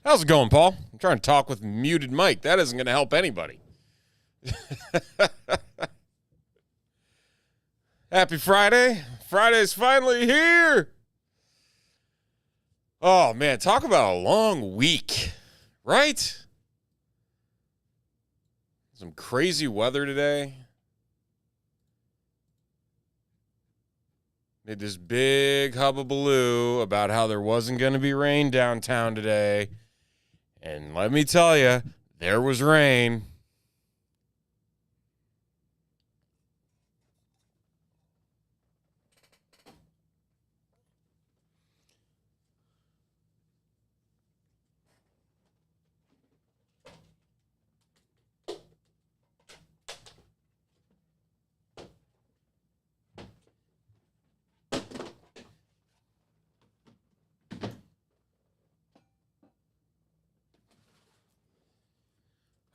How's it going, Paul? I'm trying to talk with muted mic. That isn't going to help anybody. Happy Friday. Friday's finally here. Oh, man, talk about a long week, right? Some crazy weather today. Made this big hubbubaloo about how there wasn't going to be rain downtown today. And let me tell you, there was rain.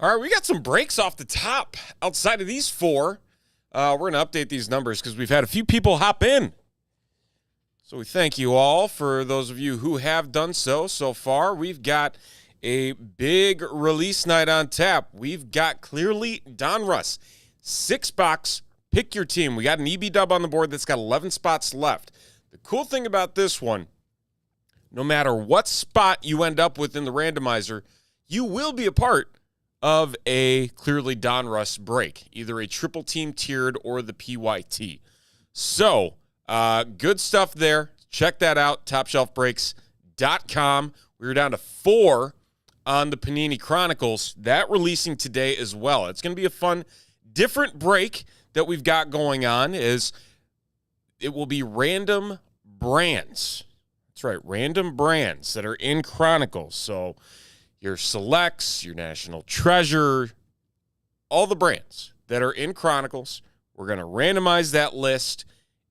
All right, we got some breaks off the top outside of these four. We're going to update these numbers because we've had a few people hop in. So we thank you all for those of you who have done so far. We've got a big release night on tap. We've got clearly Donruss. 6-box, pick your team. We got an EB dub on the board that's got 11 spots left. The cool thing about this one, no matter what spot you end up with in the randomizer, you will be a part of a clearly Donruss break, either a triple team tiered or the PYT. So, good stuff there. Check that out, topshelfbreaks.com. We're down to 4 on the Panini Chronicles. That releasing today as well. It's going to be a fun, different break that we've got going on. Is it will be random brands. That's right, random brands that are in Chronicles. So, your selects, your national treasure, all the brands that are in Chronicles. We're going to randomize that list,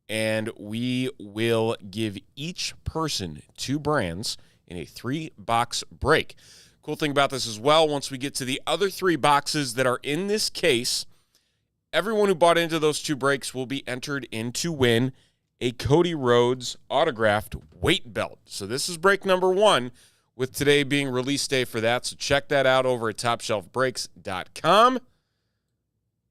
and we will give each person 2 brands in a 3-box break. Cool thing about this as well, once we get to the other 3 boxes that are in this case, everyone who bought into those 2 breaks will be entered in to win a Cody Rhodes autographed weight belt. So this is break number 1. With today being release day for that. So check that out over at topshelfbreaks.com.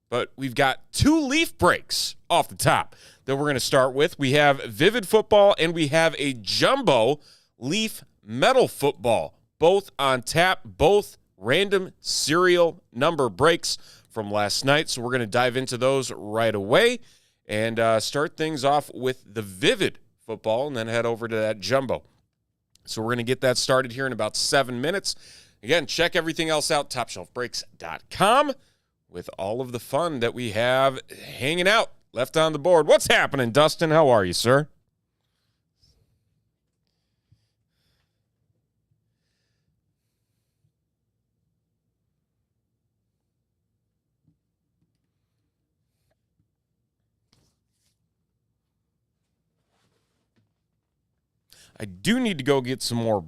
But we've got 2 leaf breaks off the top that we're going to start with. We have Vivid Football and we have a Jumbo Leaf Metal Football. Both on tap, both random serial number breaks from last night. So we're going to dive into those right away and start things off with the Vivid Football and then head over to that Jumbo. So we're going to get that started here in about 7 minutes. Again, check everything else out, topshelfbreaks.com, with all of the fun that we have hanging out left on the board. What's happening, Dustin? How are you, sir? I do need to go get some more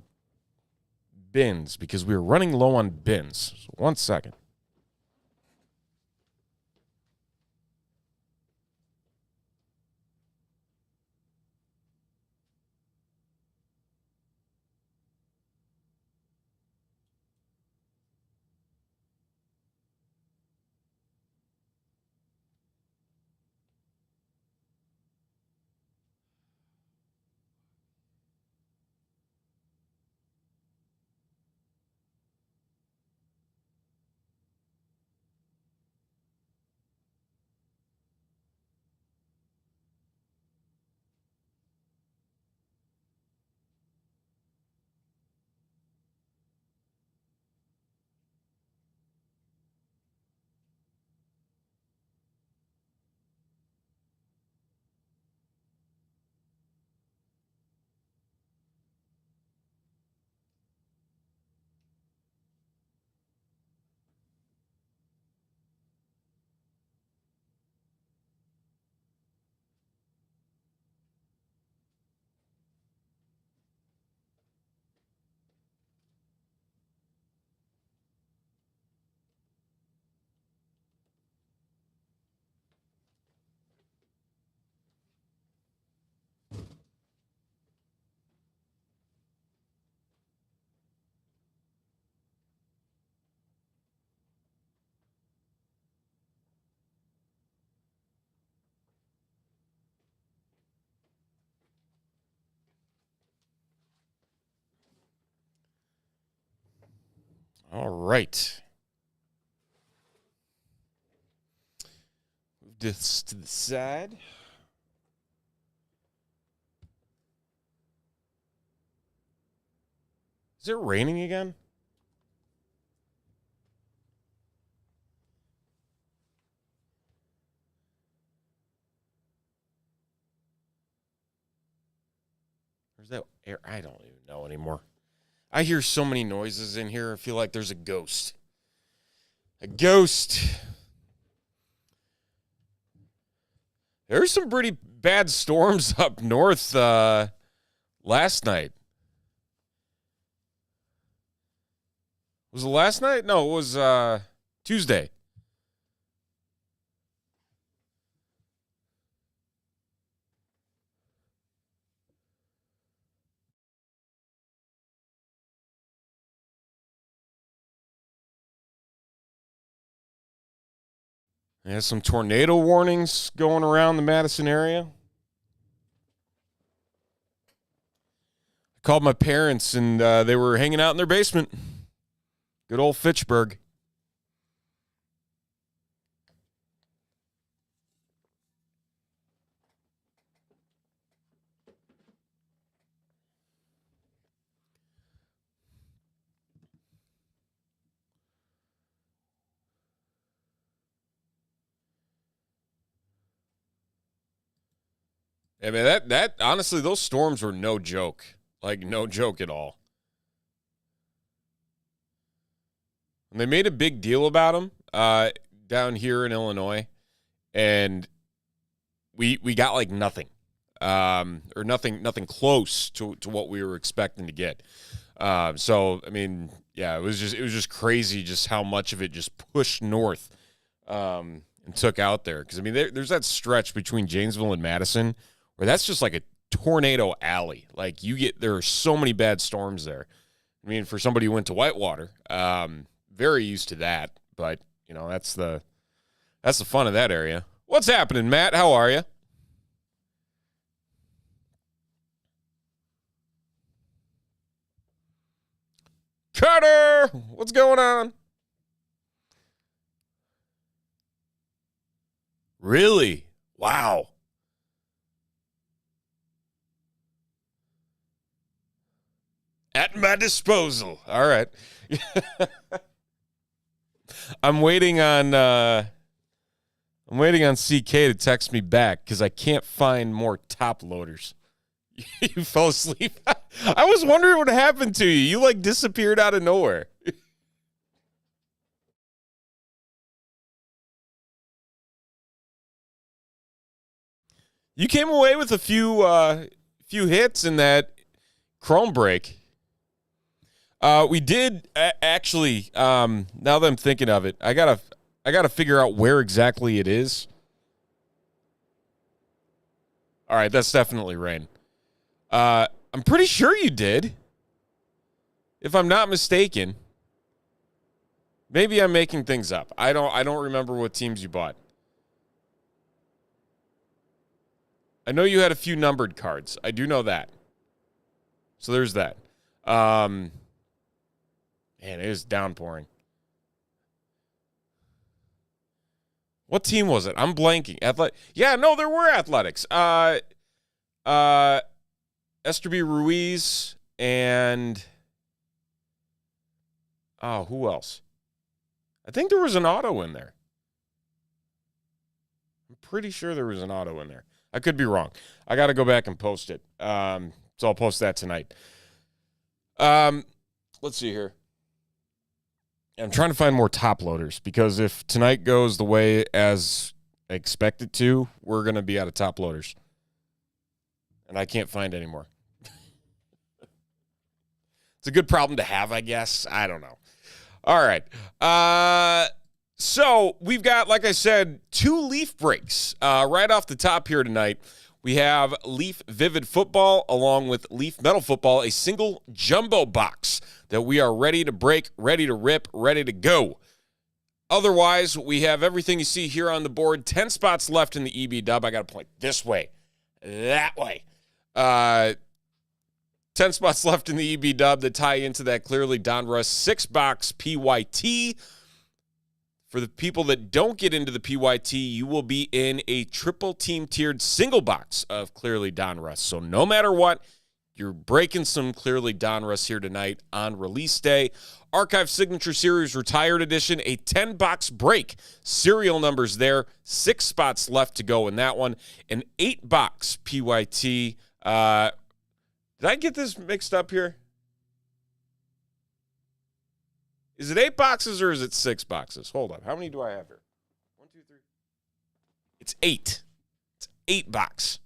bins because we were running low on bins. So 1 second. All right. Move this to the side. Is it raining again? Or is that air? I don't even know anymore. I hear so many noises in here. I feel like there's a ghost. A ghost. There's some pretty bad storms up north last night. Was it last night? No, it was Tuesday. There's some tornado warnings going around the Madison area. I called my parents, and they were hanging out in their basement. Good old Fitchburg. I mean, that honestly, those storms were no joke. Like, no joke at all. And they made a big deal about them down here in Illinois, and we got like nothing, or nothing close to what we were expecting to get. So I mean, yeah, it was just crazy just how much of it just pushed north and took out there. Because I mean, there's that stretch between Janesville and Madison where that's just like a tornado alley. Like there are so many bad storms there. I mean, for somebody who went to Whitewater, very used to that, but you know, that's the fun of that area. What's happening, Matt? How are you? Carter, what's going on? Really? Wow. At my disposal. All right. I'm waiting on CK to text me back because I can't find more top loaders. You fell asleep. I was wondering what happened to you. You like disappeared out of nowhere. You came away with a few hits in that Chrome break. We did actually. Now that I'm thinking of it, I gotta figure out where exactly it is. All right, that's definitely rain. I'm pretty sure you did, if I'm not mistaken. Maybe I'm making things up. I don't remember what teams you bought. I know you had a few numbered cards. I do know that. So there's that. Man, it is downpouring. What team was it? I'm blanking. Yeah, no, there were Athletics. Esterby Ruiz and who else? I think there was an auto in there. I'm pretty sure there was an auto in there. I could be wrong. I got to go back and post it. So I'll post that tonight. Let's see here. I'm trying to find more top loaders because if tonight goes the way as I expect it to, we're going to be out of top loaders. And I can't find any more. It's a good problem to have, I guess. I don't know. All right. So we've got, like I said, 2 Leaf breaks right off the top here tonight. We have Leaf Vivid Football along with Leaf Metal Football, a single jumbo box that we are ready to break, ready to rip, ready to go. Otherwise, we have everything you see here on the board. 10 spots left in the EB dub. I got to point this way, that way. 10 spots left in the EB dub that tie into that clearly Donruss 6-box PYT. For the people that don't get into the PYT, you will be in a triple team tiered single box of clearly Donruss. So no matter what, you're breaking some clearly Donruss here tonight on release day. Archive Signature Series Retired Edition, a 10-box break. Serial numbers there. 6 spots left to go in that one. An 8-box PYT. Did I get this mixed up here? Is it 8 boxes or is it 6 boxes? Hold on. How many do I have here? 1, 2, 3. It's 8. It's 8 box.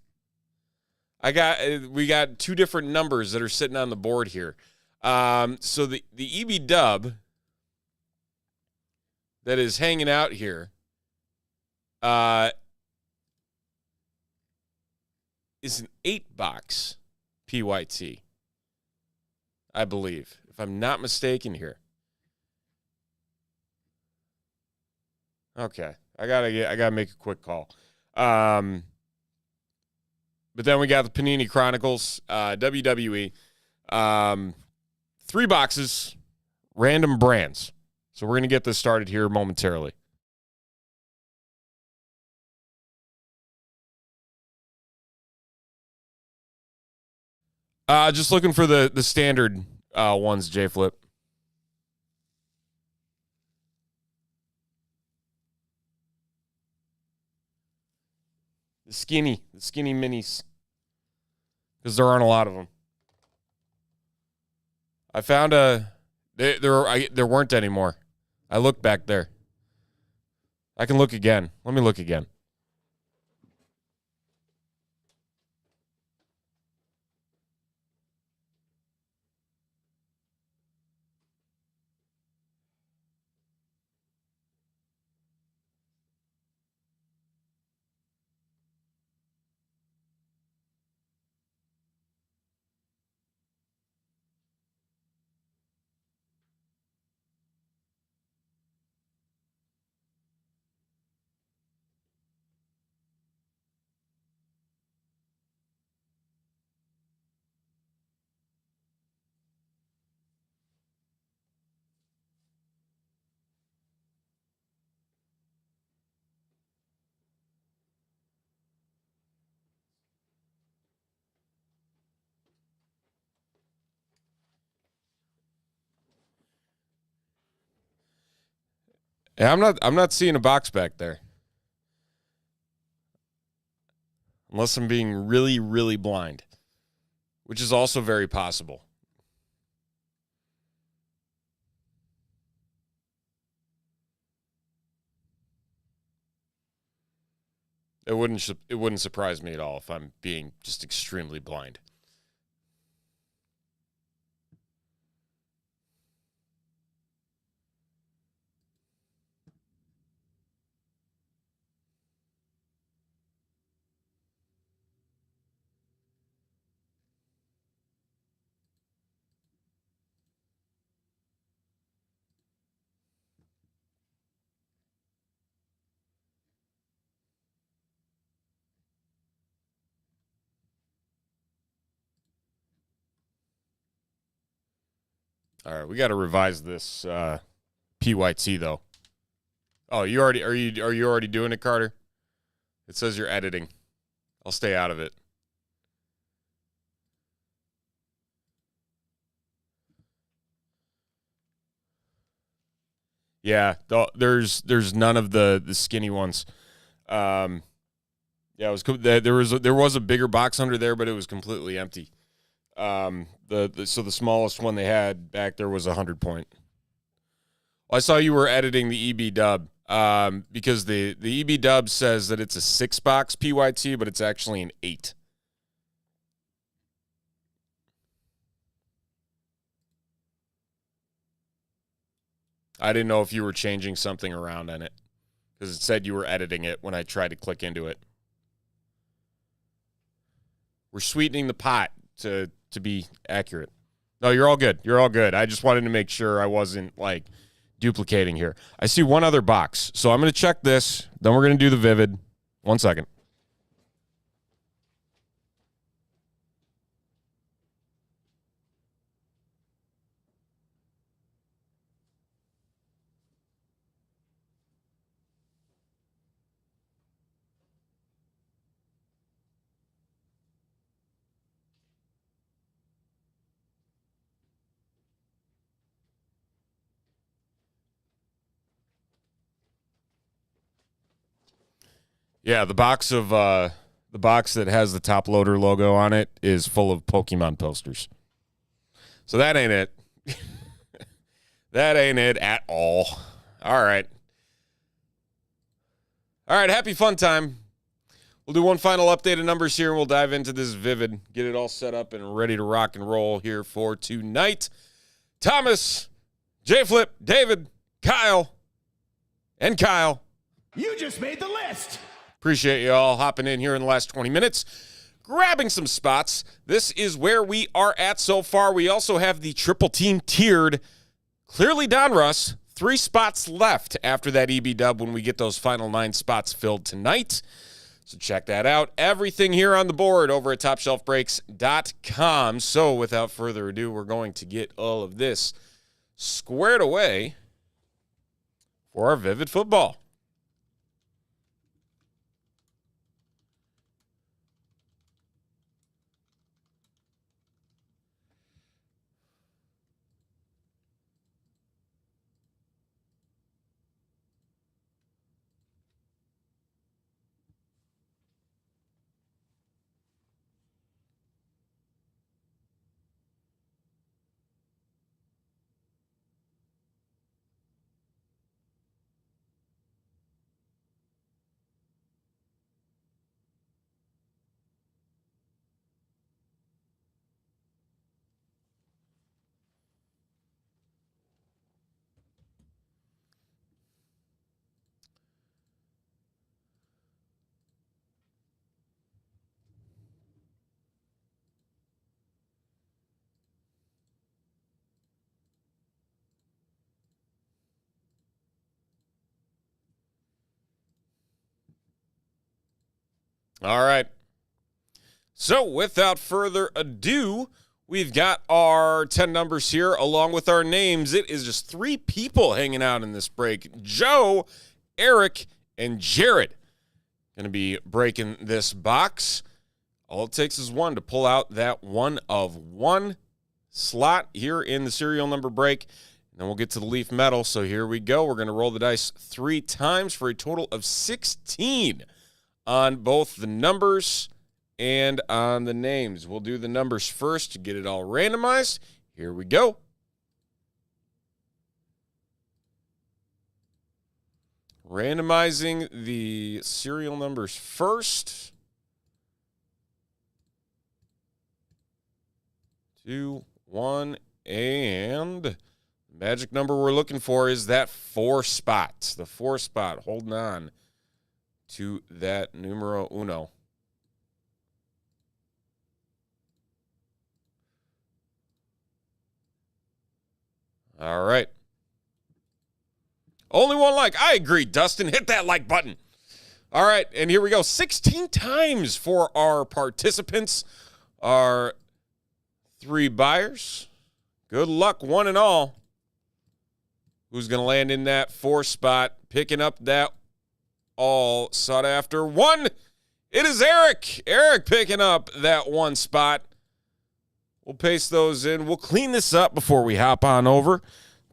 We got 2 different numbers that are sitting on the board here. So the EB dub that is hanging out here is an 8-box PYT, I believe, if I'm not mistaken here. Okay, I gotta make a quick call. But then we got the Panini Chronicles, WWE, 3 boxes, random brands. So we're gonna get this started here momentarily. Just looking for the standard ones, J Flip. The skinny minis. Because there aren't a lot of them. I found there weren't any more. I looked back there. I can look again. Let me look again. Yeah, I'm not seeing a box back there. Unless I'm being really, really blind, which is also very possible. It wouldn't surprise me at all if I'm being just extremely blind. All right, we got to revise this PYT though. Oh, are you already doing it, Carter? It says you're editing. I'll stay out of it. Yeah, there's none of the skinny ones. Yeah, it was there was a bigger box under there, but it was completely empty. So the smallest one they had back there was 100 point. Well, I saw you were editing the EB dub because the EB dub says that it's a 6-box PYT, but it's actually an 8. I didn't know if you were changing something around on it because it said you were editing it when I tried to click into it. We're sweetening the pot to be accurate. No, you're all good. You're all good. I just wanted to make sure I wasn't, duplicating here. I see one other box. So I'm going to check this. Then we're going to do the Vivid. 1 second. Yeah, the box that has the top loader logo on it is full of Pokemon posters. So that ain't it. That ain't it at all. All right. All right, happy fun time. We'll do one final update of numbers here, and we'll dive into this Vivid, get it all set up and ready to rock and roll here for tonight. Thomas, J-Flip, David, Kyle, and Kyle. You just made the list. Appreciate you all hopping in here in the last 20 minutes, grabbing some spots. This is where we are at so far. We also have the triple team tiered. Clearly Donruss, 3 spots left after that EB dub when we get those final 9 spots filled tonight. So check that out. Everything here on the board over at topshelfbreaks.com. So without further ado, we're going to get all of this squared away for our Vivid football. All right. So without further ado, we've got our 10 numbers here along with our names. It is just 3 people hanging out in this break. Joe, Eric, and Jared going to be breaking this box. All it takes is one to pull out that 1 of 1 slot here in the serial number break. And then we'll get to the leaf metal. So here we go. We're going to roll the dice 3 times for a total of 16 on both the numbers and on the names. We'll do the numbers first to get it all randomized. Here we go. Randomizing the serial numbers first. 2, 1, and the magic number we're looking for is that 4 spot. The 4 spot, holding on to that numero uno. All right. Only one like. I agree, Dustin. Hit that like button. All right, and here we go. 16 times for our participants, our 3 buyers. Good luck, one and all. Who's going to land in that 4 spot, picking up that all sought after 1? It is Eric. Eric picking up that 1 spot. We'll paste those in. We'll clean this up before we hop on over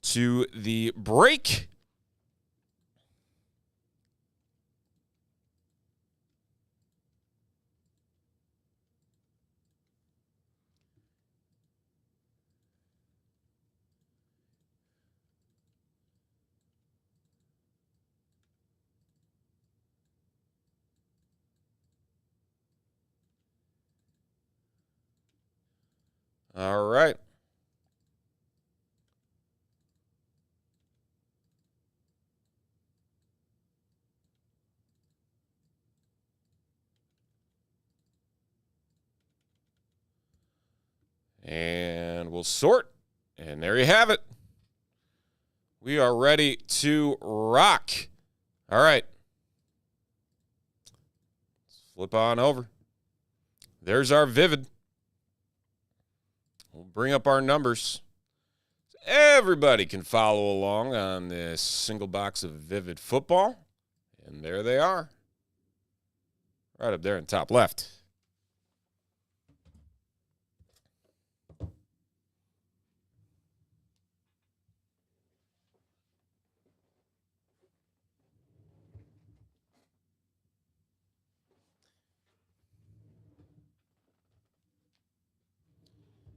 to the break. All right. And we'll sort. And there you have it. We are ready to rock. All right. Let's flip on over. There's our Vivid. We'll bring up our numbers. Everybody can follow along on this single box of Vivid football. And there they are. Right up there in top left.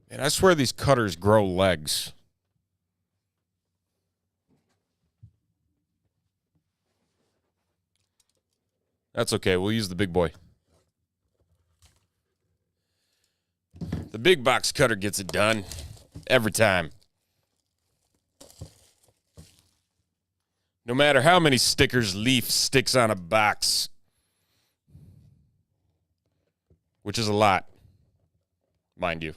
And I swear these cutters grow legs. That's okay. We'll use the big boy. The big box cutter gets it done every time. No matter how many stickers Leaf sticks on a box, which is a lot, mind you.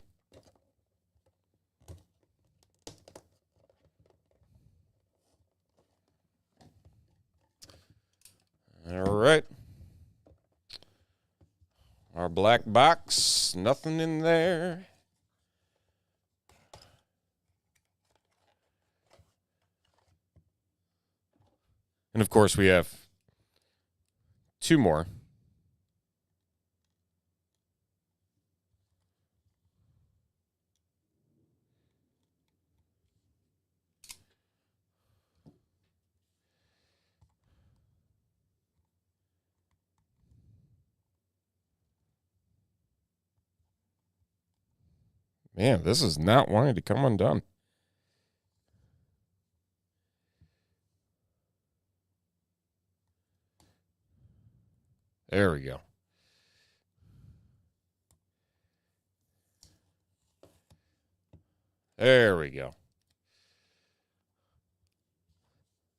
All right. Our black box, nothing in there. And of course, we have two more. Man, this is not wanting to come undone. There we go. There we go.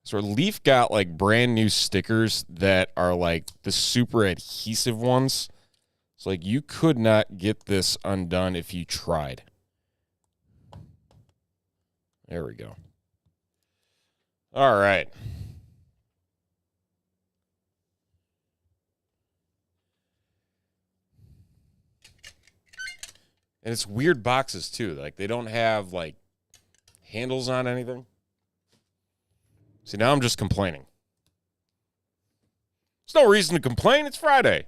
So Leaf got like brand new stickers that are like the super adhesive ones. It's like you could not get this undone if you tried. There we go. All right. And it's weird boxes too. Like they don't have like handles on anything. See, now I'm just complaining. There's no reason to complain. It's Friday.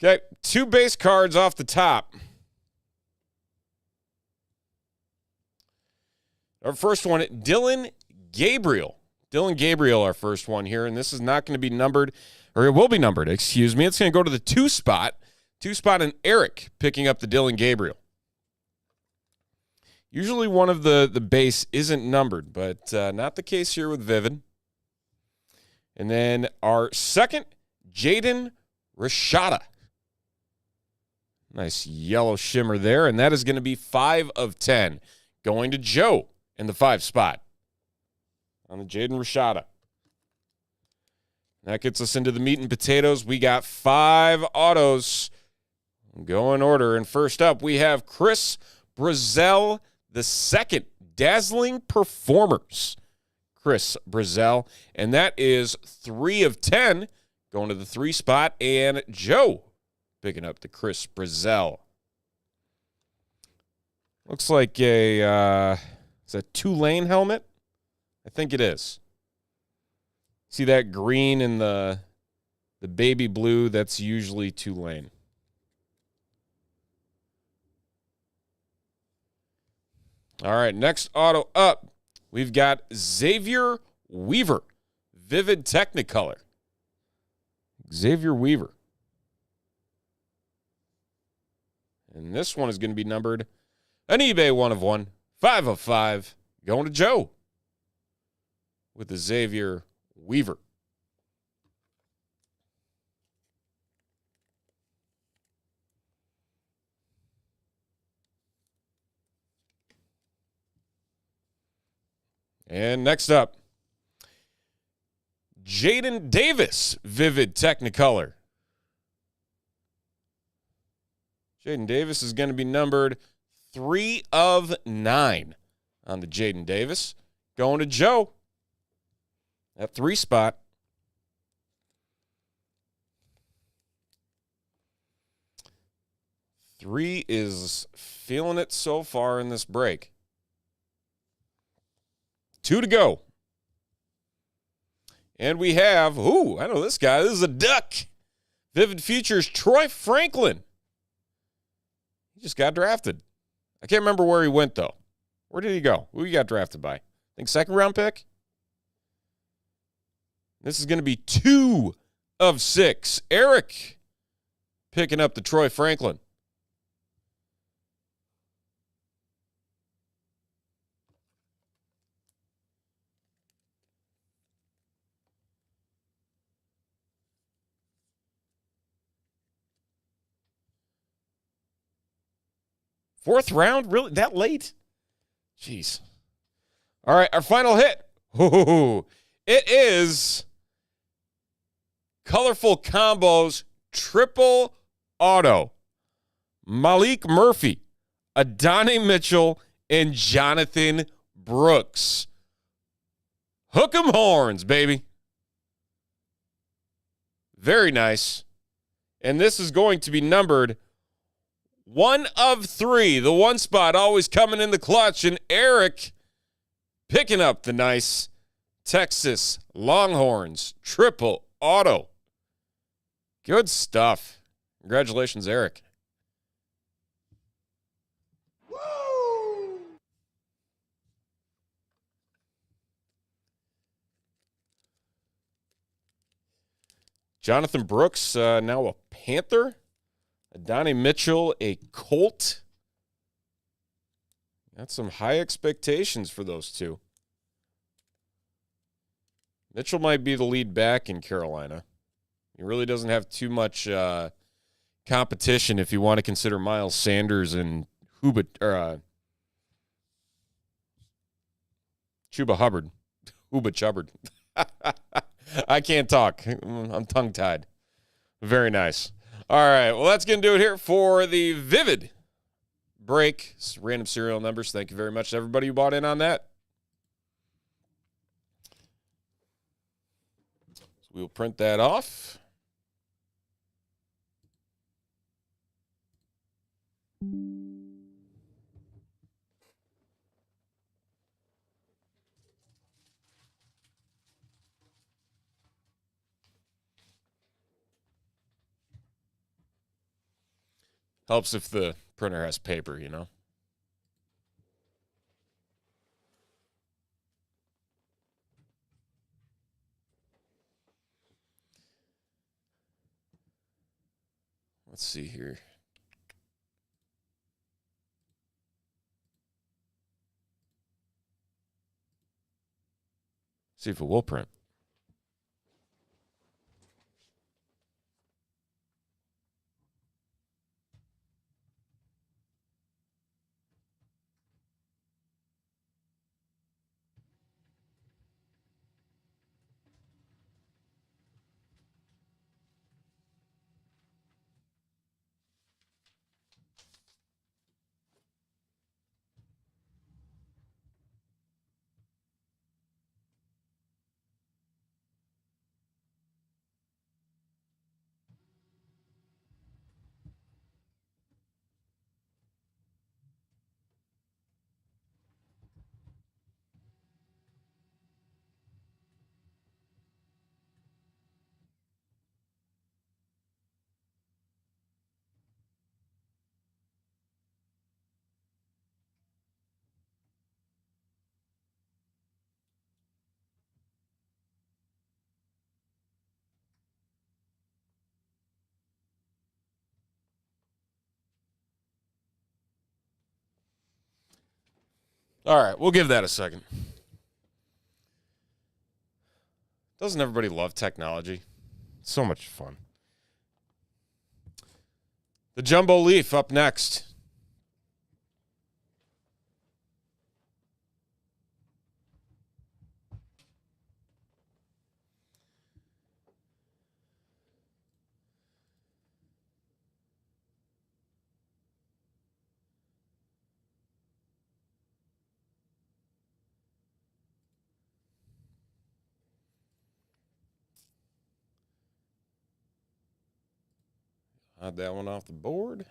Okay, 2 base cards off the top. Our first one, Dylan Gabriel. Dylan Gabriel, our first one here, and this is not going to be numbered, or it will be numbered, excuse me. It's going to go to the 2 spot. 2 spot, and Eric picking up the Dylan Gabriel. Usually one of the base isn't numbered, but not the case here with Vivid. And then our second, Jaden Rashada. Nice yellow shimmer there, and that is going to be 5 of 10. Going to Joe in the 5 spot on the Jaden Rashada. That gets us into the meat and potatoes. We got 5 autos. Go in order, and first up, we have Chris Brazel the second. Dazzling Performers. Chris Brazel, and that is 3 of 10. Going to the 3 spot, and Joe picking up the Chris Brazel. Looks like it's a Tulane helmet. I think it is. See that green and the baby blue? That's usually Tulane. All right, next auto up, we've got Xavier Weaver, Vivid Technicolor. Xavier Weaver. And this one is going to be numbered an eBay 1 of 1, 5 of 5, going to Joe with the Xavier Weaver. And next up, Jaden Davis, Vivid Technicolor. Jaden Davis is going to be numbered 3 of 9 on the Jaden Davis. Going to Joe at 3 spot. Three is feeling it so far in this break. 2 to go. And we have, I know this guy. This is a duck. Vivid Futures, Troy Franklin. He just got drafted. I can't remember where he went, though. Where did he go? Who he got drafted by? I think 2nd round pick? This is going to be 2 of 6. Eric picking up the Troy Franklin. 4th round? Really? That late? Jeez. All right, our final hit. Ooh, it is Colorful Combos Triple Auto. Malik Murphy, Adonai Mitchell, and Jonathan Brooks. Hook 'em horns, baby. Very nice. And this is going to be numbered 1 of 3. The one spot always coming in the clutch. And Eric picking up the nice Texas Longhorns Triple Auto. Good stuff. Congratulations, Eric. Woo! Jonathan Brooks, now a Panther. Adonai Mitchell, a Colt. Got some high expectations for those two. Mitchell might be the lead back in Carolina. He really doesn't have too much competition if you want to consider Miles Sanders and Chuba Hubbard. Chuba Chubbard. I can't talk. I'm tongue-tied. Very nice. All right, well, that's going to do it here for the Vivid break. Random serial numbers. Thank you very much to everybody who bought in on that. So we'll print that off. Helps if the printer has paper, you know. Let's see here. See if it will print. All right, we'll give that a second. Doesn't everybody love technology? It's so much fun. The Jumbo Leaf up next. Hide that one off the board.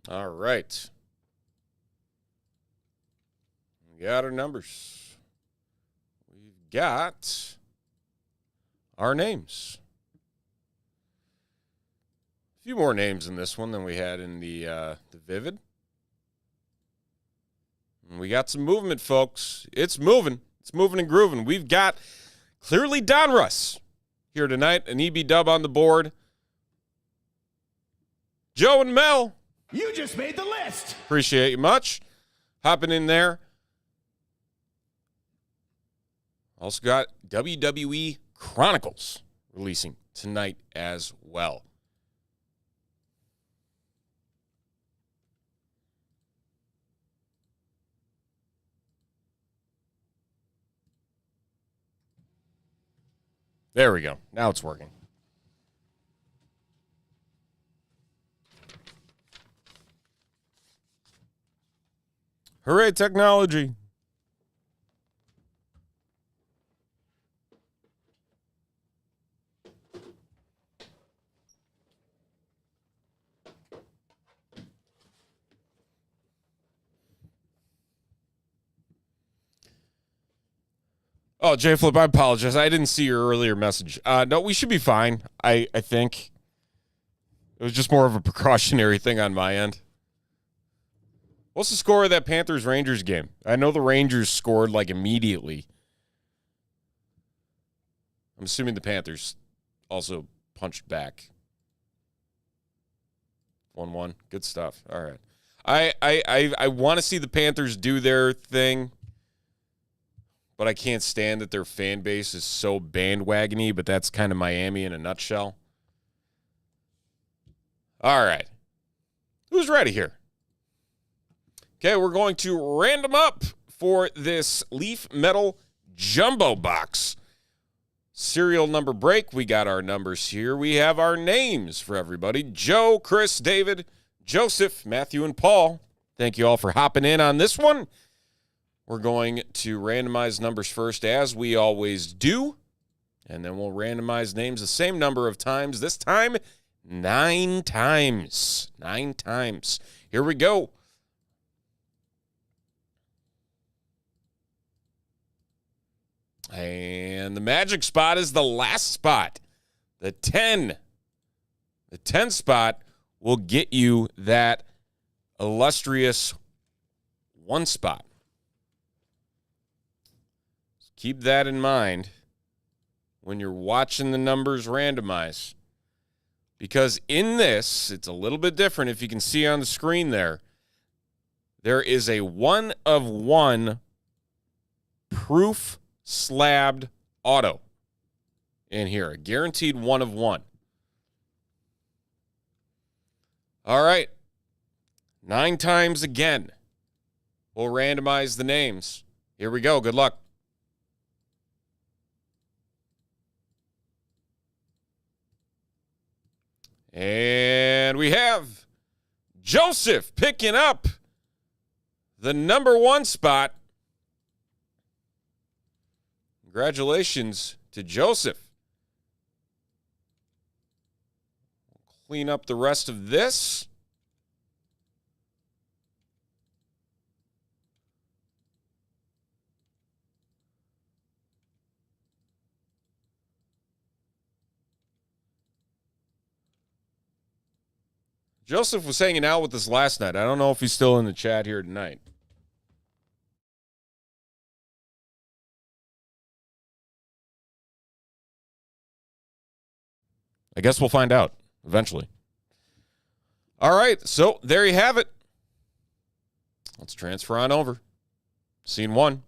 All right. We got our numbers. We've got our names. A few more names in this one than we had in the Vivid. And we got some movement, folks. It's moving. It's moving and grooving. We've got clearly Donruss here tonight. An EB dub on the board. Joe and Mel. You just made the list. Appreciate you much. Hopping in there. Also got WWE Chronicles releasing tonight as well. There we go. Now it's working. Hooray, technology. Oh, J Flip, I apologize. I didn't see your earlier message. No, we should be fine. I think it was just more of a precautionary thing on my end. What's the score of that Panthers-Rangers game? I know the Rangers scored like immediately. I'm assuming the Panthers also punched back. 1-1. Good stuff. All right. I want to see the Panthers do their thing, but I can't stand that their fan base is so bandwagony, but that's kind of Miami in a nutshell. All right. Who's ready here? Okay, we're going to random up for this Leaf Metal Jumbo Box. Serial number break. We got our numbers here. We have our names for everybody. Joe, Chris, David, Joseph, Matthew, and Paul. Thank you all for hopping in on this one. We're going to randomize numbers first, as we always do. And then we'll randomize names the same number of times. This time, 9 times. 9 times. Here we go. And the magic spot is the last spot. The 10. The 10 spot will get you that illustrious 1 spot. Keep that in mind when you're watching the numbers randomize. Because in this, it's a little bit different. If you can see on the screen there, there is a 1 of 1 proof slabbed auto in here. A guaranteed 1 of 1. All right. 9 times again. We'll randomize the names. Here we go. Good luck. And we have Joseph picking up the number 1 spot. Congratulations to Joseph. Clean up the rest of this. Joseph was hanging out with us last night. I don't know if he's still in the chat here tonight. I guess we'll find out eventually. All right, so there you have it. Let's transfer on over. Scene 1.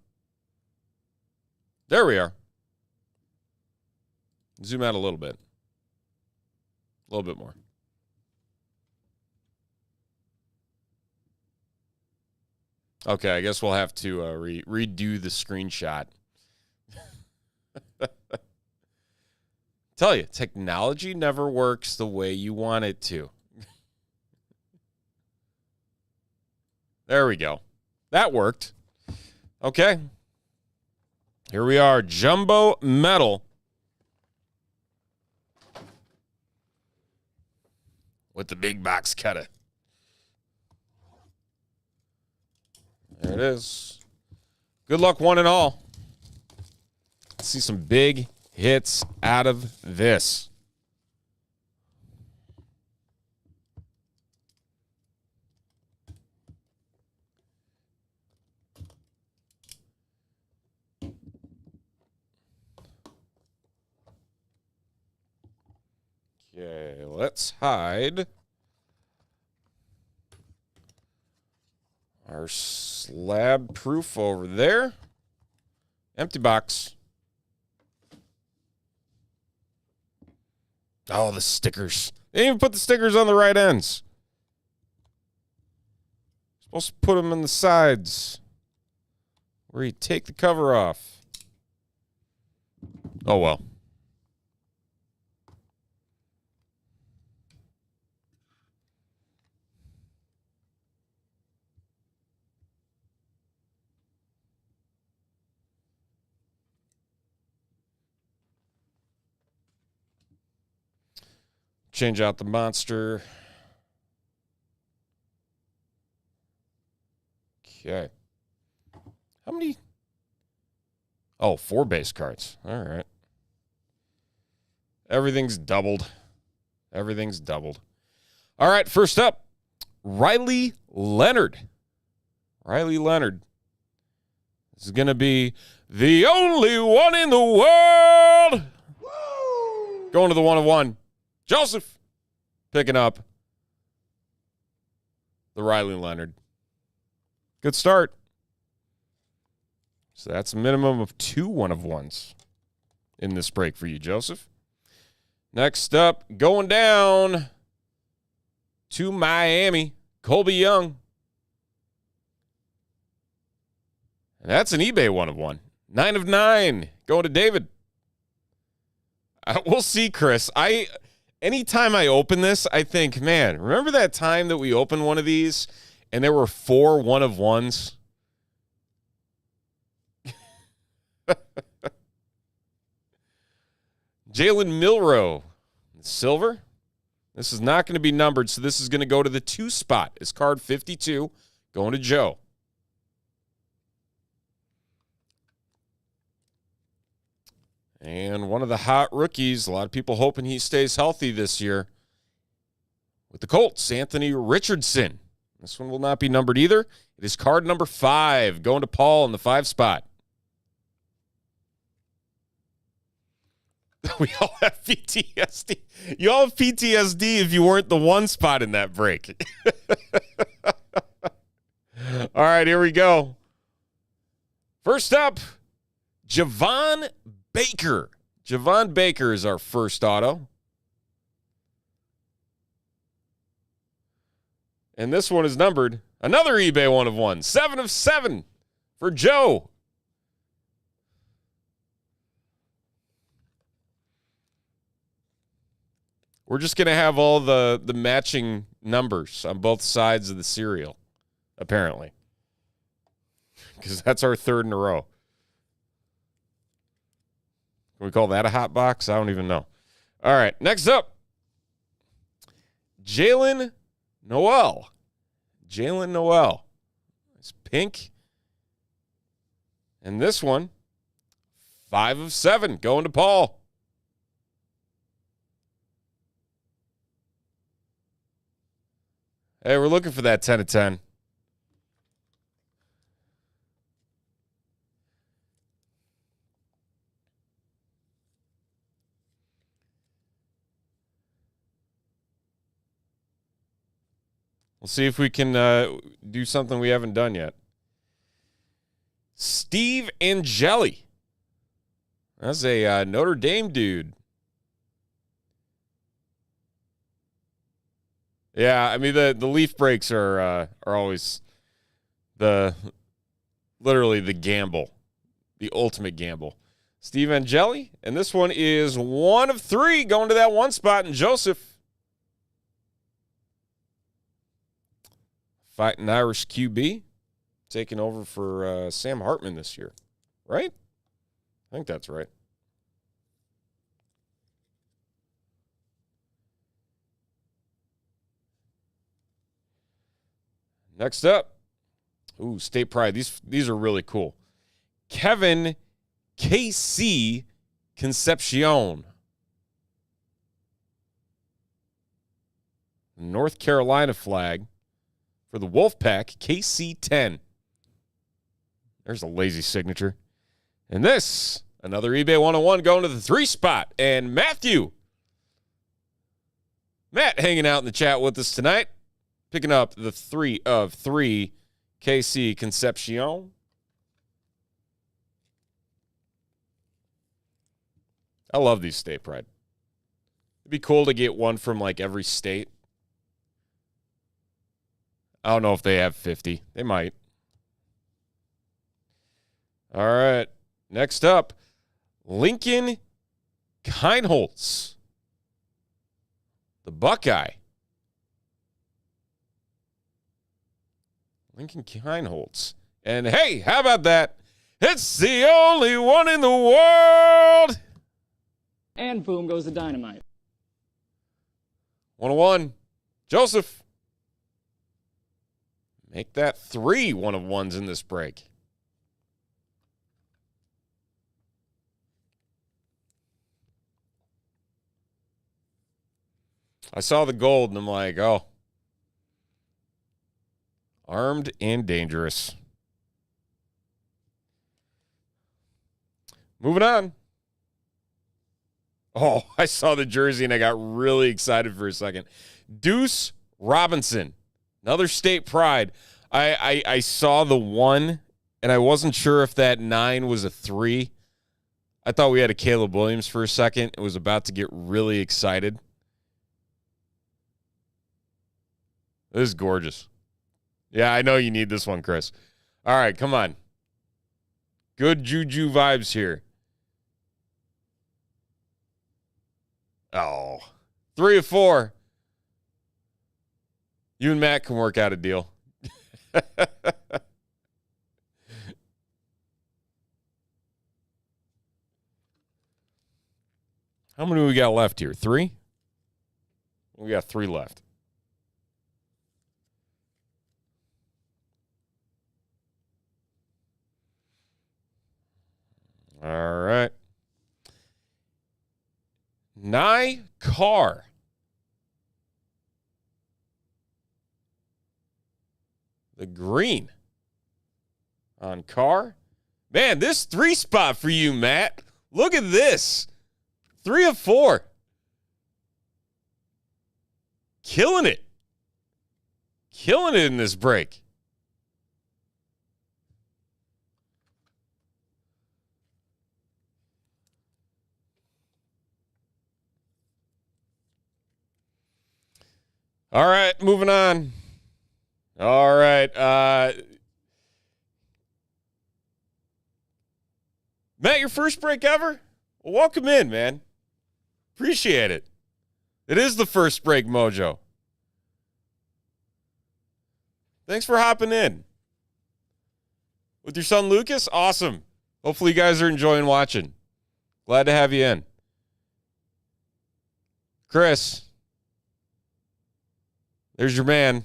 There we are. Zoom out a little bit. A little bit more. Okay, I guess we'll have to redo the screenshot. Tell you, technology never works the way you want it to. There we go. That worked. Okay. Here we are, Jumbo Metal. With the big box cutter. There it is. Good luck, one and all. Let's see some big hits out of this. Okay, let's hide our slab proof over there. Empty box. Oh, the stickers. They didn't even put the stickers on the right ends. Supposed to put them in the sides where you take the cover off. Oh, well. Change out the monster. Okay. How many? Oh, 4 base cards. All right. Everything's doubled. Everything's doubled. All right, first up, Riley Leonard. Riley Leonard. This is going to be the only one in the world. Woo! Going to the 1-of-1. Joseph picking up the Riley Leonard. Good start. So that's a minimum of 2 1-of-1s in this break for you, Joseph. Next up, going down to Miami, Colby Young. And that's an eBay 1-of-1. 9 of 9 going to David. We'll see, Chris. Anytime I open this, I think, man, remember that time that we opened one of these and there were 4 1-of-1s? Jalen Milroe, silver. This is not going to be numbered, so this is going to go to the 2 spot. It's card 52, going to Joe. And one of the hot rookies, a lot of people hoping he stays healthy this year. With the Colts, Anthony Richardson. This one will not be numbered either. It is card number 5, going to Paul in the 5 spot. We all have PTSD. You all have PTSD if you weren't the 1 spot in that break. All right, here we go. First up, Javon Baker. Javon Baker is our first auto. And this one is numbered. Another eBay 1-of-1. 7 of 7 for Joe. We're just going to have all the matching numbers on both sides of the serial, apparently. Because that's our 3rd in a row. Can we call that a hot box? I don't even know. All right, next up. Jalen Noel. Jalen Noel. It's pink. And this one, 5 of 7, going to Paul. Hey, we're looking for that 10 of 10. We'll see if we can do something we haven't done yet. Steve Angeli. That's a Notre Dame dude. Yeah, I mean the leaf breaks are always literally the gamble, the ultimate gamble. Steve Angeli, and this one is 1 of 3 going to that 1 spot, and Joseph. Fighting Irish QB, taking over for Sam Hartman this year, right? I think that's right. Next up, Ooh, State Pride. These are really cool. Kevin KC Concepcion. North Carolina flag for the Wolfpack, KC10. There's a lazy signature. And this, another eBay 101 going to the 3 spot. And Matthew. Matt hanging out in the chat with us tonight. Picking up the 3 of 3 KC Concepcion. I love these State Pride. It'd be cool to get one from like every state. I don't know if they have 50. They might. All right. Next up, Lincoln Kienholz. The Buckeye. Lincoln Kienholz. And hey, how about that? It's the only one in the world. And boom goes the dynamite. 101. Joseph. Make that 3 1-of-1s in this break. I saw the gold and I'm like, oh. Armed and dangerous. Moving on. Oh, I saw the jersey and I got really excited for a second. Deuce Robinson. Another State Pride. I saw the 1, and I wasn't sure if that 9 was a 3. I thought we had a Caleb Williams for a second. I was about to get really excited. This is gorgeous. Yeah, I know you need this one, Chris. All right, come on. Good juju vibes here. Oh, 3 of 4. You and Matt can work out a deal. How many we got left here? 3? We got 3 left. All right. Nye Carr. The green on Carr. Man, this 3 spot for you, Matt. Look at this. 3 of 4. Killing it. Killing it in this break. All right, moving on. All right. Matt, your first break ever? Well, welcome in, man. Appreciate it. It is the first break mojo. Thanks for hopping in. With your son, Lucas? Awesome. Hopefully you guys are enjoying watching. Glad to have you in. Chris. There's your man.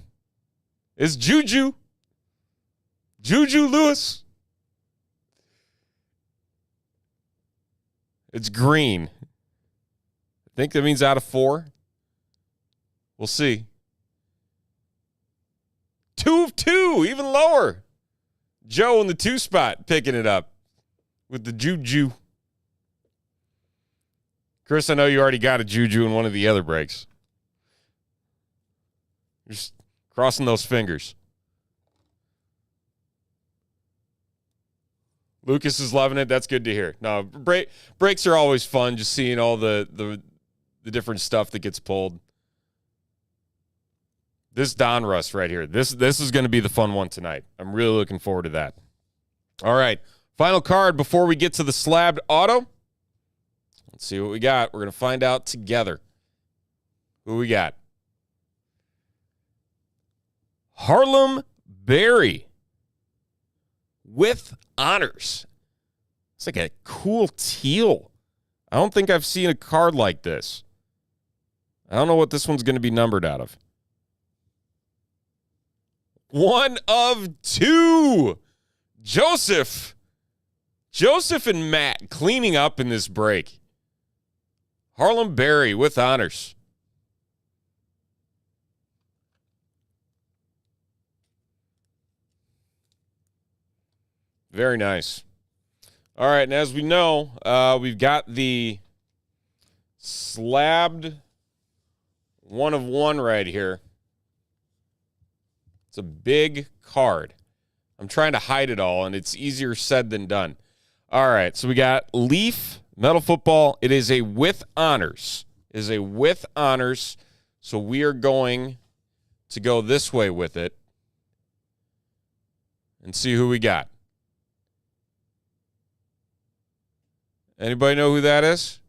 It's Juju. Juju Lewis. It's green. I think that means out of 4. We'll see. 2 of 2, even lower. Joe in the 2 spot picking it up with the Juju. Chris, I know you already got a Juju in one of the other breaks. Just crossing those fingers. Lucas is loving it. That's good to hear. No, breaks are always fun, just seeing all the different stuff that gets pulled. This Donruss right here. This is going to be the fun one tonight. I'm really looking forward to that. All right. Final card before we get to the slabbed auto. Let's see what we got. We're going to find out together. Who we got? Harlem Berry with honors. It's like a cool teal. I don't think I've seen a card like this. I don't know what this one's going to be numbered out of. One of two. Joseph and Matt cleaning up in this break. Harlem Berry with honors. Very nice. All right, and as we know, we've got the slabbed one of one right here. It's a big card. I'm trying to hide it all, and it's easier said than done. All right, so we got Leaf Metal Football. It is a with honors. So we are going to go this way with it and see who we got. Anybody know who that is?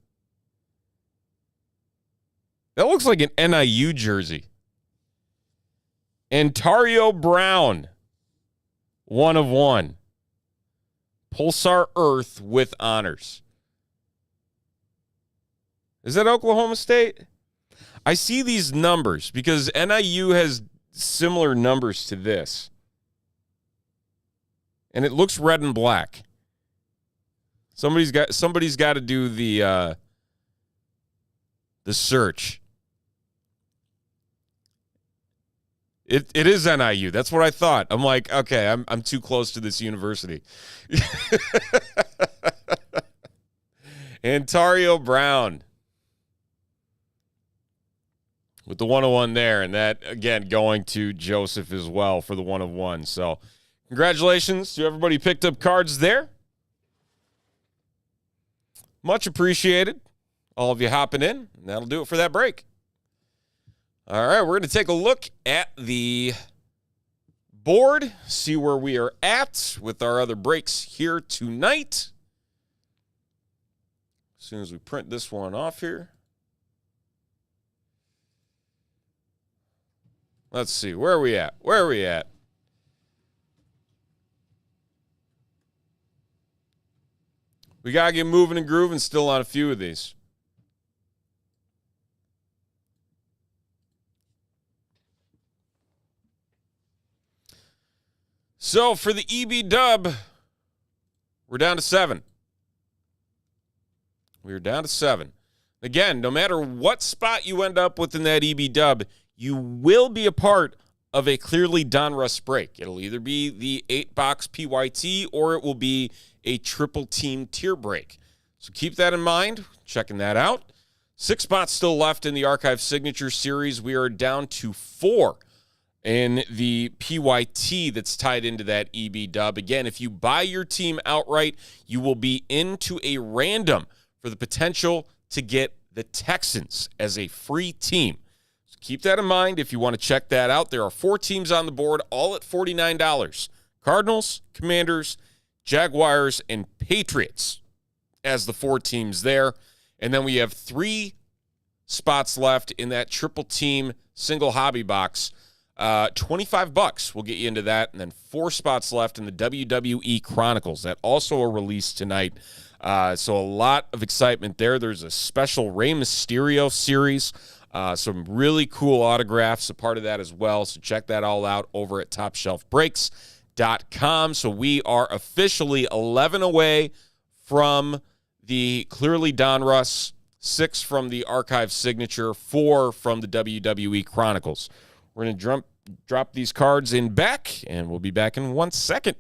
That looks like an NIU jersey. Ontario Brown, one of one. Pulsar Earth with honors. Is that Oklahoma State? I see these numbers because NIU has similar numbers to this. And it looks red and black. Somebody's got to do the search. It is NIU. That's what I thought. I'm like, okay, I'm too close to this university. Ontario Brown with the 101 there, and that again going to Joseph as well for the 101. So, congratulations to everybody who picked up cards there. Much appreciated. All of you hopping in, and that'll do it for that break. All right, we're going to take a look at the board, see where we are at with our other breaks here tonight. As soon as we print this one off here. Let's see, where are we at? We got to get moving and grooving still on a few of these. So for the EB dub, we're down to 7. We're down to 7. Again, no matter what spot you end up with in that EB dub, you will be a part of a clearly Donruss break. It'll either be the 8-box PYT or it will be a triple team tier break. So keep that in mind, checking that out. 6 spots still left in the Archive Signature Series. We are down to 4 in the PYT that's tied into that EB dub. Again, if you buy your team outright, you will be into a random for the potential to get the Texans as a free team. So keep that in mind if you want to check that out. There are 4 teams on the board, all at $49. Cardinals, Commanders, Jaguars, and Patriots as the 4 teams there. And then we have 3 spots left in that triple team single hobby box. $25 will get you into that. And then 4 spots left in the WWE Chronicles. That also a release tonight. So a lot of excitement there. There's a special Rey Mysterio series. Some really cool autographs, a part of that as well. So check that all out over at topshelfbreaks.com. So we are officially 11 away from the clearly Donruss, 6 from the Archive Signature, 4 from the WWE Chronicles. We're going to drop these cards in back, and we'll be back in 1 second.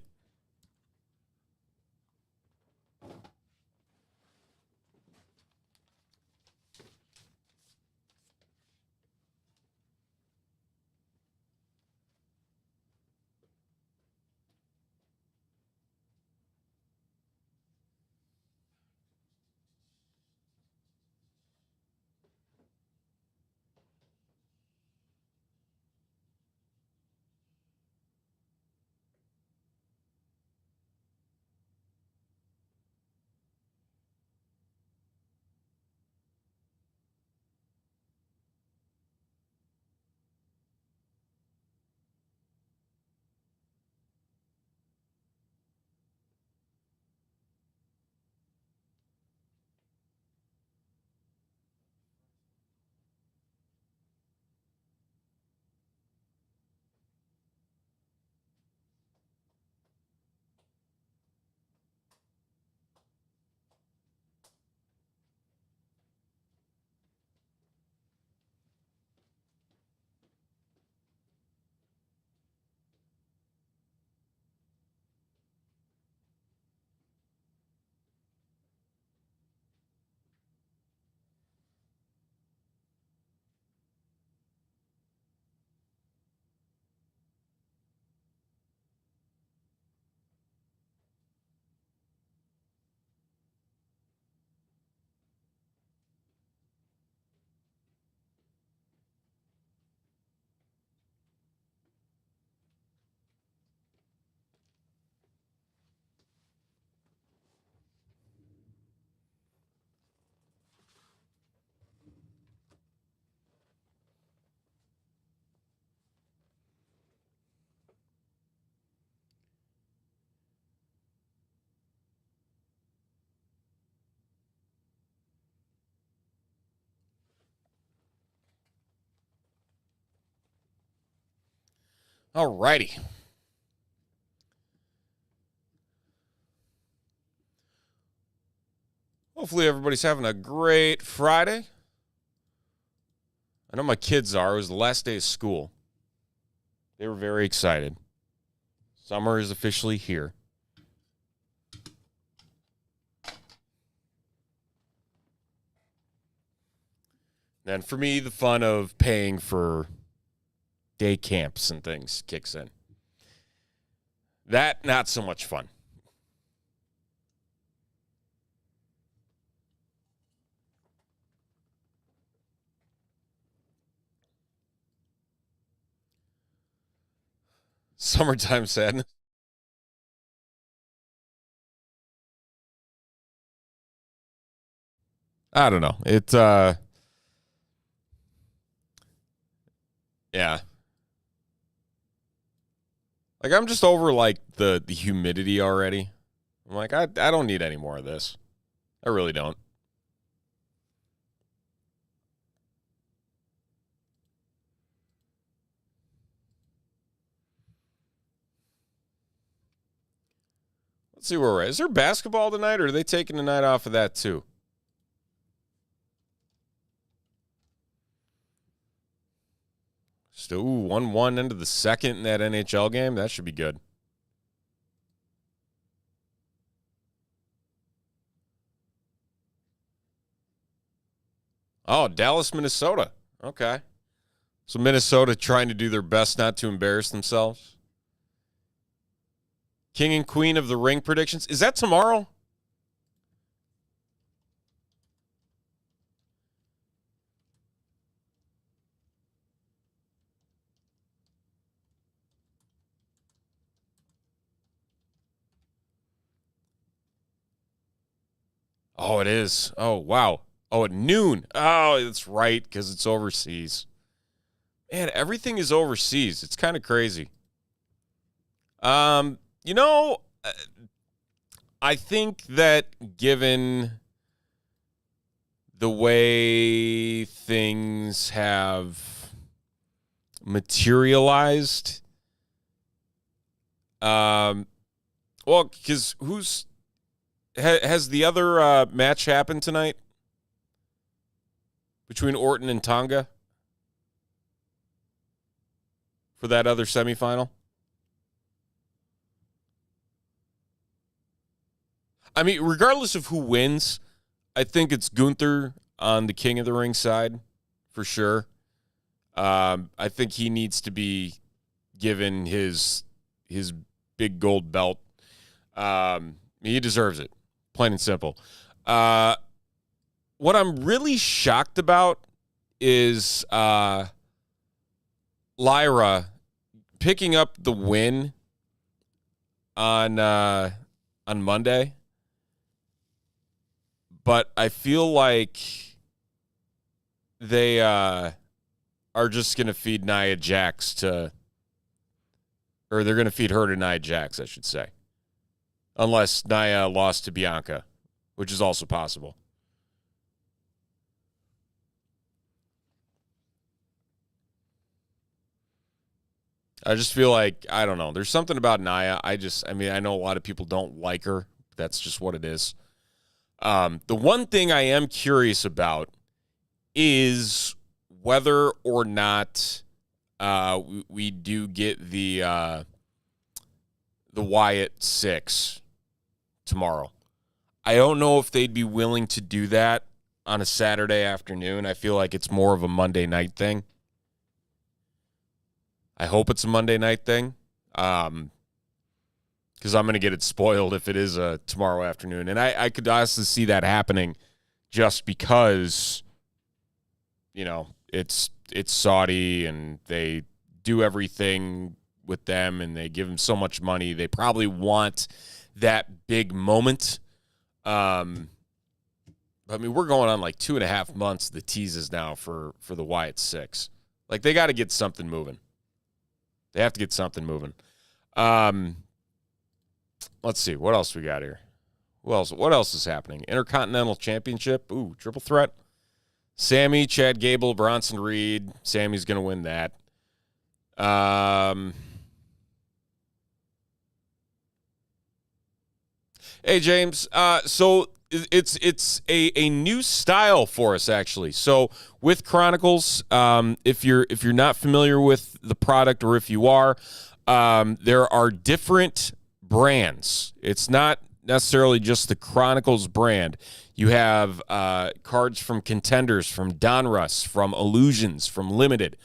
All righty. Hopefully everybody's having a great Friday. I know my kids are. It was the last day of school. They were very excited. Summer is officially here. And for me, the fun of paying for day camps and things kicks in. That, not so much fun. Summertime sadness. I don't know. Yeah. Like, I'm just over, like, the humidity already. I'm like, I don't need any more of this. I really don't. Let's see where we're at. Is there basketball tonight, or are they taking the night off of that, too? Still, 1-1 into the second in that NHL game. That should be good. Oh, Dallas, Minnesota. Okay. So Minnesota trying to do their best not to embarrass themselves. King and Queen of the Ring predictions. Is that tomorrow? Oh, it is. Oh, wow. Oh, at noon. Oh, that's right, because it's overseas. Man, everything is overseas. It's kind of crazy. You know, I think that given the way things have materialized, well, because has the other match happened tonight between Orton and Tonga for that other semifinal? I mean, regardless of who wins, I think it's Gunther on the King of the Ring side for sure. I think he needs to be given his big gold belt. He deserves it, plain and simple. What I'm really shocked about is Lyra picking up the win on Monday. But I feel like they are just going to feed Nia Jax or they're going to feed her to Nia Jax, I should say. Unless Nia lost to Bianca, which is also possible. I just feel like, I don't know. There's something about Nia. I know a lot of people don't like her. That's just what it is. The one thing I am curious about is whether or not we do get the Wyatt 6 tomorrow. I don't know if they'd be willing to do that on a Saturday afternoon. I feel like it's more of a Monday night thing. I hope it's a Monday night thing. Because I'm going to get it spoiled if it is a tomorrow afternoon. And I could honestly see that happening just because, it's Saudi and they do everything with them and they give them so much money. They probably want that big moment. I mean, we're going on like 2.5 months of the teases now for the Wyatt 6. Like, they got to get something moving. They have to get something moving. Let's see. What else we got here? What else is happening? Intercontinental Championship. Ooh, triple threat. Sammy, Chad Gable, Bronson Reed. Sammy's going to win that. Hey, James. So it's a new style for us, actually. So with Chronicles, if you're not familiar with the product, or if you are, there are different brands. It's not necessarily just the Chronicles brand. You have cards from Contenders, from Donruss, from Illusions, from Limited,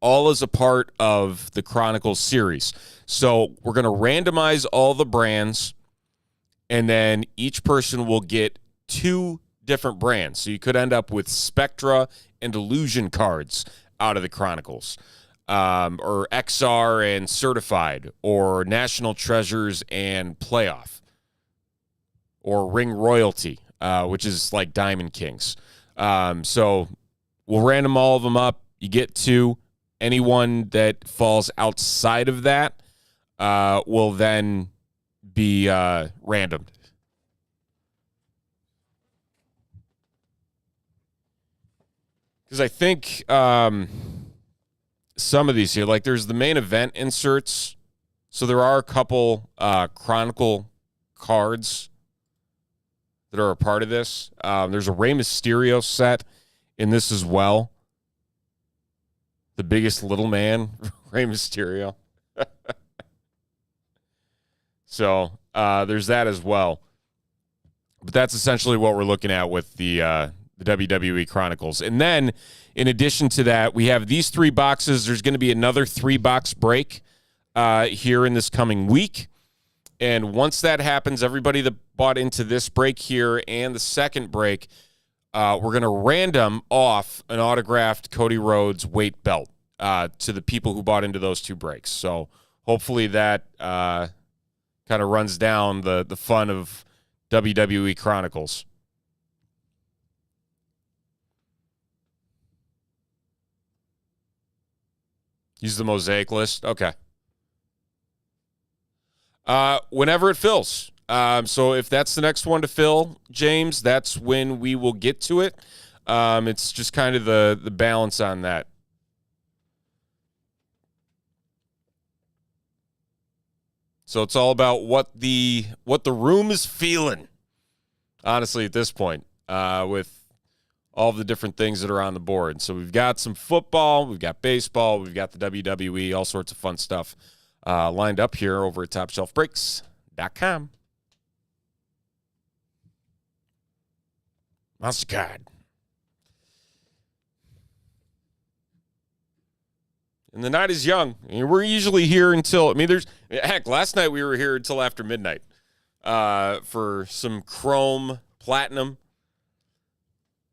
all as a part of the Chronicles series. So we're going to randomize all the brands, and then each person will get 2 different brands. So you could end up with Spectra and Illusion cards out of the Chronicles, or XR and Certified, or National Treasures and Playoff, or Ring Royalty, which is like Diamond Kings. So we'll random all of them up. You get 2. Anyone that falls outside of that will then be random. Because I think some of these here, like there's the main event inserts. So there are a couple Chronicle cards that are a part of this. There's a Rey Mysterio set in this as well. The biggest little man, Rey Mysterio. So there's that as well. But that's essentially what we're looking at with the WWE Chronicles. And then, in addition to that, we have these 3 boxes. There's going to be another 3-box break here in this coming week. And once that happens, everybody that bought into this break here and the second break, we're going to random off an autographed Cody Rhodes weight belt to the people who bought into those 2 breaks. So hopefully that kind of runs down the fun of WWE Chronicles. Use the mosaic list. Okay. Whenever it fills. So if that's the next one to fill, James, that's when we will get to it. It's just kind of the balance on that. So it's all about what the room is feeling, honestly, at this point, with all the different things that are on the board. So we've got some football, we've got baseball, we've got the WWE, all sorts of fun stuff lined up here over at topshelfbreaks.com. Monster card. And the night is young. I mean, we're usually here until, last night we were here until after midnight for some Chrome Platinum.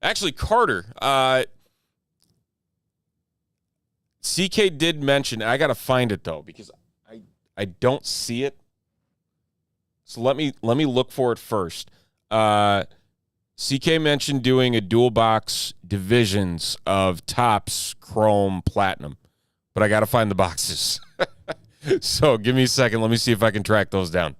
Actually, Carter, CK did mention, I got to find it though, because I don't see it. So let me look for it first. CK mentioned doing a dual box divisions of Topps Chrome Platinum, but I got to find the boxes. So give me a second. Let me see if I can track those down.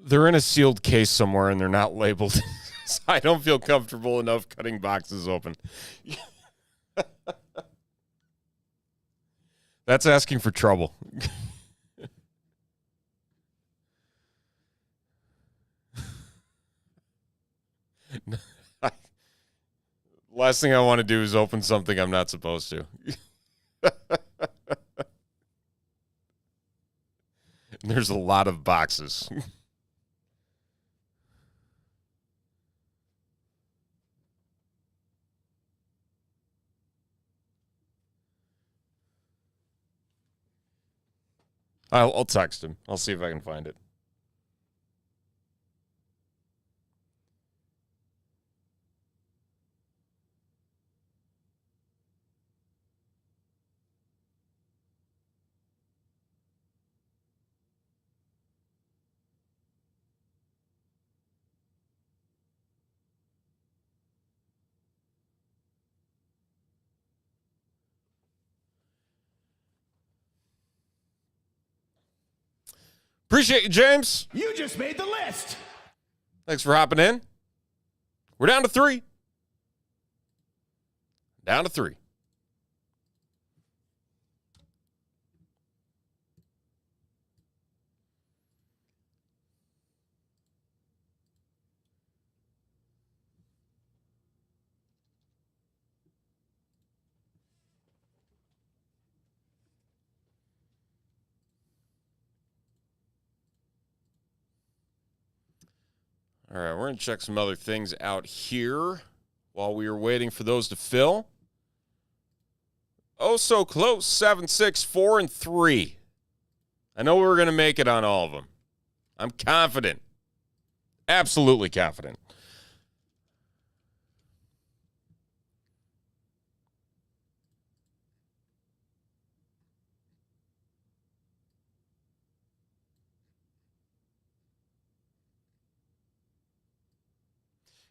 They're in a sealed case somewhere and they're not labeled. So I don't feel comfortable enough cutting boxes open. That's asking for trouble. Last thing I want to do is open something I'm not supposed to. There's a lot of boxes. I'll text him. I'll see if I can find it. Appreciate you, James. You just made the list. Thanks for hopping in. We're down to 3. Down to 3. All right, we're going to check some other things out here while we are waiting for those to fill. Oh, so close. 7, 6, 4, and 3. I know we're going to make it on all of them. I'm confident. Absolutely confident.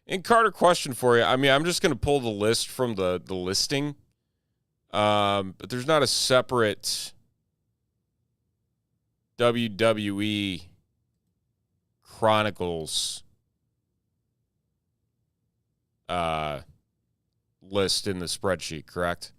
And Carter, question for you. I mean, I'm just going to pull the list from the listing, but there's not a separate WWE Chronicles list in the spreadsheet, correct?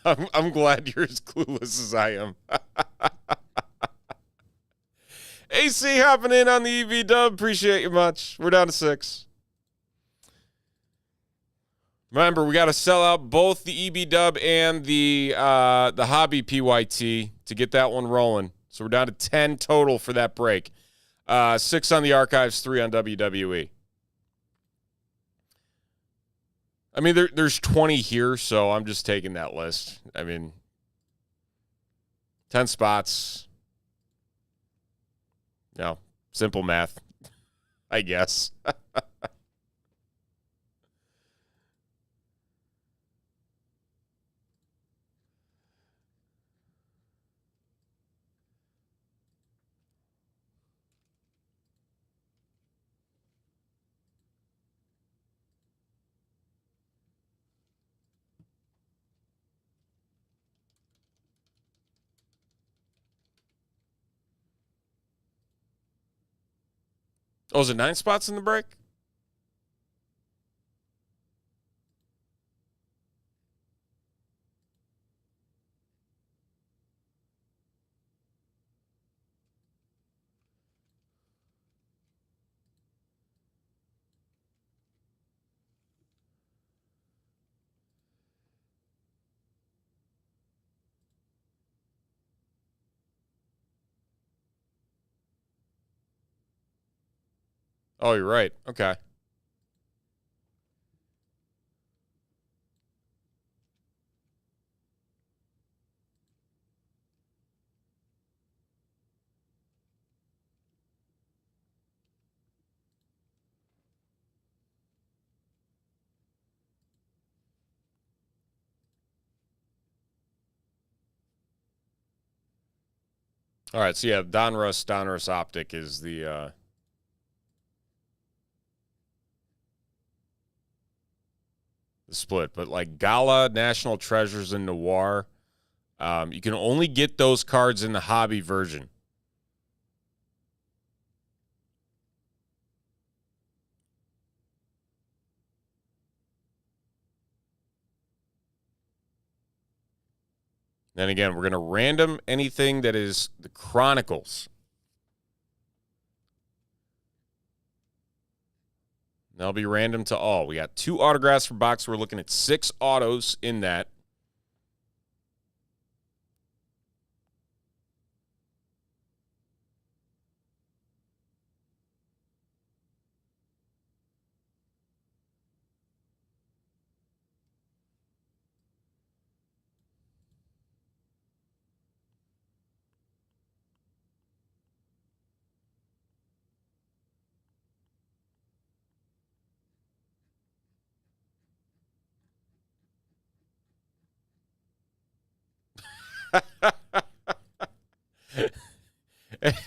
I'm glad you're as clueless as I am. AC hopping in on the EV dub. Appreciate you much. We're down to 6. Remember, we got to sell out both the EB dub and the hobby PYT to get that one rolling. So we're down to 10 total for that break. 6 on the archives, 3 on WWE. I mean, there's 20 here, so I'm just taking that list. I mean, 10 spots. No, simple math, I guess. Oh, is it 9 spots in the break? Oh, you're right. Okay. All right, so yeah, Donruss Optic is the split. But like Gala, National Treasures, and Noir, you can only get those cards in the hobby version. Then again, we're going to random anything that is the Chronicles. That'll be random to all. We got 2 autographs per box. We're looking at 6 autos in that.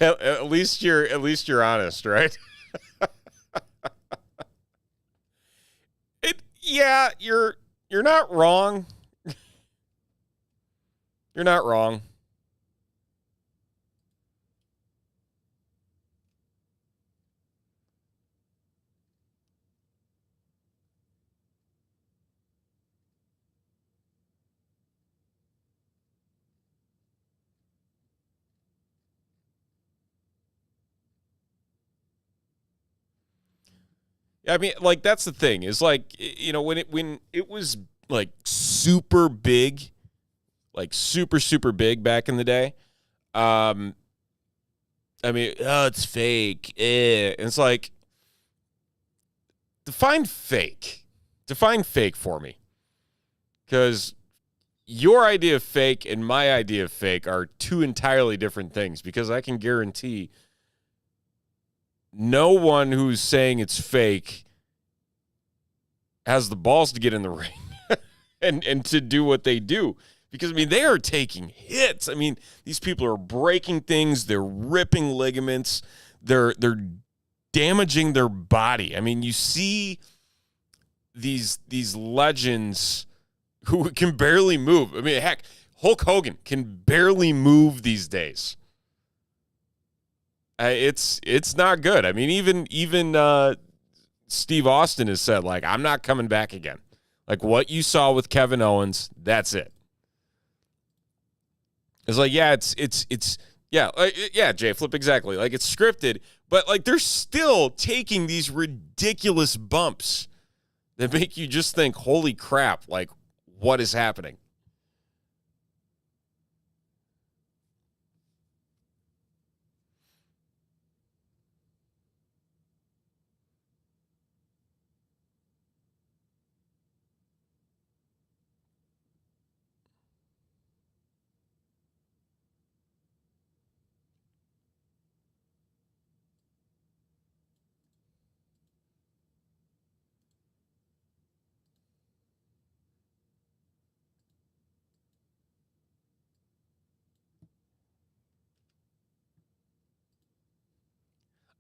At least you're honest, right? Yeah, you're not wrong. You're not wrong. I mean, like that's the thing is like when it was like super big, like super big back in the day. I mean, oh, it's fake. And it's like define fake. Define fake for me, because your idea of fake and my idea of fake are 2 entirely different things. Because I can guarantee no one who's saying it's fake has the balls to get in the ring and to do what they do. Because, I mean, they are taking hits. I mean, these people are breaking things. They're ripping ligaments. They're damaging their body. I mean, you see these legends who can barely move. I mean, heck, Hulk Hogan can barely move these days. It's not good. I mean, even Steve Austin has said, like, I'm not coming back again. Like, what you saw with Kevin Owens, that's it. It's like, yeah, yeah, Jay Flip, exactly. Like, it's scripted, but like they're still taking these ridiculous bumps that make you just think, holy crap, like, what is happening?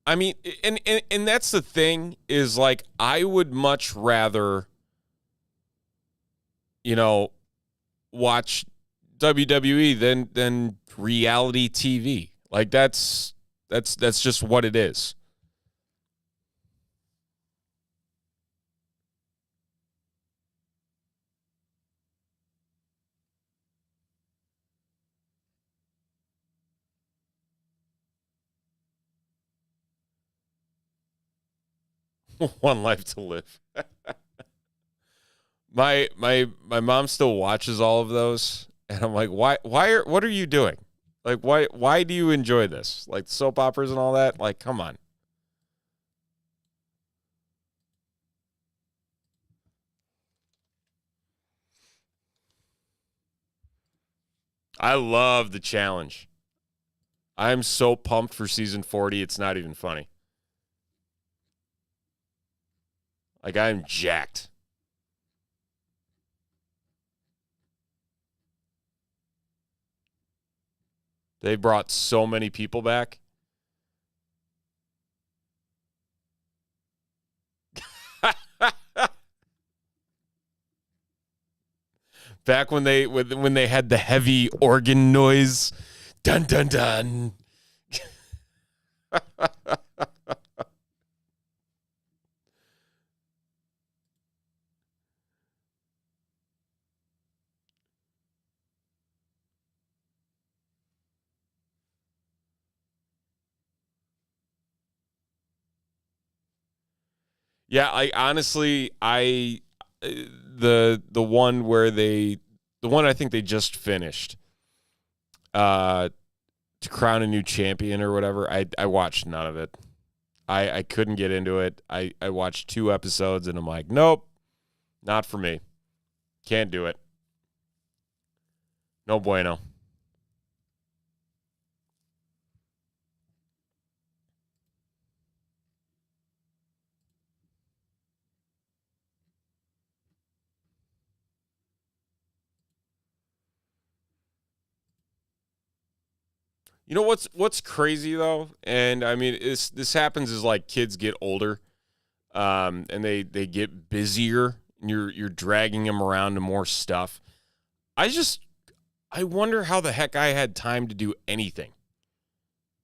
I mean, and that's the thing is, like, I would much rather, watch WWE than reality TV. Like, that's just what it is. One life to live. My mom still watches all of those, and I'm like, what are you doing? Like, why do you enjoy this? Like soap operas and all that? Like, come on. I love the challenge. I'm so pumped for season 40, it's not even funny. Like, I'm jacked. They brought so many people back. Back when they had the heavy organ noise. Dun dun dun. Yeah, the one I think they just finished, to crown a new champion or whatever. I watched none of it. I couldn't get into it. I watched 2 episodes and I'm like, nope, not for me. Can't do it. No bueno. You know what's crazy though, and I mean this happens as like kids get older, and they get busier, and you're dragging them around to more stuff. I wonder how the heck I had time to do anything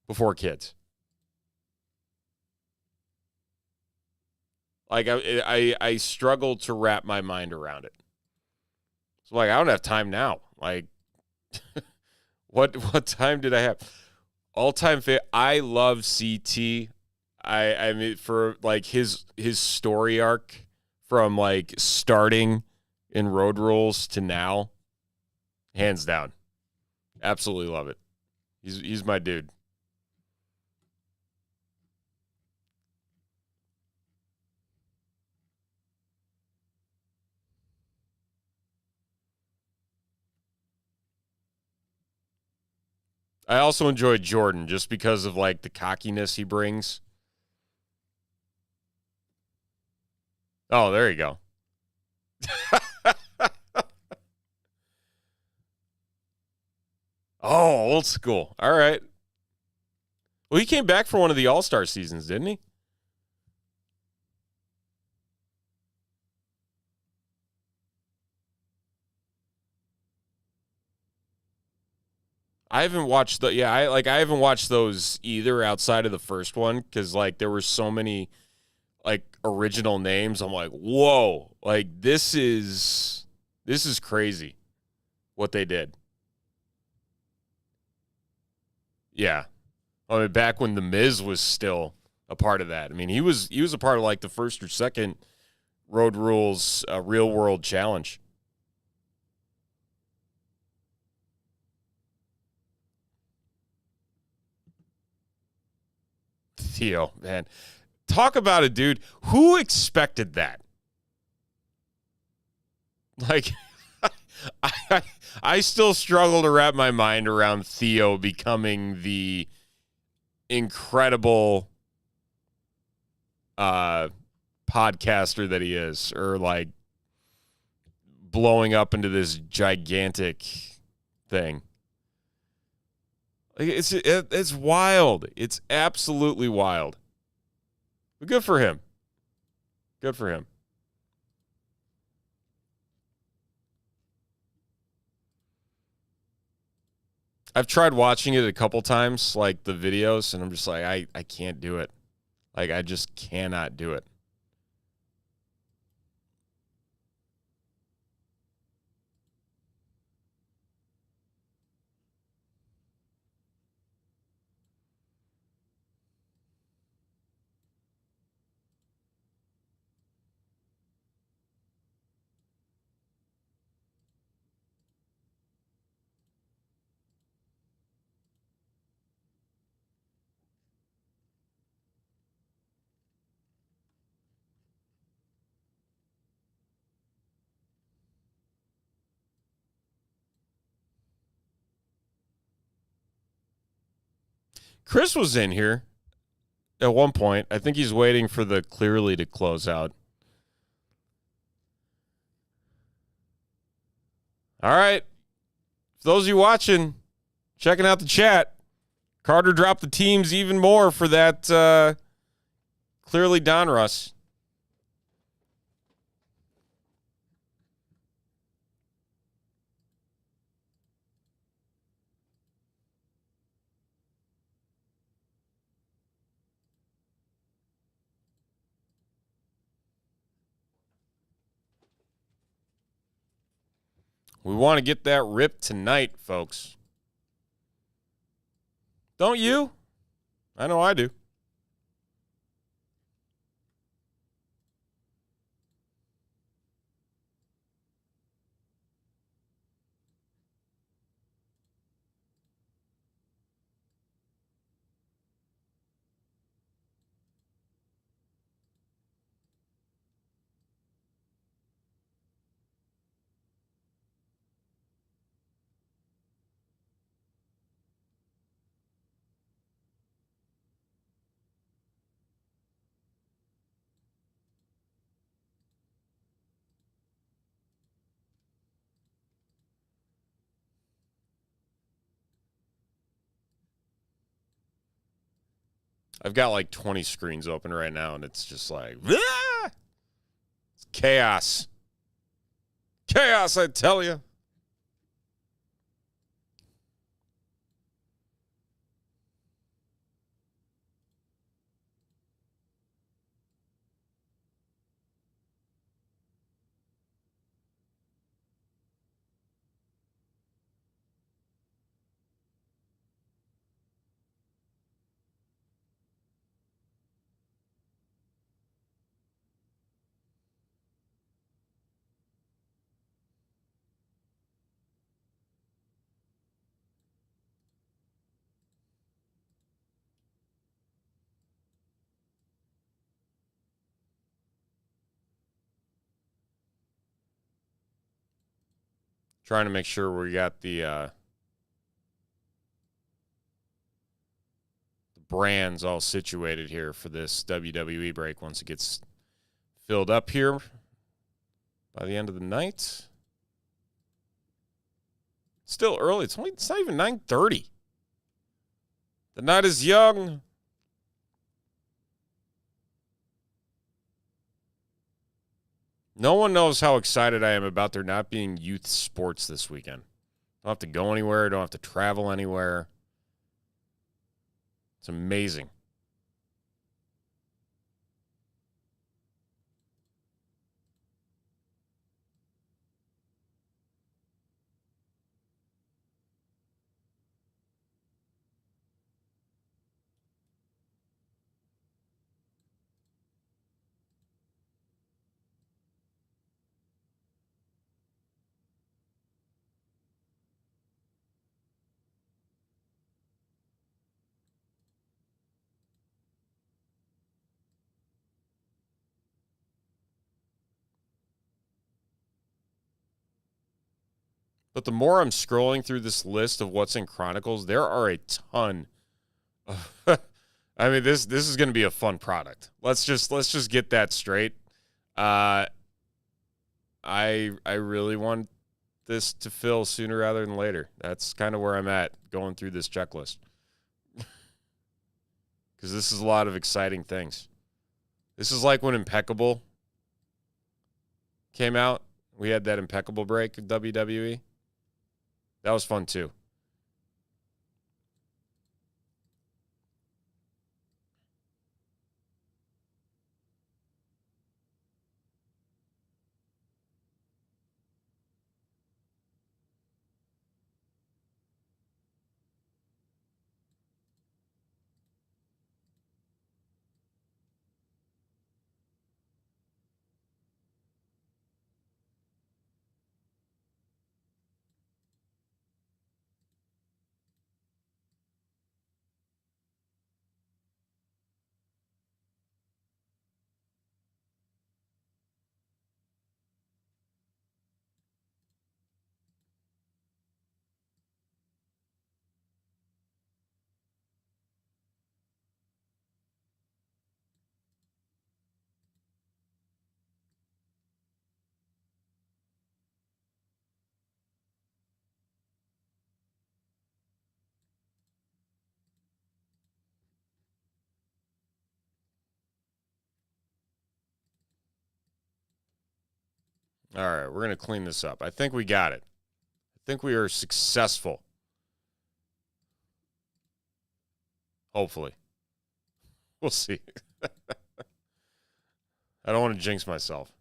before kids. Like I struggle to wrap my mind around it. So like I don't have time now. Like what time did I have? All-time favorite. I love CT. I mean for like his story arc from like starting in Road Rules to now, hands down. Absolutely love it. He's my dude. I also enjoy Jordan just because of like the cockiness he brings. Oh, there you go. Oh, old school. All right. Well, he came back for one of the All-Star seasons, didn't he? I haven't watched I haven't watched those either outside of the first one because like there were so many like original names. I'm like, whoa, like this is crazy what they did. Yeah. I mean, back when The Miz was still a part of that. I mean, he was a part of like the first or second Road Rules Real World Challenge. Theo, man. Talk about a dude. Who expected that? Like, I still struggle to wrap my mind around Theo becoming the incredible podcaster that he is, or like blowing up into this gigantic thing. Like it's wild. It's absolutely wild. But good for him. Good for him. I've tried watching it a couple times, like the videos, and I'm just like, I can't do it. Like, I just cannot do it. Chris was in here at one point. I think he's waiting for the clearly to close out. All right. For those of you watching, Checking out the chat. Carter dropped the teams even more for that clearly Donruss. We want to get that ripped tonight, folks. Don't you? I know I do. I've got like 20 screens open right now, and it's just like, ah! It's chaos. Chaos, I tell you. Trying to make sure we got the brands all situated here for this WWE break once it gets filled up here by the end of the night. Still early. It's not even 9:30. The night is young. No one knows how excited I am about there not being youth sports this weekend. Don't have to go anywhere. Don't have to travel anywhere. It's amazing. But the more I'm scrolling through this list of what's in Chronicles, there are a ton of I mean, this is going to be a fun product. Let's just get that straight. I really want this to fill sooner rather than later. That's kind of where I'm at going through this checklist. Because this is a lot of exciting things. This is like when Impeccable came out. We had that Impeccable break of WWE. That was fun too. All right, we're going to clean this up. I think we got it. I think we are successful. Hopefully. We'll see. I don't want to jinx myself.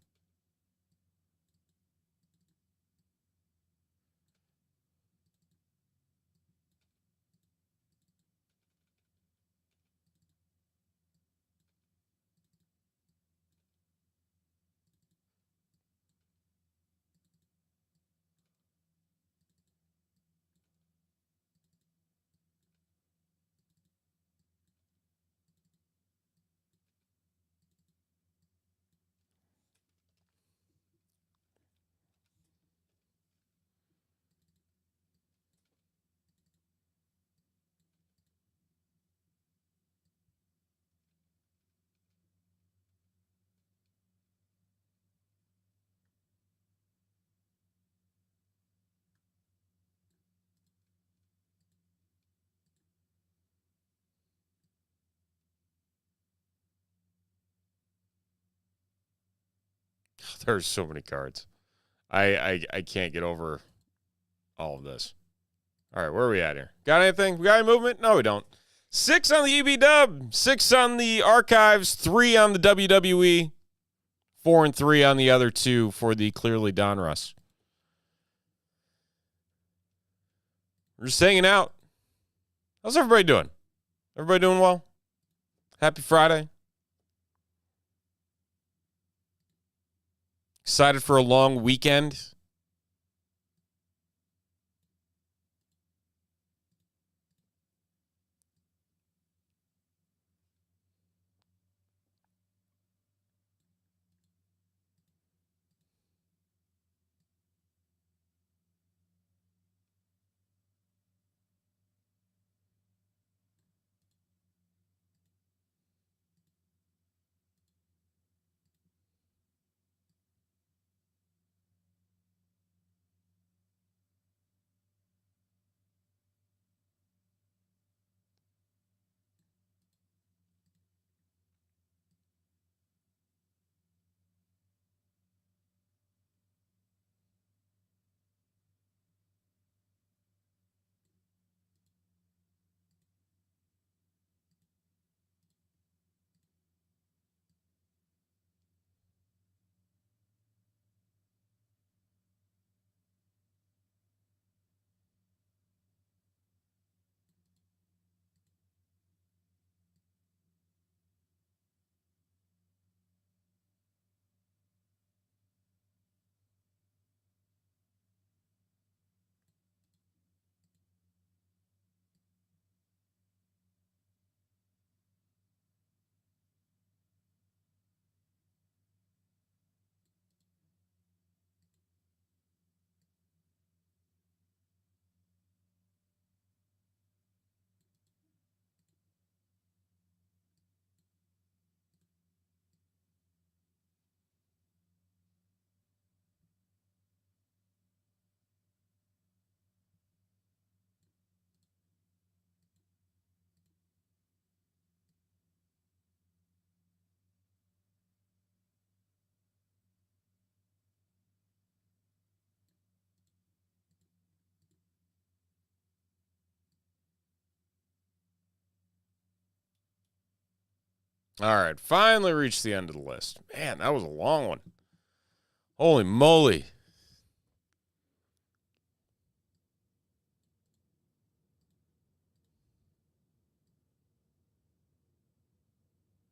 There's so many cards. I can't get over all of this. All right, where are we at here? Got anything? We got any movement? No, we don't. 6 on the EB-Dub, 6 on the Archives, 3 on the WWE, 4 and 3 on the other 2 for the clearly Donruss. We're just hanging out. How's everybody doing? Everybody doing well? Happy Friday. Excited for a long weekend. All right, finally reached the end of the list. Man, that was a long one. Holy moly.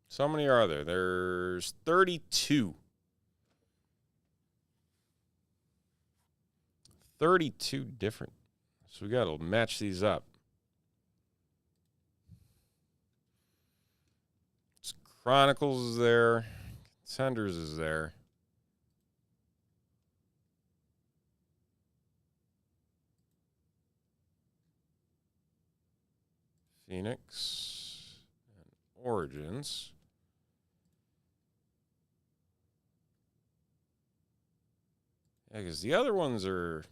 So many are there? There's 32. 32 different. So we got to match these up. Chronicles is there. Contenders is there. Phoenix and Origins. Yeah, because the other ones are...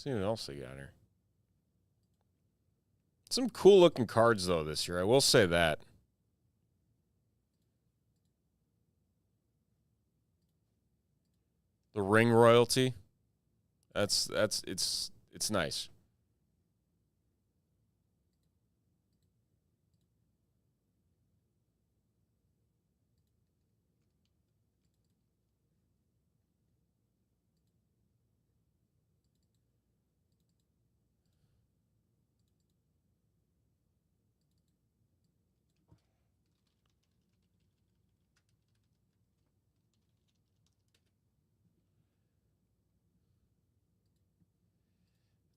see what else they got here. Some cool looking cards though this year. I will say that. The ring royalty. It's nice.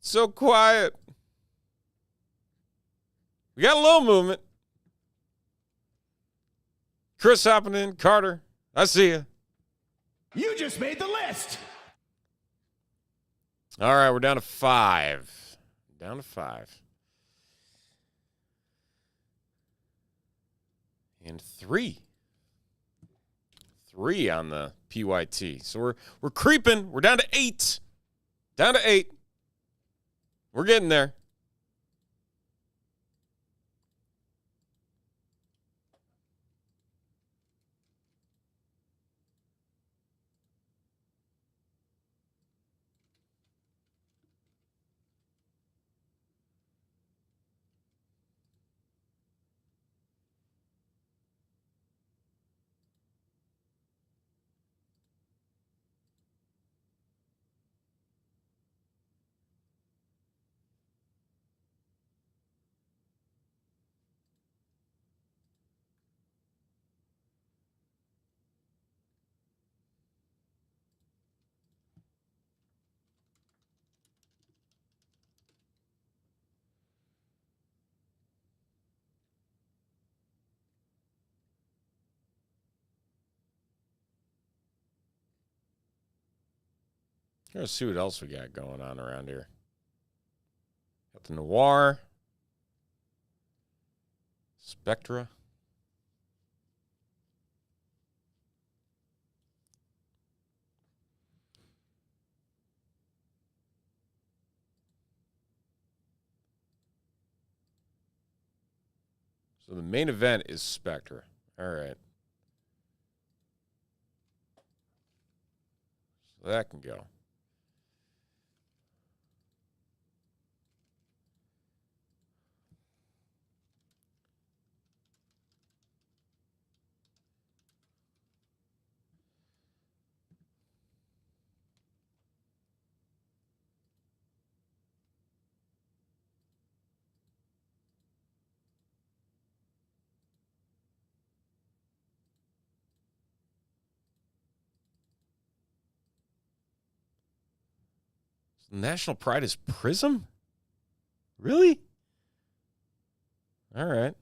So quiet. We got a little movement. Chris hopping in. Carter, I see you. You just made the list. All right, we're down to 5. Down to 5. And 3. 3 on the PYT. So we're creeping. We're down to 8. Down to 8. We're getting there. Let's see what else we got going on around here. Got the Noir. Spectra. So the main event is Spectra. All right. So that can go. National Pride is Prism? Really? All right.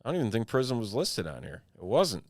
I don't even think Prism was listed on here. It wasn't.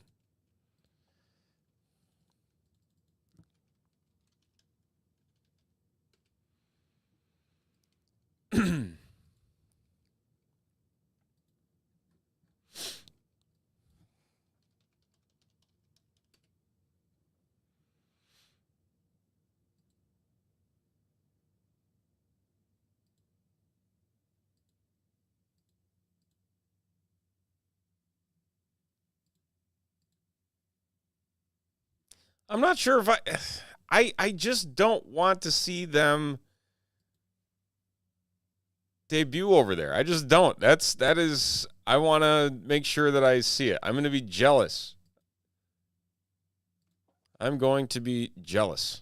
I'm not sure if I just don't want to see them debut over there. I just don't. That is I want to make sure that I see it. I'm going to be jealous. I'm going to be jealous.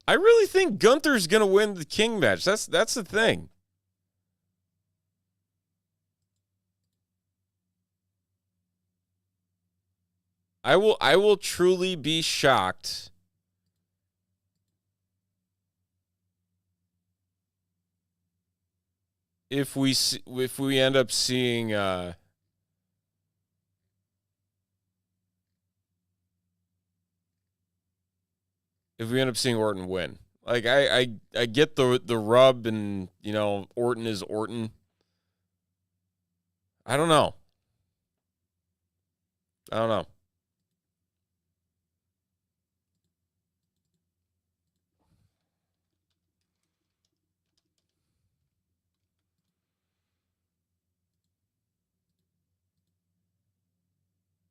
I really think Gunther's going to win the King match. That's the thing. I will truly be shocked if we end up seeing Orton win. Like I get the rub, and Orton is Orton. I don't know.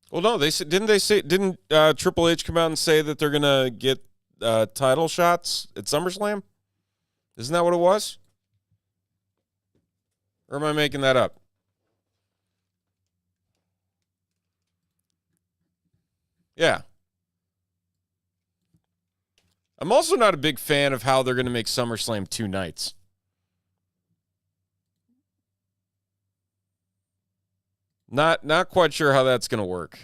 Well, no, didn't Triple H come out and say that they're gonna get title shots at SummerSlam? Isn't that what it was? Or am I making that up? Yeah. I'm also not a big fan of how they're going to make SummerSlam 2 nights. Not quite sure how that's going to work.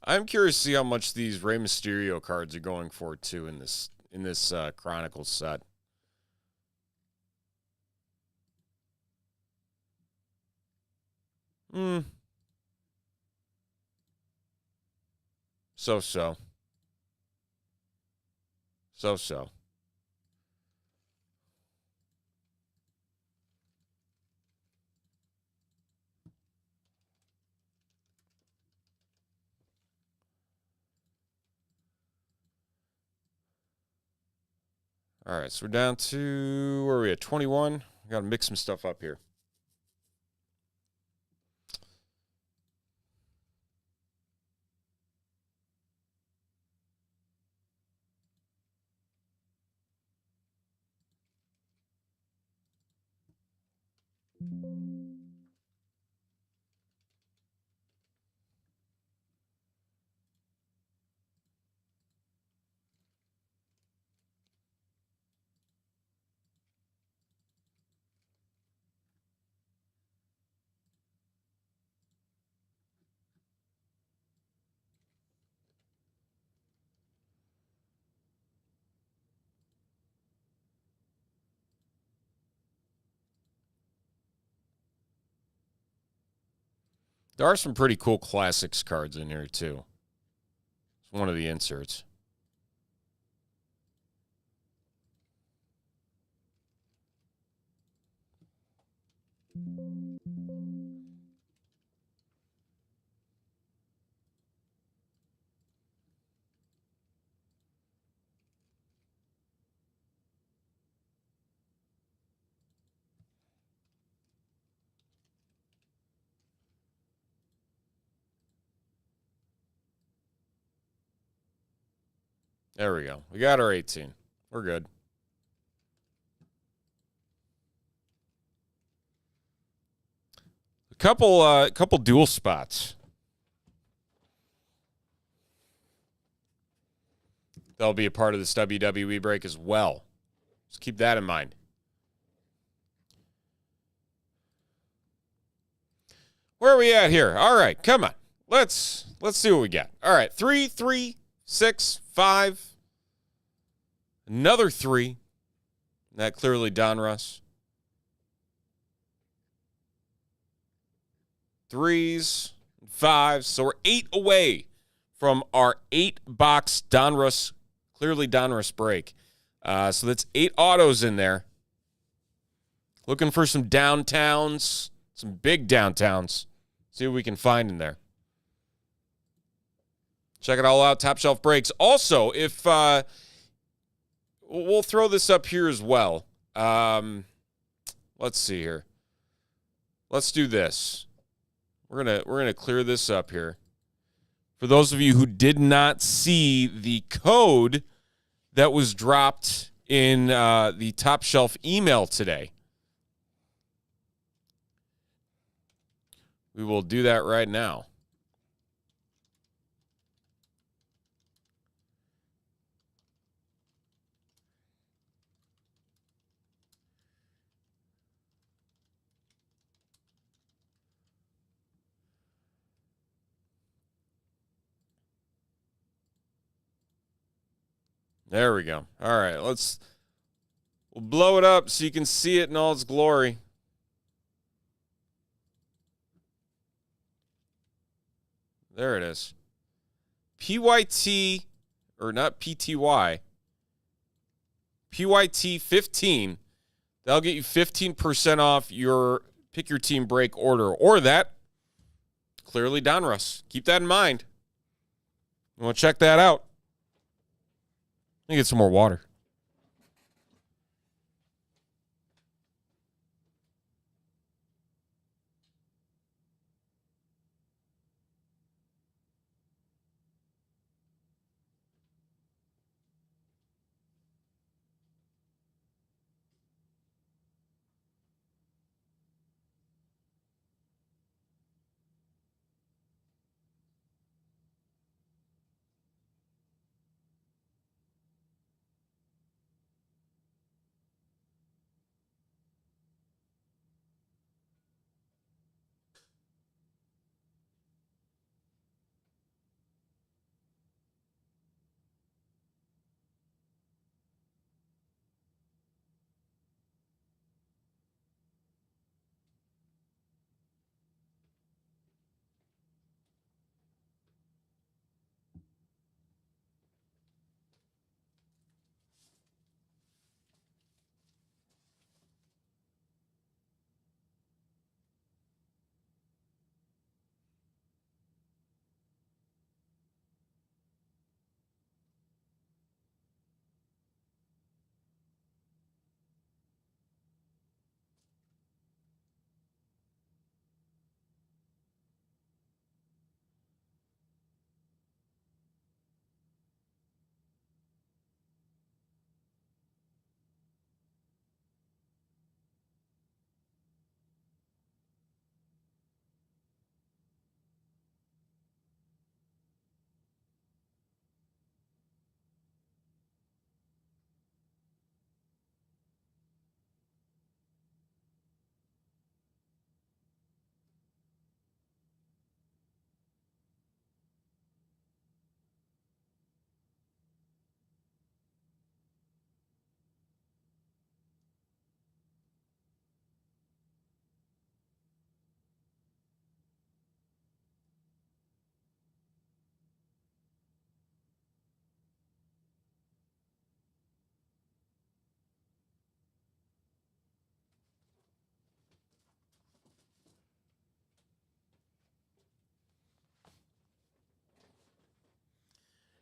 I'm curious to see how much these Rey Mysterio cards are going for too in this Chronicles set. So. All right, so we're down to, where are we at, 21? We got to mix some stuff up here. There are some pretty cool classics cards in here, too. It's one of the inserts. There we go. We got our 18. We're good. A couple dual spots. That'll be a part of this WWE break as well. Just keep that in mind. Where are we at here? All right, come on. Let's see what we got. All right, 3, 3, 6, 5. Another 3. That clearly Donruss. 3s, 5s. So we're 8 away from our 8-box Donruss, clearly Donruss break. So that's 8 autos in there. Looking for some downtowns, some big downtowns. See what we can find in there. Check it all out, Top Shelf Breaks. Also, if we'll throw this up here as well. Let's see here. Let's do this. We're gonna clear this up here. For those of you who did not see the code that was dropped in the Top Shelf email today, we will do that right now. There we go. All right, we'll blow it up so you can see it in all its glory. There it is. PYT, or not PTY, PYT 15. That'll get you 15% off your pick your team break order. Or that, clearly Donruss. Keep that in mind. You want to check that out. Let me get some more water.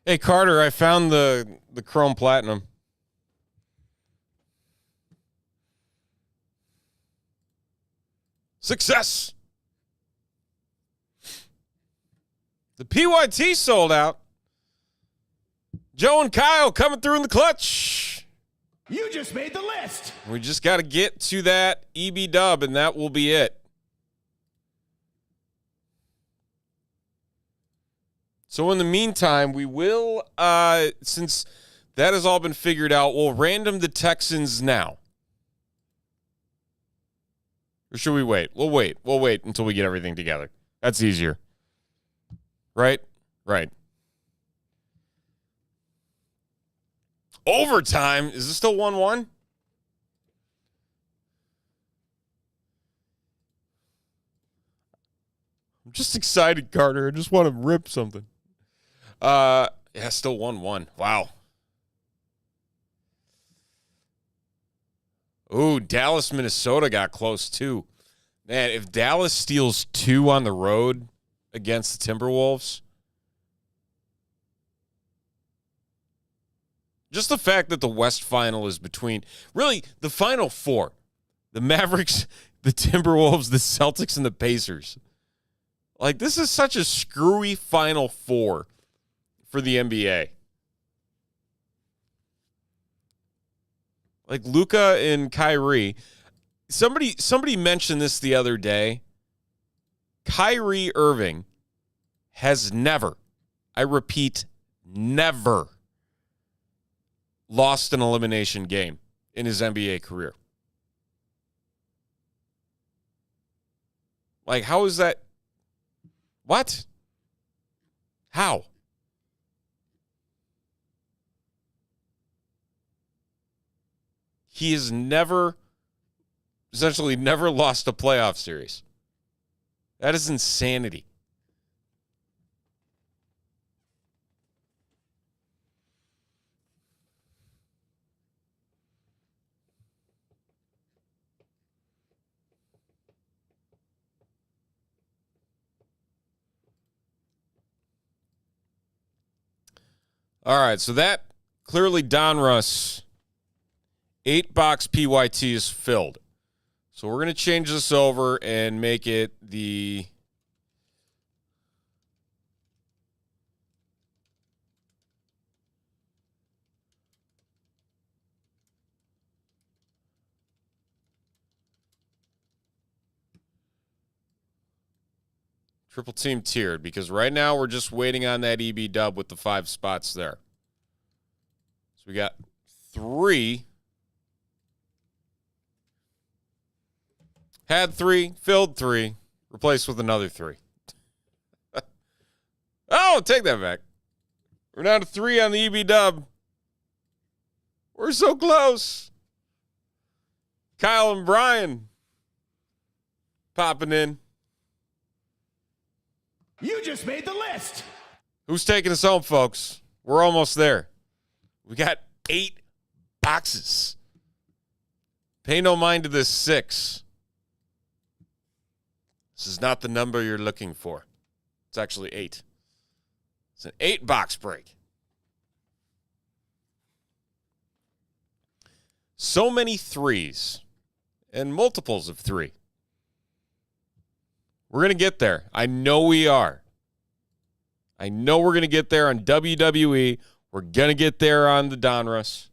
Hey, Carter, I found the Chrome Platinum. Success! The PYT sold out. Joe and Kyle coming through in the clutch. You just made the list. We just got to get to that EB dub, and that will be it. So in the meantime, we will, since that has all been figured out, we'll random the Texans now. Or should we wait? We'll wait. We'll wait until we get everything together. That's easier. Right? Right. Overtime. Is this still 1-1? I'm just excited, Carter. I just want to rip something. Yeah, still 1-1. Wow. Ooh, Dallas, Minnesota got close too. Man, if Dallas steals 2 on the road against the Timberwolves, just the fact that the West Final is between, really, the Final 4, the Mavericks, the Timberwolves, the Celtics, and the Pacers. Like, this is such a screwy Final 4 for the NBA. Like, Luka and Kyrie. Somebody mentioned this the other day. Kyrie Irving has never, I repeat, never lost an elimination game in his NBA career. Like, how is that? What? How? He has essentially never lost a playoff series. That is insanity. All right, so that clearly Donruss 8-box PYT is filled. So we're going to change this over and make it the triple team tiered, because right now we're just waiting on that EB dub with the 5 spots there. So we got 3. Had 3, filled 3, replaced with another 3. Oh, take that back. We're down to 3 on the EB dub. We're so close. Kyle and Brian popping in. You just made the list. Who's taking us home, folks? We're almost there. We got 8 boxes. Pay no mind to this 6. This is not the number you're looking for. It's actually 8. It's an 8-box break. So many 3s and multiples of 3. We're going to get there. I know we are. I know we're going to get there on WWE. We're going to get there on the Donruss.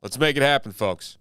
Let's make it happen, folks.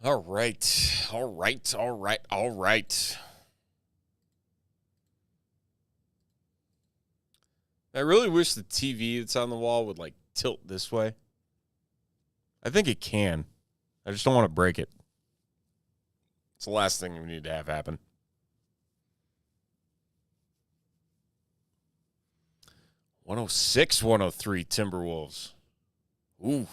All right. All right. All right. All right. I really wish the TV that's on the wall would, like, tilt this way. I think it can. I just don't want to break it. It's the last thing we need to have happen. 106, 103 Timberwolves. Ooh.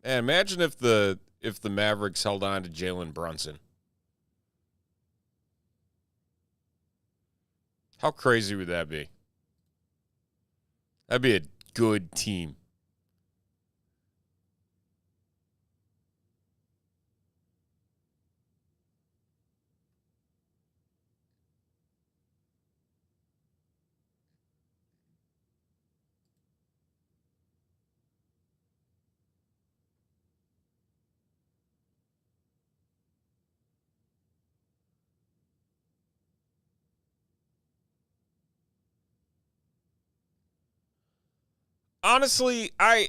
And imagine if the Mavericks held on to Jalen Brunson. How crazy would that be? That'd be a good team. Honestly, I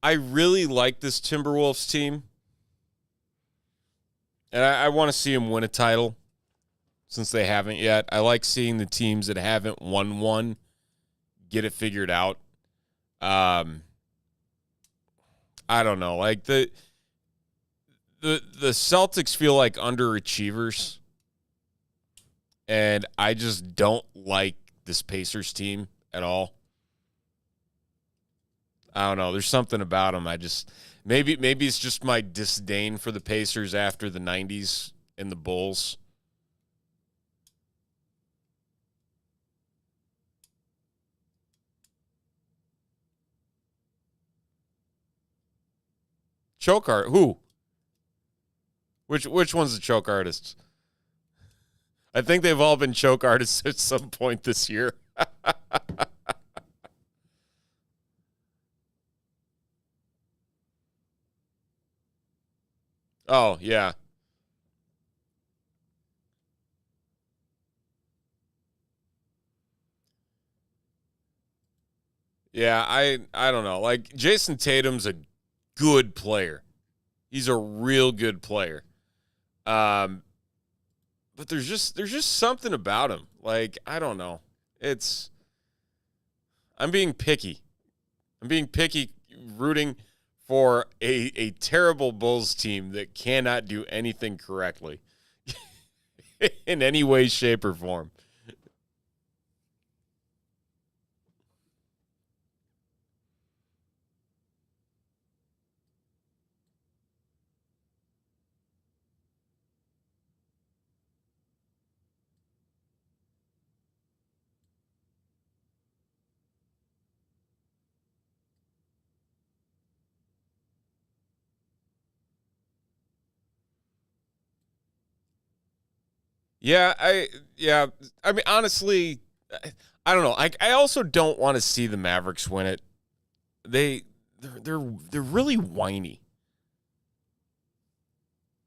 really like this Timberwolves team. And I want to see them win a title since they haven't yet. I like seeing the teams that haven't won one get it figured out. I don't know. Like the Celtics feel like underachievers. And I just don't like this Pacers team at all. I don't know. There's something about them. Maybe it's just my disdain for the Pacers after the 90s and the Bulls. Choke art. Who? Which one's the choke artists? I think they've all been choke artists at some point this year. Oh, yeah. Yeah, I don't know. Like Jason Tatum's a good player. He's a real good player. But there's just something about him. Like, I don't know. I'm being picky. Rooting for a terrible Bulls team that cannot do anything correctly in any way, shape, or form. I mean, honestly, I don't know. I also don't want to see the Mavericks win it. They're really whiny,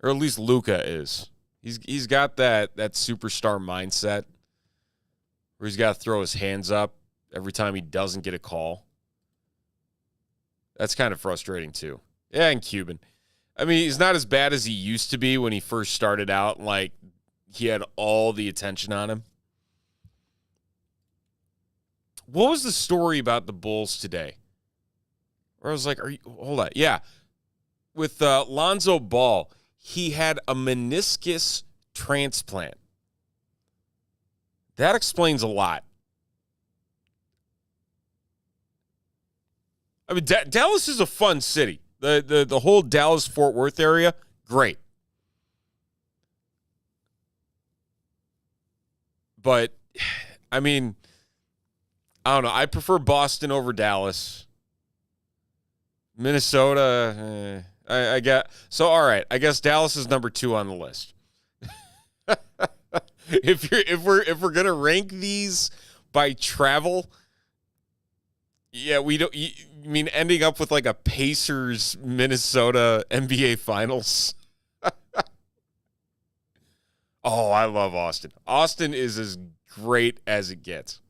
or at least Luka is. He's got that superstar mindset where he's got to throw his hands up every time he doesn't get a call. That's kind of frustrating too. Yeah, and Cuban. I mean, he's not as bad as he used to be when he first started out. Like, he had all the attention on him. What was the story about the Bulls today? Where I was like, hold on. Yeah. With Lonzo Ball, he had a meniscus transplant. That explains a lot. I mean, Dallas is a fun city. The whole Dallas-Fort Worth area, great. But, I mean, I don't know. I prefer Boston over Dallas. Minnesota, I get. So, all right. I guess Dallas is number 2 on the list. if we're gonna rank these by travel, yeah, we don't. You mean ending up with like a Pacers Minnesota NBA Finals? Oh, I love Austin. Austin is as great as it gets.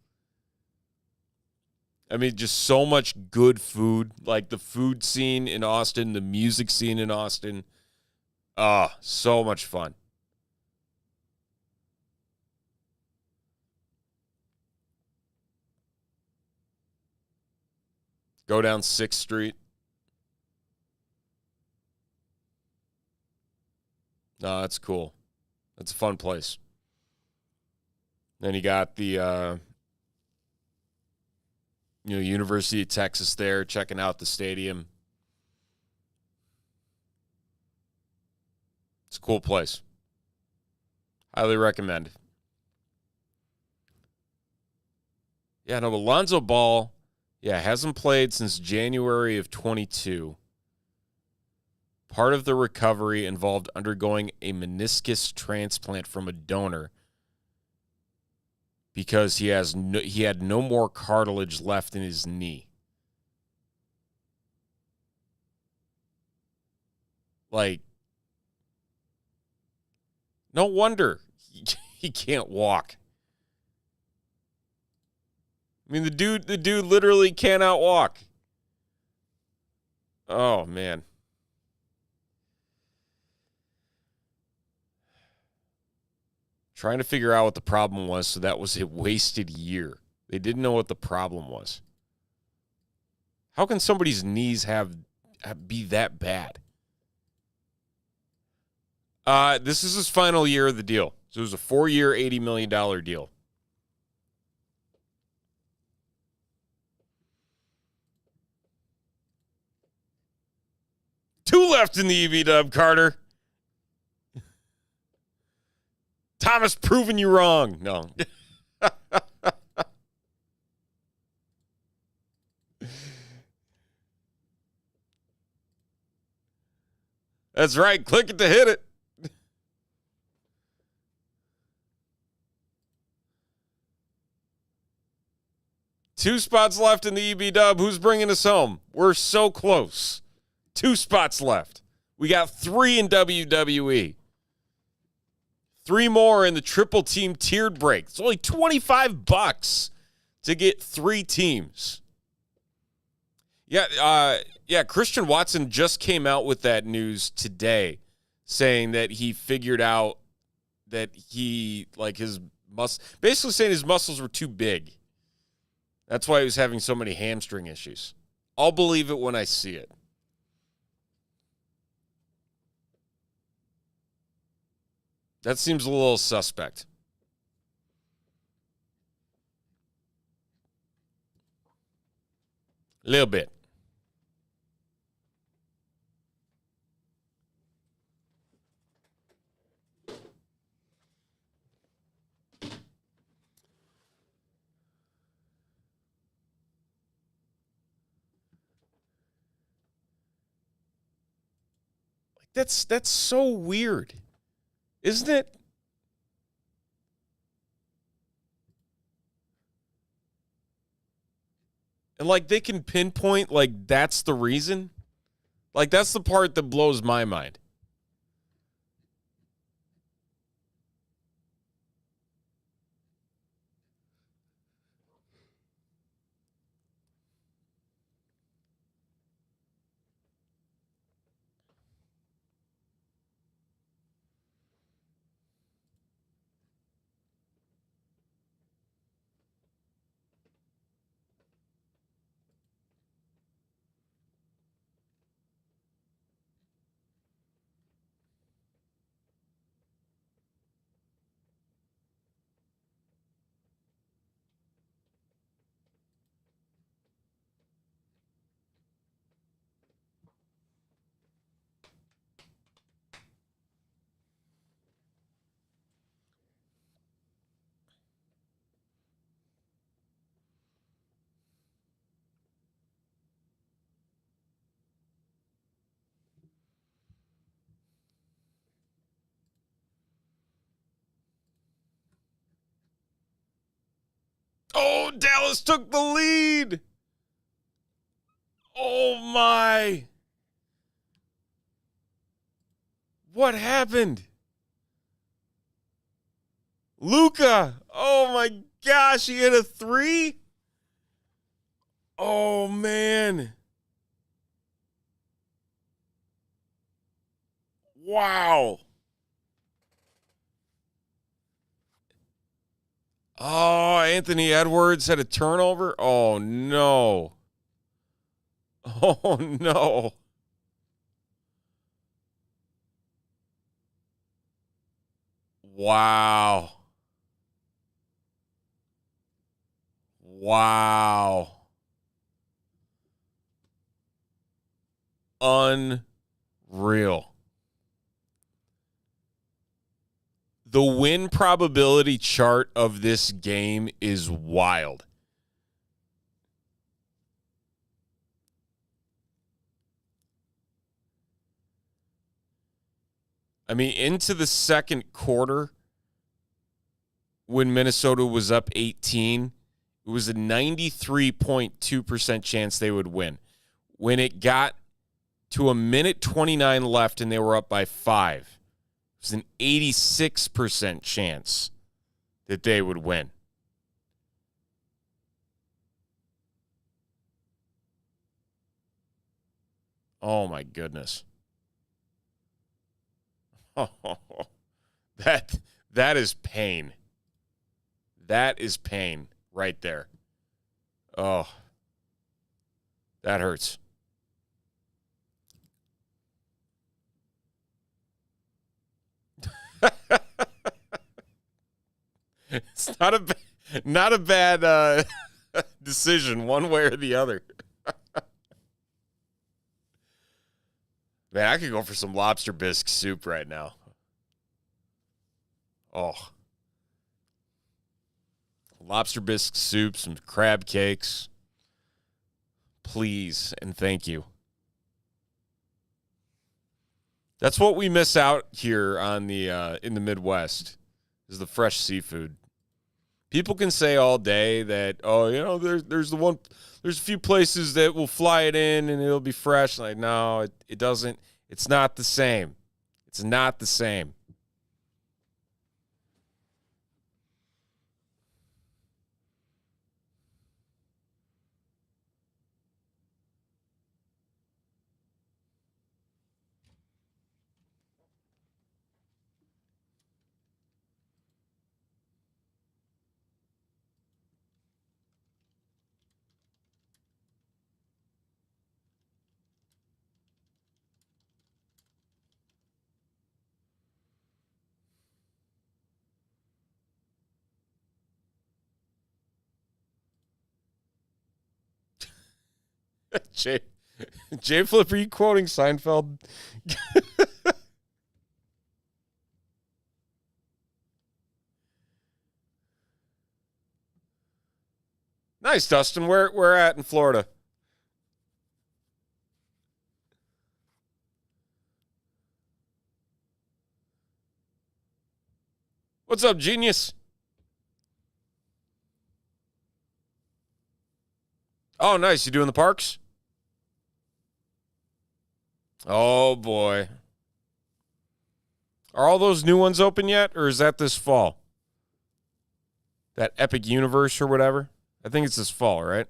I mean, just so much good food. Like the food scene in Austin, the music scene in Austin. So much fun. Go down 6th Street. No, that's cool. That's a fun place. Then you got the University of Texas there, checking out the stadium. It's a cool place. Highly recommend. Yeah, no, Alonzo Ball, hasn't played since January of 22. Part of the recovery involved undergoing a meniscus transplant from a donor because he had no more cartilage left in his knee. Like, no wonder he can't walk. I mean, the dude literally cannot walk. Oh, man. Trying to figure out what the problem was, so that was a wasted year. They didn't know what the problem was. How can somebody's knees be that bad? This is his final year of the deal. So it was a 4-year, $80 million deal. Two left in the EV-dub, Carter. Thomas proving you wrong. No. That's right. Click it to hit it. Two spots left in the EB-dub. Who's bringing us home? We're so close. 2 spots left. We got 3 in WWE. 3 more in the triple team tiered break. It's only $25 to get 3 teams. Yeah, Christian Watson just came out with that news today, saying that he figured out that basically saying his muscles were too big. That's why he was having so many hamstring issues. I'll believe it when I see it. That seems a little suspect. A little bit. That's so weird, isn't it? And they can pinpoint that's the reason. That's the part that blows my mind. Oh, Dallas took the lead. Oh, my. What happened? Luka. Oh, my gosh. He hit a 3? Oh, man. Wow. Oh, Anthony Edwards had a turnover. Oh, no. Oh, no. Wow. Wow. Unreal. The win probability chart of this game is wild. I mean, into the second quarter, when Minnesota was up 18, it was a 93.2% chance they would win. When it got to a minute 29 left and they were up by 5, it was an 86% chance that they would win. Oh, my goodness. That is pain. That is pain right there. Oh, that hurts. It's not a bad decision one way or the other. Man, I could go for some lobster bisque soup right now. Oh. Lobster bisque soup, some crab cakes. Please and thank you. That's what we miss out here on the in the Midwest, is the fresh seafood. People can say all day that, oh, you know, there's a few places that will fly it in and it'll be fresh. Like, no, it doesn't. It's not the same. It's not the same. Jay Flip, are you quoting Seinfeld? Nice, Dustin. Where at in Florida? What's up, genius? Oh, nice. You doing the parks? Oh, boy. Are all those new ones open yet, or is that this fall? That Epic Universe or whatever? I think it's this fall, right?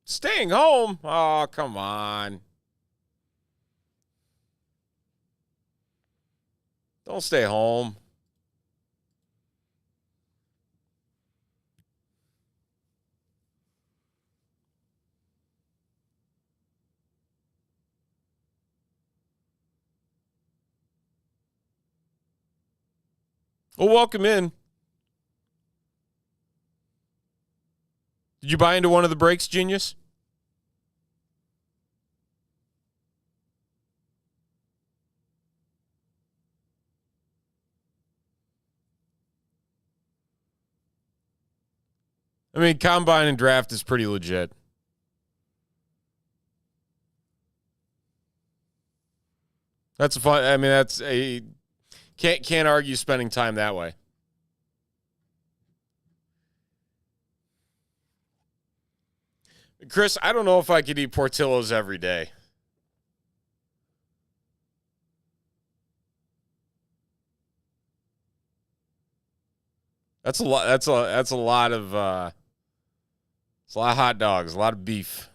Staying home? Oh, come on. Don't stay home. Well, welcome in. Did you buy into one of the breaks, genius? I mean, combine and draft is pretty legit. That's a fun. I mean, that's a can't argue spending time that way. Chris, I don't know if I could eat Portillo's every day. That's a lot. That's a lot of. It's a lot of hot dogs, a lot of beef.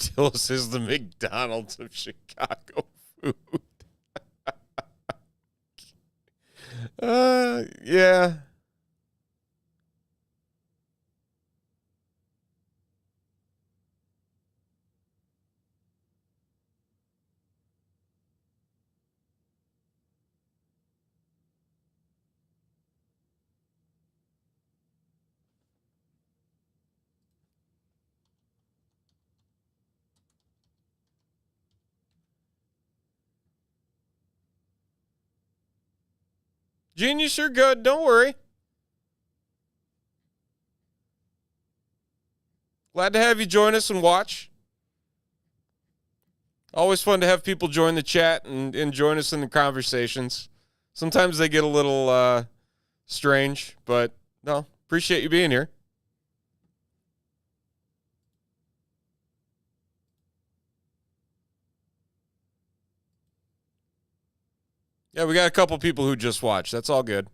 Portillo's is the McDonald's of Chicago food. Yeah. Genius, you're good. Don't worry. Glad to have you join us and watch. Always fun to have people join the chat and join us in the conversations. Sometimes they get a little strange, but no, appreciate you being here. Yeah, we got a couple people who just watched. That's all good.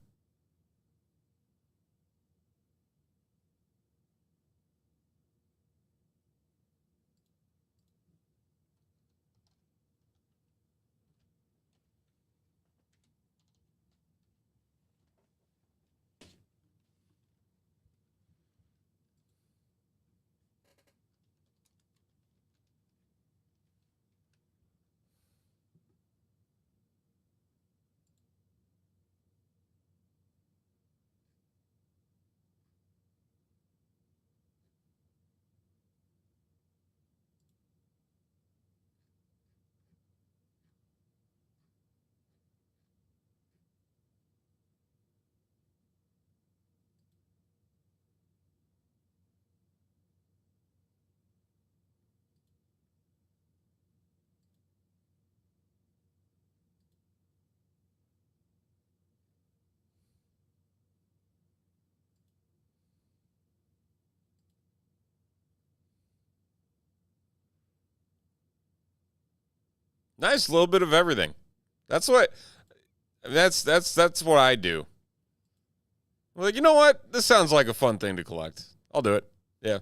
Nice little bit of everything. That's what what I do. I'm like, you know what? This sounds like a fun thing to collect. I'll do it. Yeah.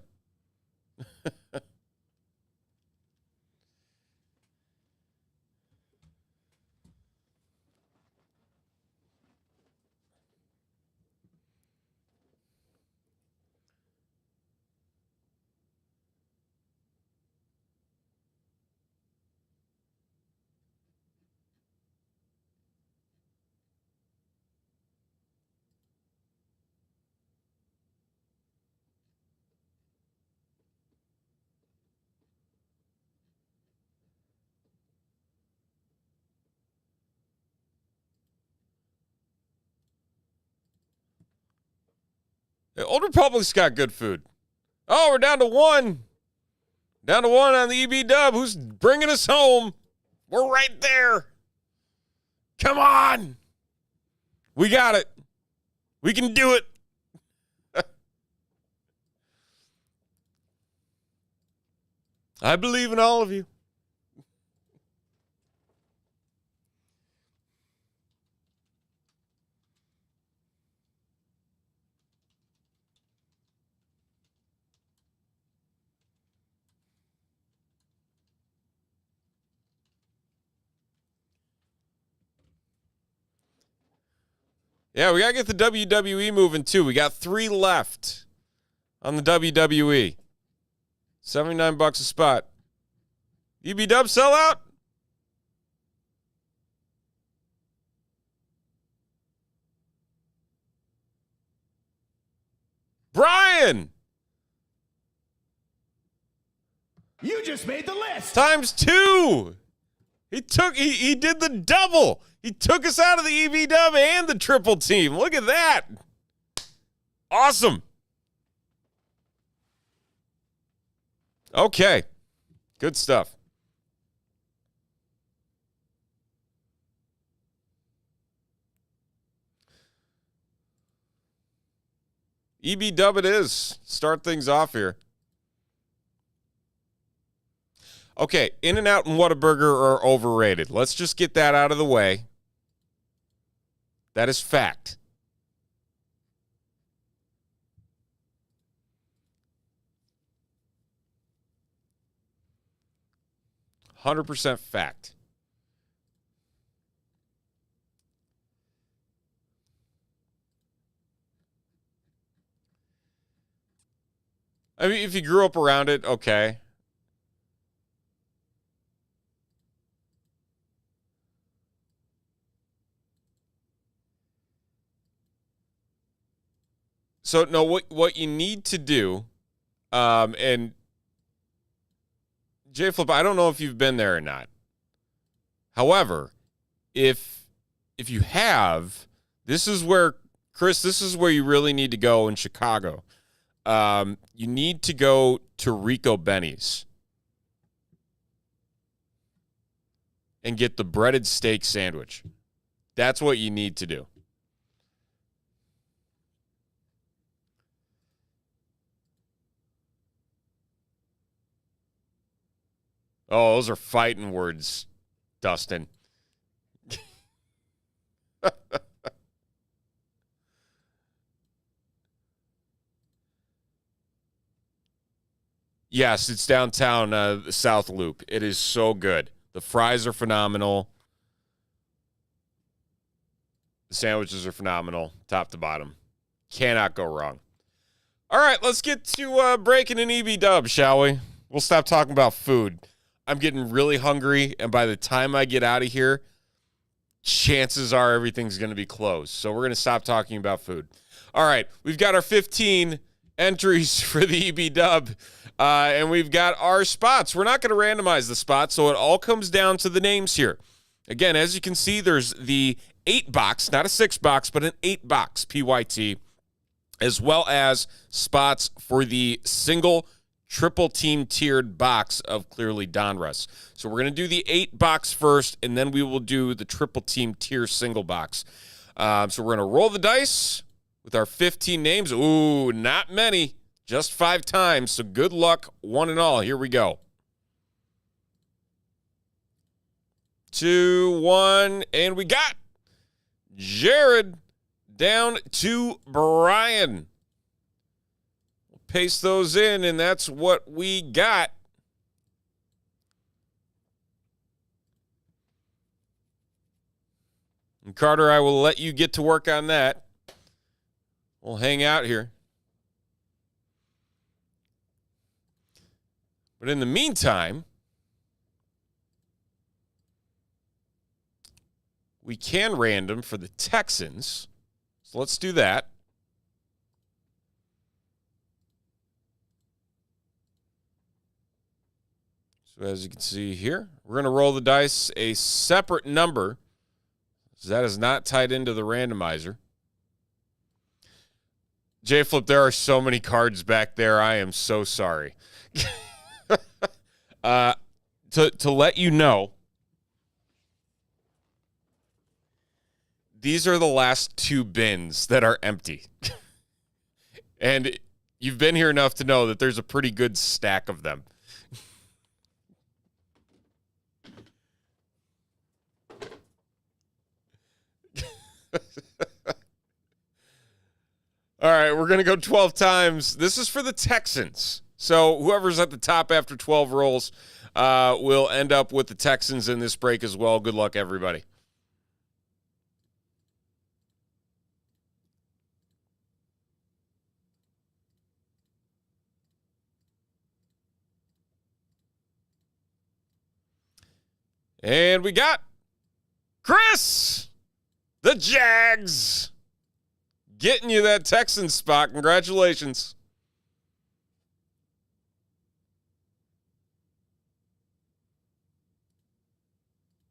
Old Republic's got good food. Oh, we're down to one. Down to one on the EB dub. Who's bringing us home? We're right there. Come on. We got it. We can do it. I believe in all of you. Yeah, we got to get the WWE moving, too. We got 3 left on the WWE. $79 a spot. EB Dub sellout? Brian! You just made the list. Times 2. He did the double. He took us out of the EB Dub and the triple team. Look at that. Awesome. Okay. Good stuff. EB Dub it is. Start things off here. Okay, In-N-Out and Whataburger are overrated. Let's just get that out of the way. That is fact. 100% fact. I mean, if you grew up around it, okay. So, no, what you need to do, and J Flip, I don't know if you've been there or not. However, if you have, this is where, Chris, this is where you really need to go in Chicago. You need to go to Rico Benny's and get the breaded steak sandwich. That's what you need to do. Oh, those are fighting words, Dustin. Yes, it's downtown South Loop. It is so good. The fries are phenomenal. The sandwiches are phenomenal, top to bottom. Cannot go wrong. All right, let's get to breaking an EB dub, shall we? We'll stop talking about food. I'm getting really hungry, and by the time I get out of here, chances are everything's going to be closed. So we're going to stop talking about food. All right, we've got our 15 entries for the EB dub, and we've got our spots. We're not going to randomize the spots, so it all comes down to the names here. Again, as you can see, there's the 8-box, not a 6-box, but an 8-box PYT, as well as spots for the single triple team tiered box of clearly Donruss. So we're going to do the 8-box first, and then we will do the triple team tier single box. So we're going to roll the dice with our 15 names. Ooh, not many, just 5 times. So good luck, one and all. Here we go. 2, 1, and we got Jared down to Brian. We'll paste those in, and that's what we got. And Carter, I will let you get to work on that. We'll hang out here. But in the meantime, we can random for the Texans. So let's do that. So as you can see here, we're going to roll the dice a separate number. So that is not tied into the randomizer. J-Flip, there are so many cards back there. I am so sorry. To let you know, these are the last 2 bins that are empty. And you've been here enough to know that there's a pretty good stack of them. All right, we're going to go 12 times. This is for the Texans. So whoever's at the top after 12 rolls will end up with the Texans in this break as well. Good luck, everybody. And we got Chris, the Jags, getting you that Texans spot. Congratulations.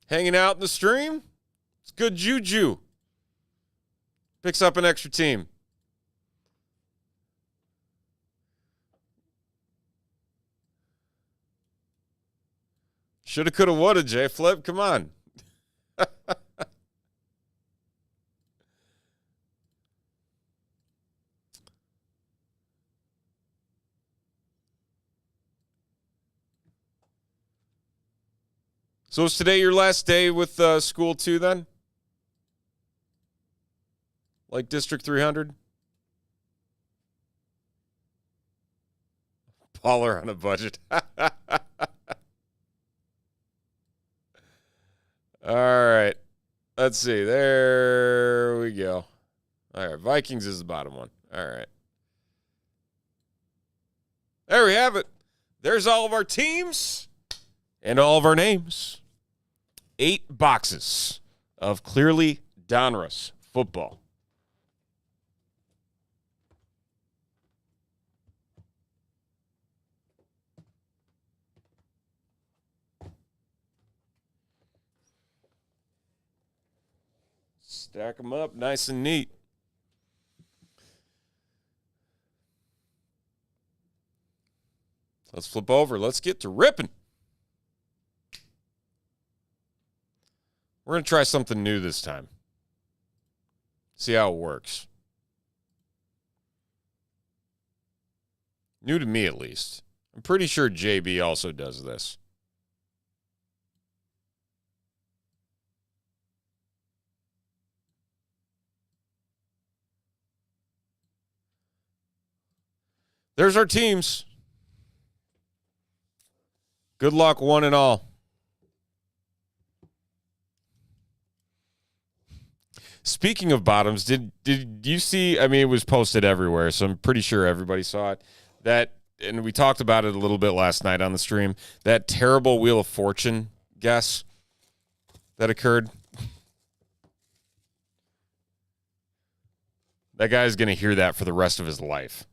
Hanging out in the stream? It's good juju. Picks up an extra team. Shoulda, coulda, woulda, J-Flip. Come on. So is today your last day with school too then? Like District 300? Baller on a budget. All right. Let's see. There we go. All right. Vikings is the bottom one. All right. There we have it. There's all of our teams and all of our names. 8 boxes of clearly Donruss football. Stack them up nice and neat. Let's flip over. Let's get to ripping. We're going to try something new this time. See how it works. New to me, at least. I'm pretty sure JB also does this. There's our teams. Good luck, one and all. Speaking of bottoms, did you see, I mean, it was posted everywhere, so I'm pretty sure everybody saw it, that, and we talked about it a little bit last night on the stream, that terrible Wheel of Fortune guess that occurred. That guy's going to hear that for the rest of his life.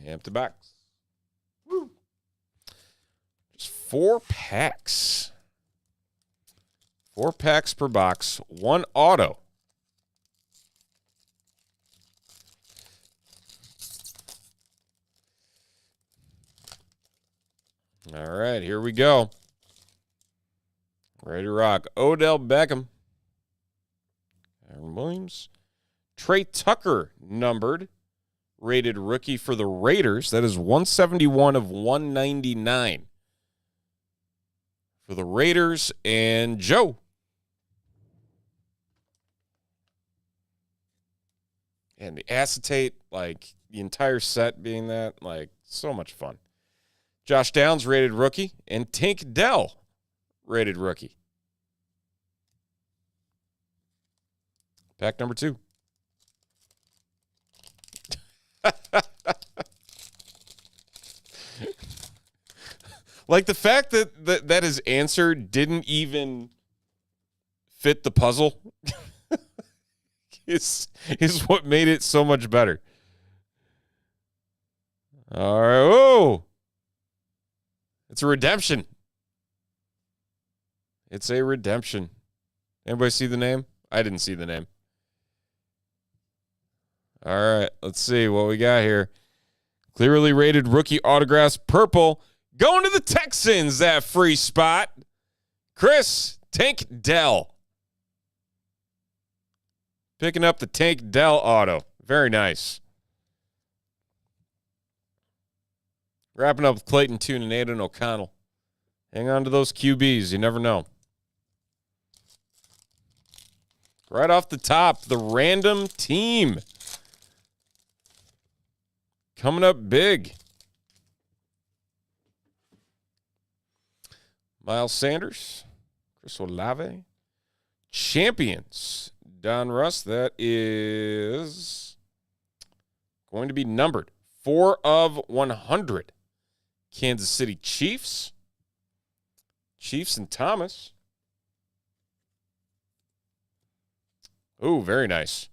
Empty box. Woo. Just 4 packs. 4 packs per box. 1 auto. All right, here we go. Ready to rock. Odell Beckham. Aaron Williams. Trey Tucker numbered. Rated rookie for the Raiders. That is 171 of 199 for the Raiders. And Joe. And the acetate, like the entire set being that, like so much fun. Josh Downs, rated rookie. And Tank Dell, rated rookie. Pack number 2. Like the fact that his answer didn't even fit the puzzle is what made it so much better. All right. Oh, it's a redemption. It's a redemption. Anybody see the name? I didn't see the name. All right, let's see what we got here. Clearly rated rookie autographs, purple. Going to the Texans, that free spot. Chris, Tank Dell. Picking up the Tank Dell auto. Very nice. Wrapping up with Clayton Tune and Aiden O'Connell. Hang on to those QBs. You never know. Right off the top, the random team. Coming up big. Miles Sanders, Chris Olave. Champions, Donruss. That is going to be numbered 4 of 100. Kansas City Chiefs. Chiefs and Thomas. Ooh, very nice.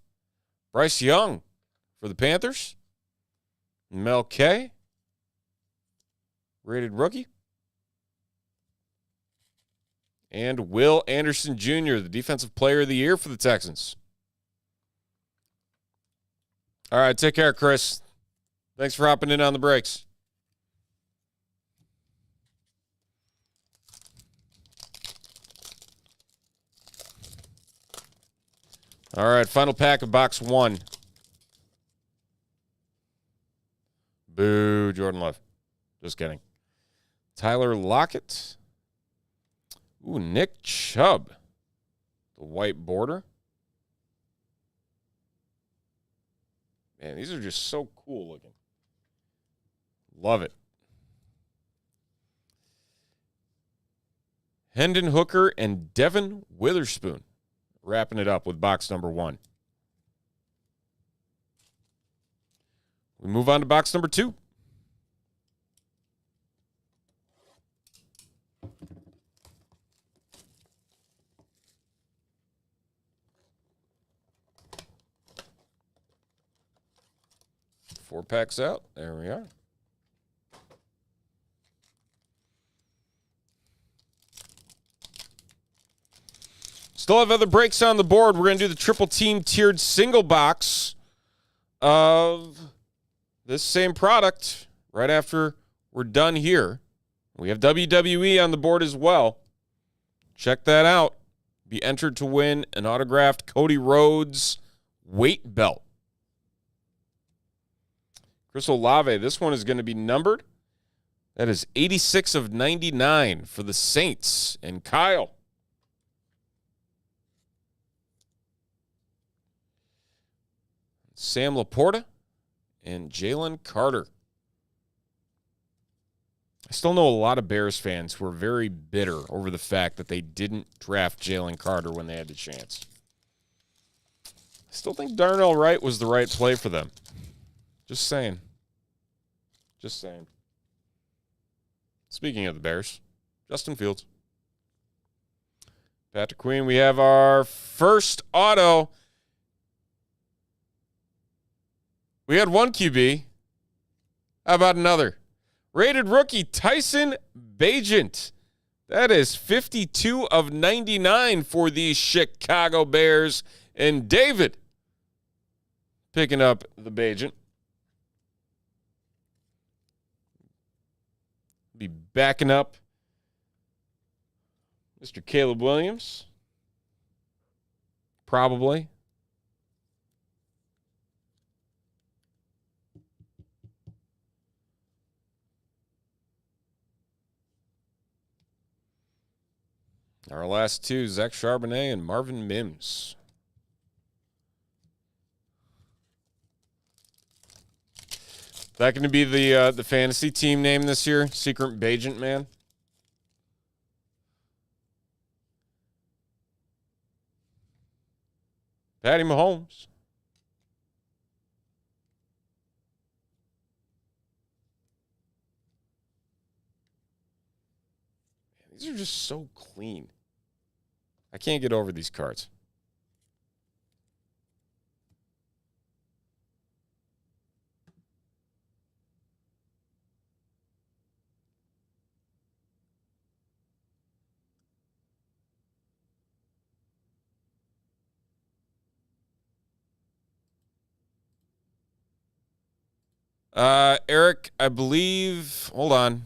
Bryce Young for the Panthers. Mel K, rated rookie. And Will Anderson Jr., the Defensive Player of the Year for the Texans. All right, take care, Chris. Thanks for hopping in on the breaks. All right, final pack of box 1. Boo, Jordan Love. Just kidding. Tyler Lockett. Ooh, Nick Chubb. The white border. Man, these are just so cool looking. Love it. Hendon Hooker and Devin Witherspoon wrapping it up with box number 1. We move on to box number 2. Four packs out. There we are. Still have other breaks on the board. We're going to do the triple team tiered single box of this same product right after we're done here. We have WWE on the board as well. Check that out. Be entered to win an autographed Cody Rhodes weight belt. Chris Olave, this one is going to be numbered. That is 86 of 99 for the Saints. And Kyle. Sam Laporta and Jalen Carter. I still know a lot of Bears fans who are very bitter over the fact that they didn't draft Jalen Carter when they had the chance. I still think Darnell Wright was the right play for them. Just saying. Just saying. Speaking of the Bears, Justin Fields. Patrick Queen, we have our first auto. We had one QB. How about another? Rated rookie Tyson Bagent. That is 52 of 99 for the Chicago Bears. And David picking up the Bagent. Be backing up Mr. Caleb Williams. Probably. Our last two, Zach Charbonnet and Marvin Mims. That going to be the fantasy team name this year? Secret Bagent Man? Patty Mahomes. These are just so clean. I can't get over these cards. Eric, I believe, hold on.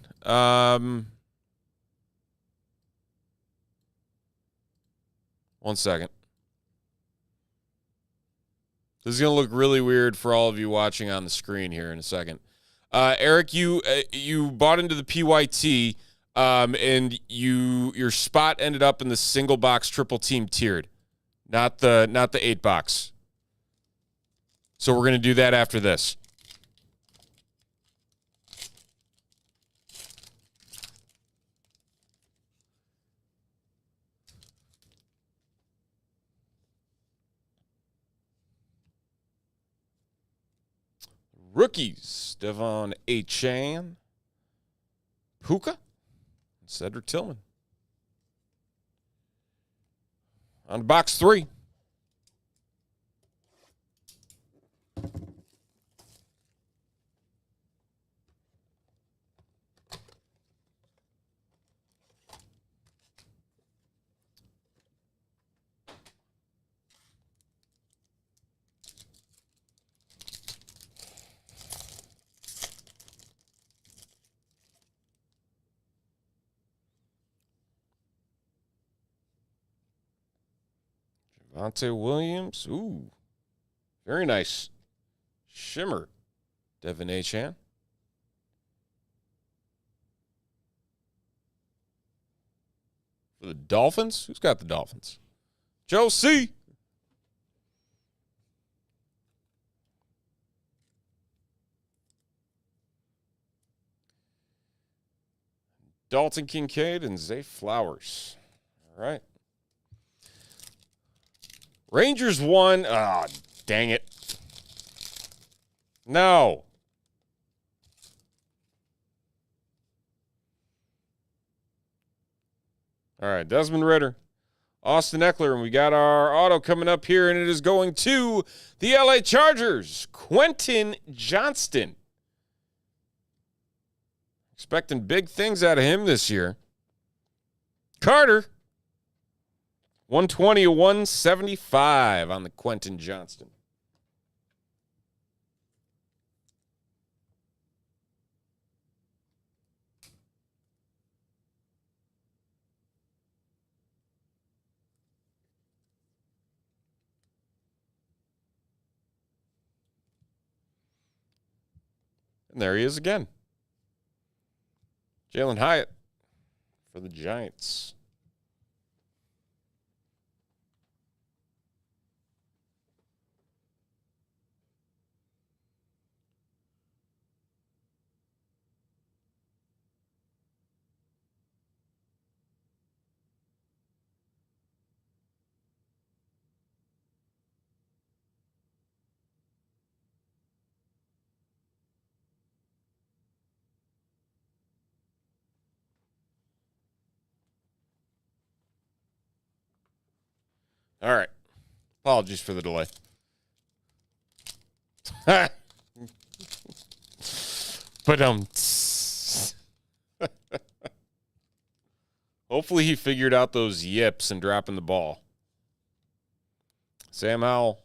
One second. This is going to look really weird for all of you watching on the screen here in a second. Eric, you bought into the PYT, and your spot ended up in the single box triple team tiered, not the 8-box. So we're going to do that after this. Rookies, Devon Achane, Puka, and Cedric Tillman. On to box 3. Javonte Williams. Ooh. Very nice. Shimmer. Devin Achane. For the Dolphins? Who's got the Dolphins? Joe C. Dalton Kincaid and Zay Flowers. All right. Rangers won. Ah, dang it. No. All right, Desmond Ritter, Austin Eckler, and we got our auto coming up here, and it is going to the LA Chargers, Quentin Johnston. Expecting big things out of him this year. Carter, 120 to 175 on the Quentin Johnston. And there he is again. Jalen Hyatt for the Giants. All right. Apologies for the delay. But hopefully he figured out those yips and dropping the ball. Sam Howell.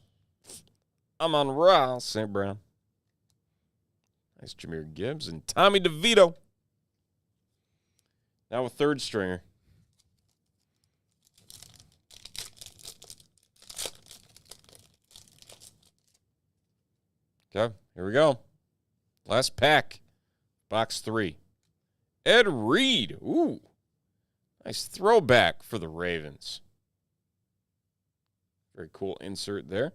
I'm on Ross St. Brown. Nice Jahmyr Gibbs and Tommy DeVito. Now a third stringer. Okay, here we go. Last pack. Box 3. Ed Reed. Ooh. Nice throwback for the Ravens. Very cool insert there.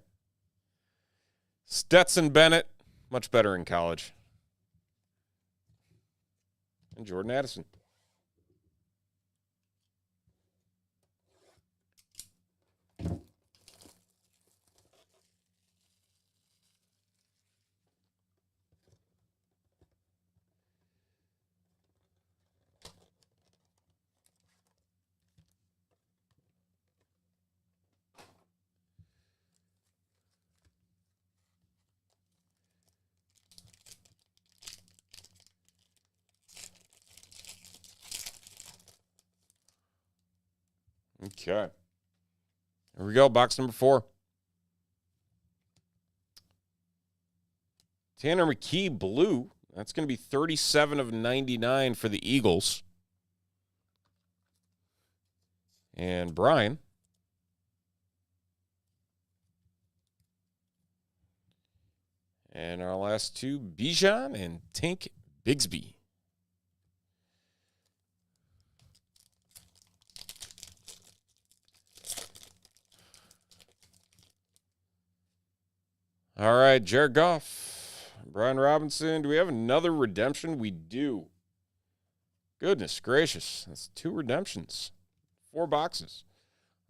Stetson Bennett. Much better in college. And Jordan Addison. Okay. Here we go. Box number 4. Tanner McKee blue. That's going to be 37 of 99 for the Eagles. And Brian. And our last 2, Bijan and Tank Bigsby. All right, Jared Goff, Brian Robinson. Do we have another redemption? We do. Goodness gracious. That's 2 redemptions. 4 boxes.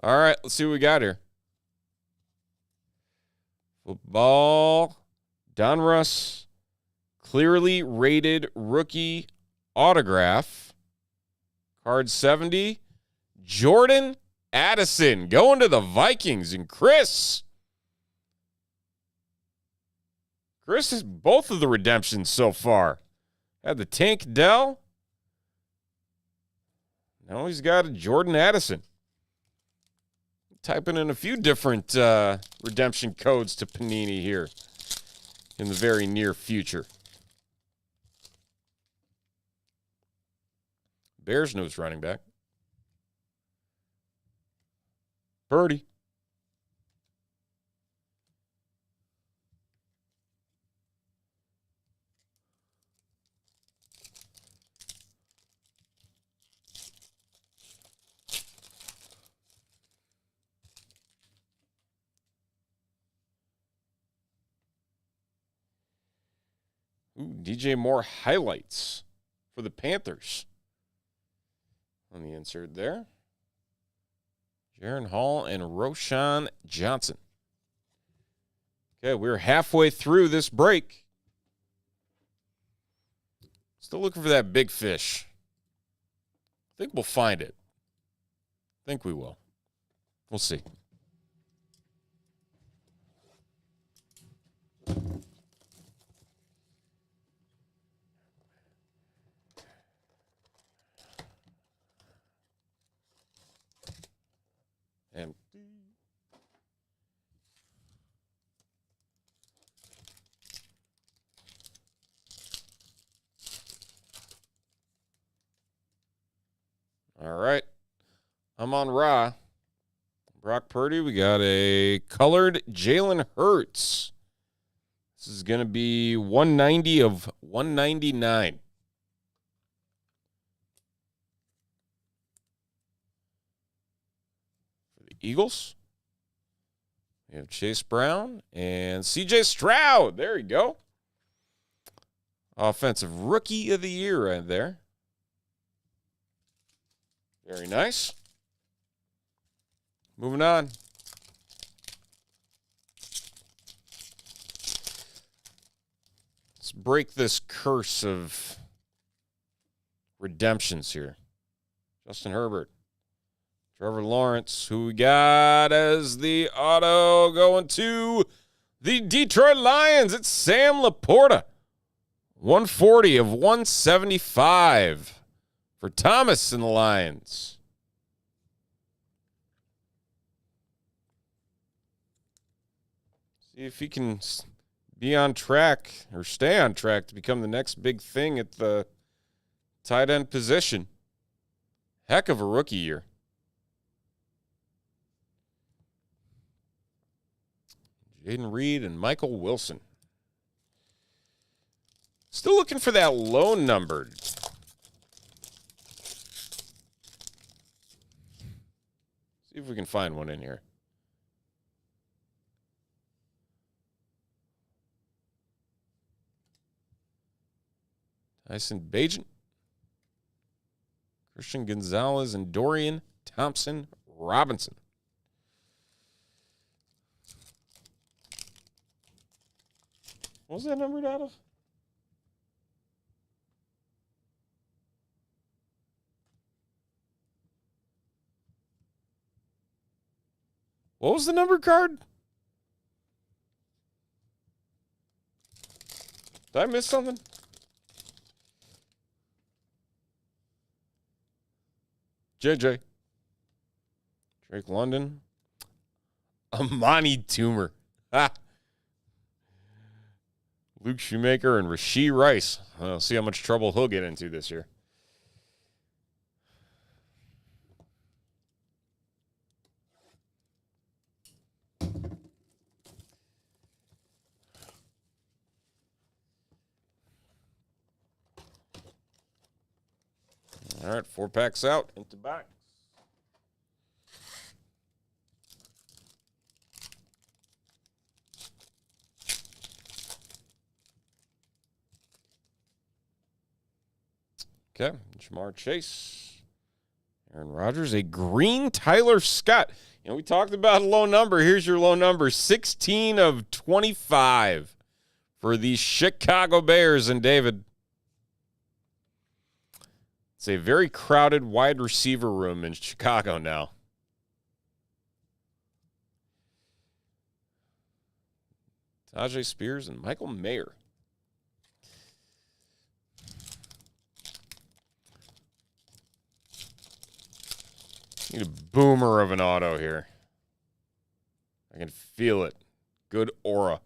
All right, let's see what we got here. Football. Donruss. Clearly rated rookie autograph. Card 70. Jordan Addison going to the Vikings. And Chris has both of the redemptions so far. Had the Tank Dell. Now he's got a Jordan Addison. Typing in a few different redemption codes to Panini here in the very near future. Bears knows running back. Purdy. Ooh, DJ Moore highlights for the Panthers. on the insert there. Jaron Hall and Roshan Johnson. Okay, we're halfway through this break. Still looking for that big fish. I think we'll find it. I think we will. We'll see. And all right. I'm on Raw. Brock Purdy. We got a colored Jalen Hurts. This is going to be 190 of 199. For the Eagles, we have Chase Brown and C.J. Stroud. There you go. Offensive Rookie of the Year right there. Very nice. Moving on. Let's break this curse of redemptions here. Justin Herbert. Trevor Lawrence, who we got as the auto going to the Detroit Lions. It's Sam Laporta. 140 of 175 for Thomas and the Lions. See if he can be on track or stay on track to become the next big thing at the tight end position. Heck of a rookie year. Jaden Reed and Michael Wilson. Still looking for that low numbered. See if we can find one in here. Tyson Bagent, Christian Gonzalez, and Dorian Thompson Robinson. What was that numbered out of? What was the number card? Did I miss something? JJ. Drake London. Amani Toomer. Ha. Luke Shoemaker and Rashee Rice. I'll see how much trouble he'll get into this year. All right, 4 packs out into box. Okay, Jamar Chase, Aaron Rodgers, a green Tyler Scott. You know, we talked about a low number. Here's your low number, 16 of 25 for the Chicago Bears and David. It's a very crowded wide receiver room in Chicago now. Tajay Spears and Michael Mayer. Need a boomer of an auto here. I can feel it. Good aura.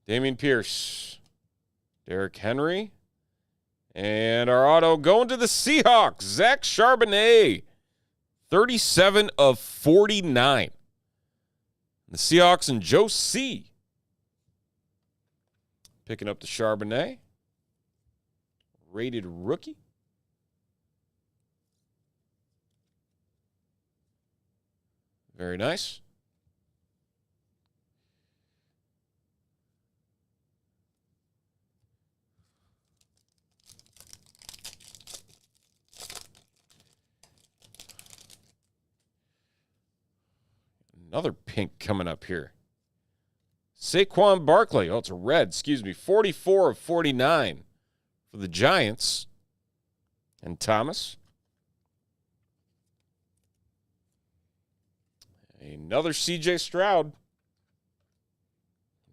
Dameon Pierce. Derrick Henry. And our auto going to the Seahawks. Zach Charbonnet. 37 of 49. The Seahawks and Joe C. Picking up the Charbonnet. Rated rookie. Very nice. Another pink coming up here. Saquon Barkley. Oh, it's a red. 44 of 49 for the Giants. And Thomas. Another C.J. Stroud.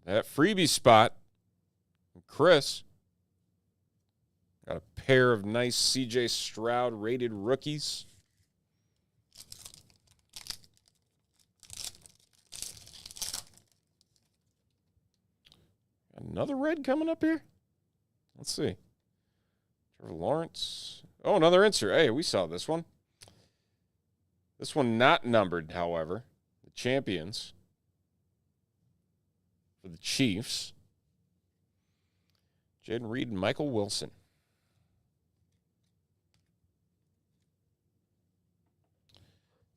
That freebie spot. Chris. Got a pair of nice C.J. Stroud rated rookies. Another red coming up here? Let's see. Trevor Lawrence. Oh, another insert. Hey, we saw this one. This one not numbered, however. The champions for the Chiefs. Jaden Reed and Michael Wilson.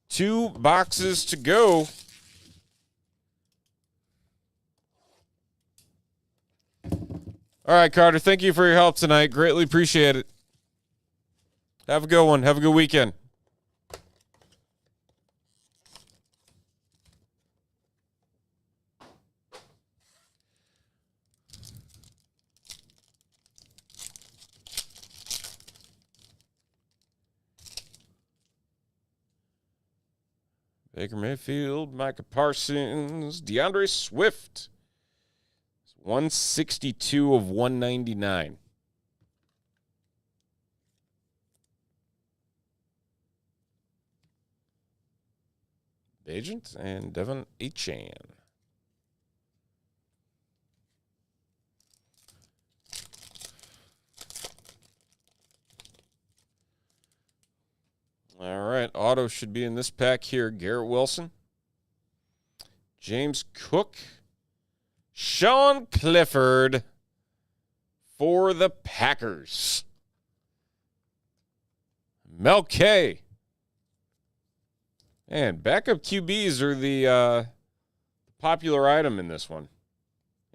Two boxes to go. All right, Carter, thank you for your help tonight. Greatly appreciate it. Have a good one. Have a good weekend. Baker Mayfield, Micah Parsons, DeAndre Swift. 162 of 199. Agent and Devin Achan. All right, auto should be in this pack here. Garrett Wilson, James Cook, Sean Clifford for the Packers. Mel K. And backup QBs are the popular item in this one.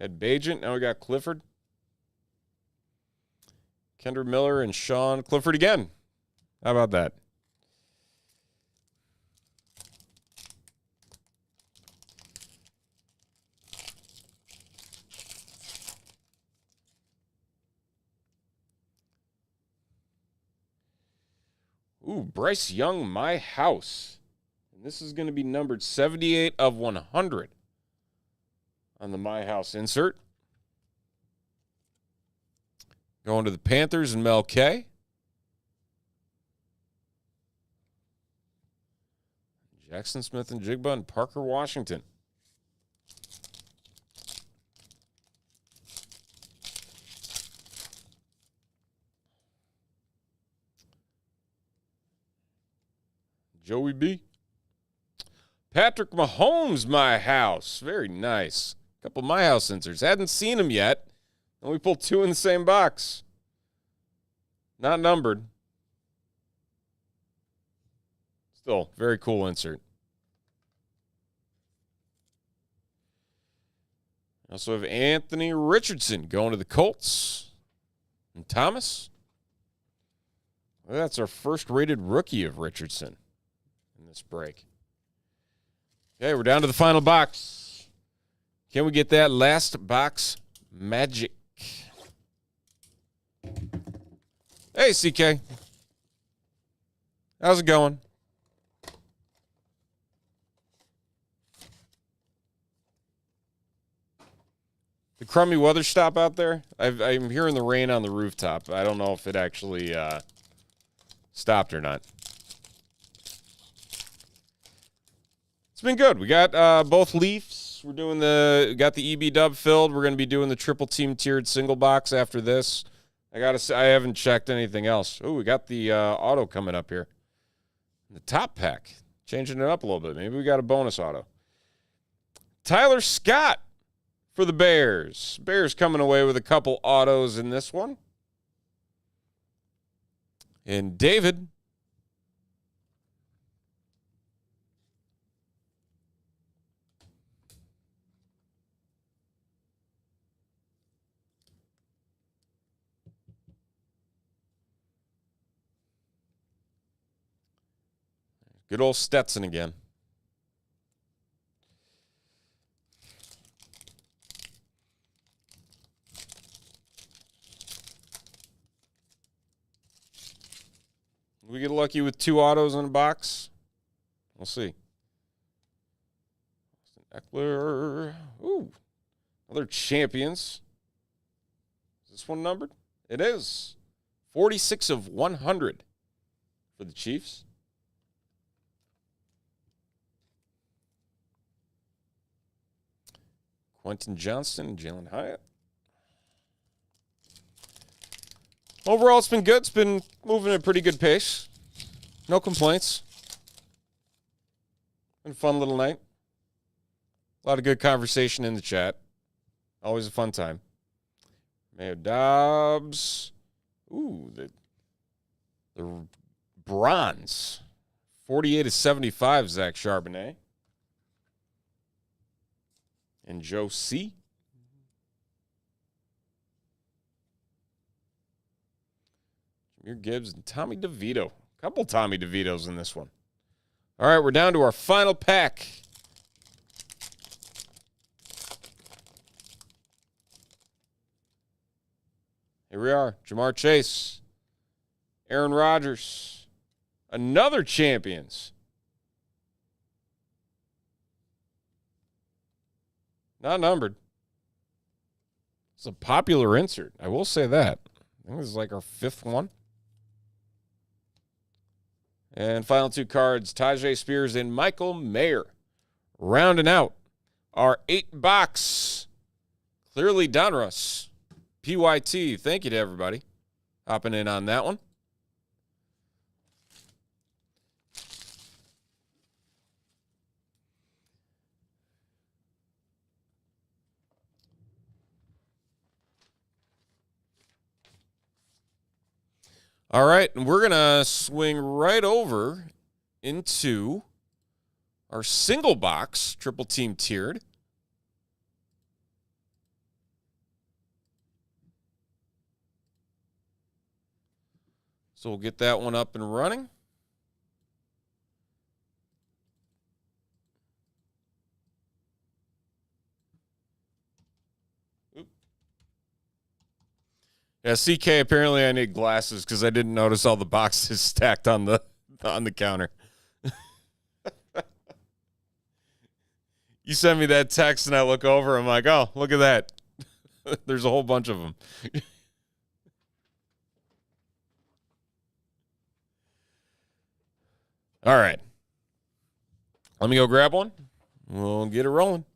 Had Bajent, now we got Clifford. Kendra Miller and Sean Clifford again. How about that? Ooh, Bryce Young, My House. And this is going to be numbered 78 of 100 on the My House insert. Going to the Panthers and Mel K. Jackson Smith and Jigba and Parker Washington. Joey B. Patrick Mahomes, My House. Very nice. Couple My House inserts. Hadn't seen them yet. And we pulled two in the same box. Not numbered. Still, very cool insert. Also have Anthony Richardson going to the Colts. And Thomas. Well, that's our first rated rookie of Richardson in this break. Okay, we're down to the final box. Can we get that last box magic? Hey, CK. How's it going? The crummy weather stop out there? I'm hearing the rain on the rooftop. I don't know if it actually stopped or not. It's been good. We got both Leafs. We're doing got the EB dub filled. We're going to be doing the triple team tiered single box after this. I haven't checked anything else. Oh, we got the auto coming up here. The top pack. Changing it up a little bit. Maybe we got a bonus auto. Tyler Scott for the Bears. Bears coming away with a couple autos in this one. And David. Good old Stetson again. we get lucky with 2 autos in a box? We'll see. Eckler. Ooh. Other champions. Is this one numbered? It is. 46 of 100 for the Chiefs. Quentin Johnston and Jalen Hyatt. Overall, it's been good. It's been moving at a pretty good pace. No complaints. Been a fun little night. A lot of good conversation in the chat. Always a fun time. Mayo Dobbs. Ooh, the bronze. 48 of 75, Zach Charbonnet. And Joe C. Jameer Gibbs and Tommy DeVito. A couple Tommy DeVitos in this one. All right, we're down to our final pack. Here we are. Jamar Chase. Aaron Rodgers. Another champions. Not numbered. It's a popular insert. I will say that. I think this is like our 5th one. And final 2 cards, Tajay Spears and Michael Mayer. Rounding out our 8-box. Clearly Donruss. PYT. Thank you to everybody hopping in on that one. All right, and we're going to swing right over into our single box, triple team tiered. So we'll get that one up and running. Yeah, CK, apparently I need glasses because I didn't notice all the boxes stacked on the counter. You send me that text and I look over, I'm like, oh, look at that. There's a whole bunch of them. All right. Let me go grab one. We'll get it rolling.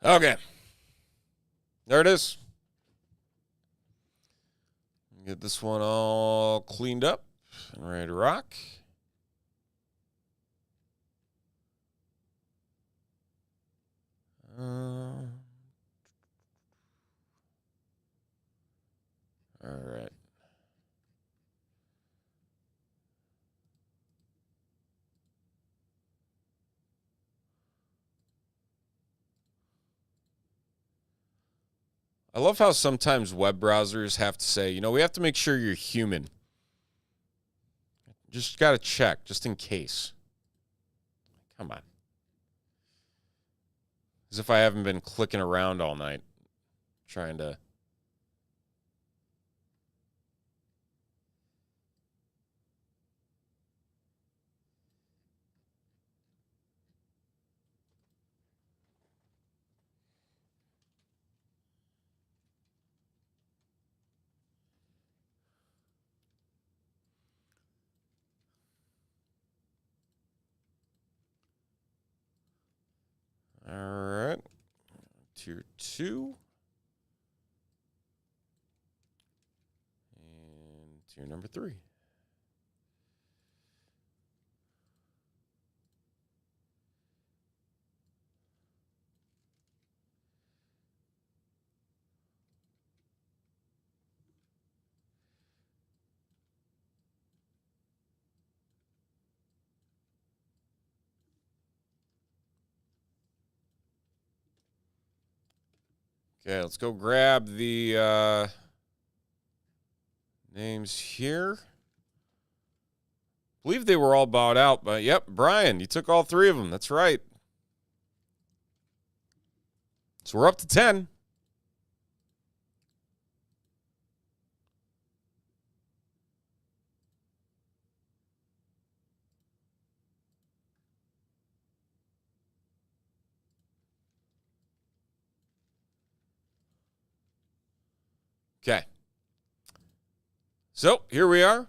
Okay. There it is. Get this one all cleaned up and ready to rock. All right. I love how sometimes web browsers have to say, we have to make sure you're human. Just got to check, just in case. Come on. As if I haven't been clicking around all night trying to... All right. Tier 2. And tier number 3. Okay, let's go grab the names here. I believe they were all bought out, but yep, Brian, you took all 3 of them. That's right. So we're up to 10. Okay. So here we are.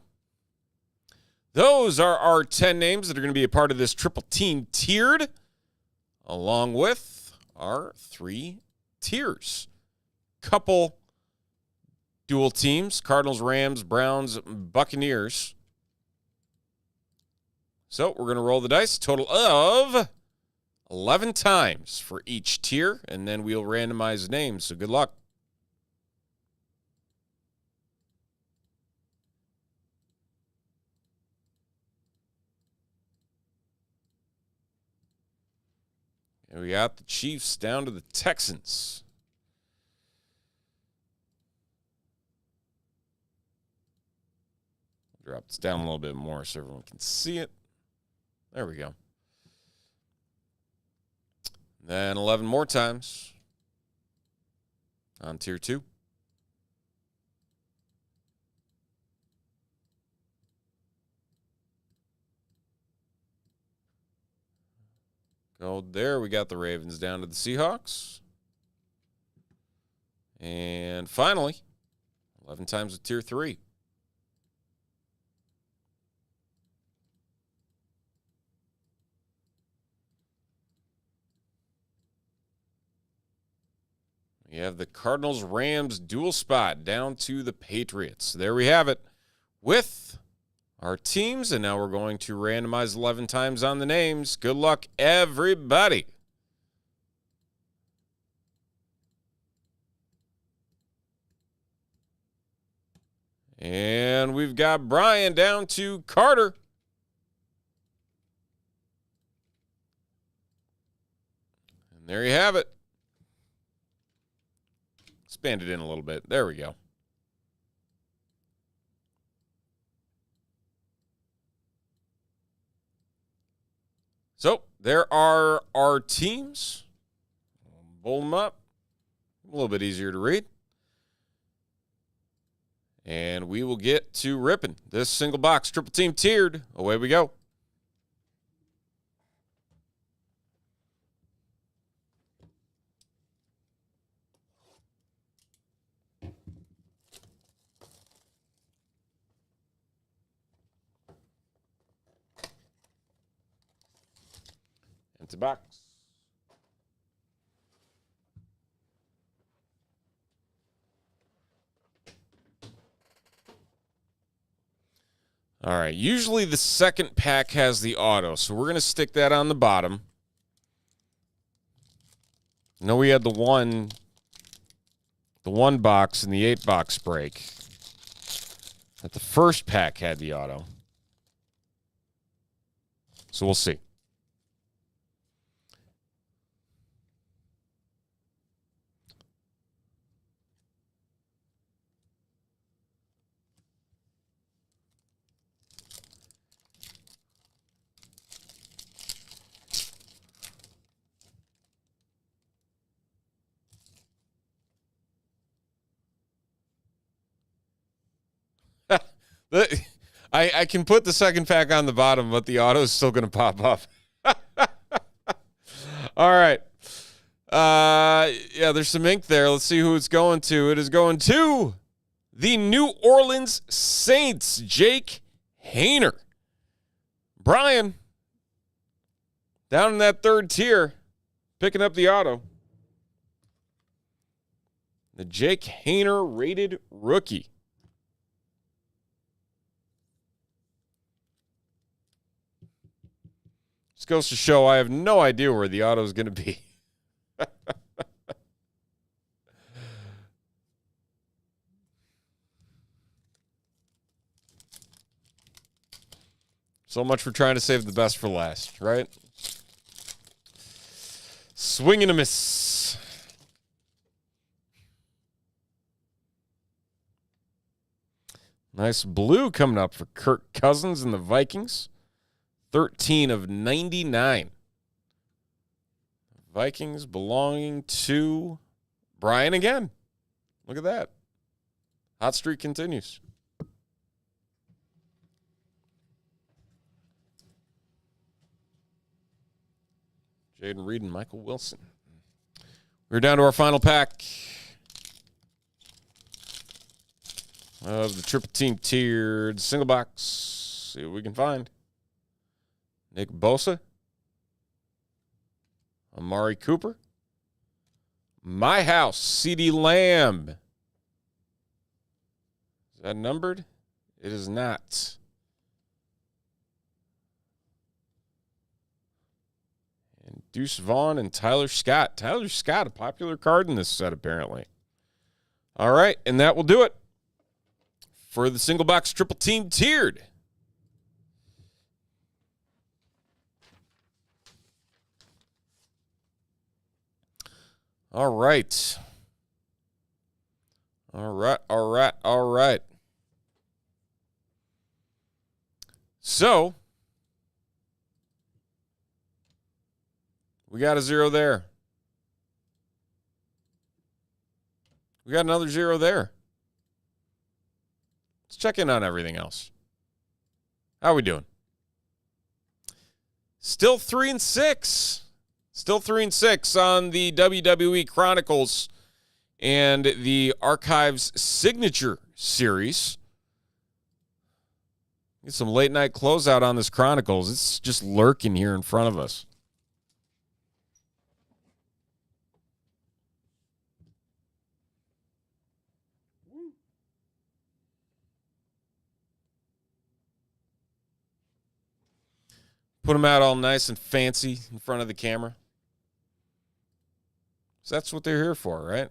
Those are our 10 names that are going to be a part of this triple team tiered, along with our 3 tiers. Couple dual teams, Cardinals, Rams, Browns, Buccaneers. So we're going to roll the dice, total of 11 times for each tier, and then we'll randomize names, so good luck. And we got the Chiefs down to the Texans. Drop this down a little bit more so everyone can see it. There we go. Then 11 more times on tier 2. Go there. We got the Ravens down to the Seahawks. And finally, 11 times with tier 3. We have the Cardinals-Rams dual spot down to the Patriots. There we have it with our teams, and now we're going to randomize 11 times on the names. Good luck, everybody. And we've got Brian down to Carter. And there you have it. Expand it in a little bit. There we go. So there are our teams. Pull them up. A little bit easier to read. And we will get to ripping this single box triple team tiered. Away we go. Empty box. All right, usually the second pack has the auto, so we're going to stick that on the bottom. I know we had the one box and the 8-box break. But the first pack had the auto. So we'll see. I can put the second pack on the bottom, but the auto is still going to pop up. All right. Yeah, there's some ink there. Let's see who it's going to. It is going to the New Orleans Saints, Jake Hayner. Brian, down in that third tier, picking up the auto. The Jake Hayner rated rookie. This goes to show I have no idea where the auto is going to be. So much for trying to save the best for last, right? Swing and a miss. Nice blue coming up for Kirk Cousins and the Vikings. 13 of 99. Vikings belonging to Brian again. Look at that. Hot streak continues. Jaden Reed and Michael Wilson. We're down to our final pack of the triple team tiered single box. See what we can find. Nick Bosa. Amari Cooper. My House, CeeDee Lamb. Is that numbered? It is not. And Deuce Vaughn and Tyler Scott. Tyler Scott, a popular card in this set, apparently. All right, and that will do it for the single box triple team tiered. All right. All right. So, we got a 0 there. We got another 0 there. Let's check in on everything else. How are we doing? Still 3-6. Still 3-6 on the WWE Chronicles and the Archives Signature Series. Get some late night closeout on this Chronicles. It's just lurking here in front of us. Put them out all nice and fancy in front of the camera. So that's what they're here for, right?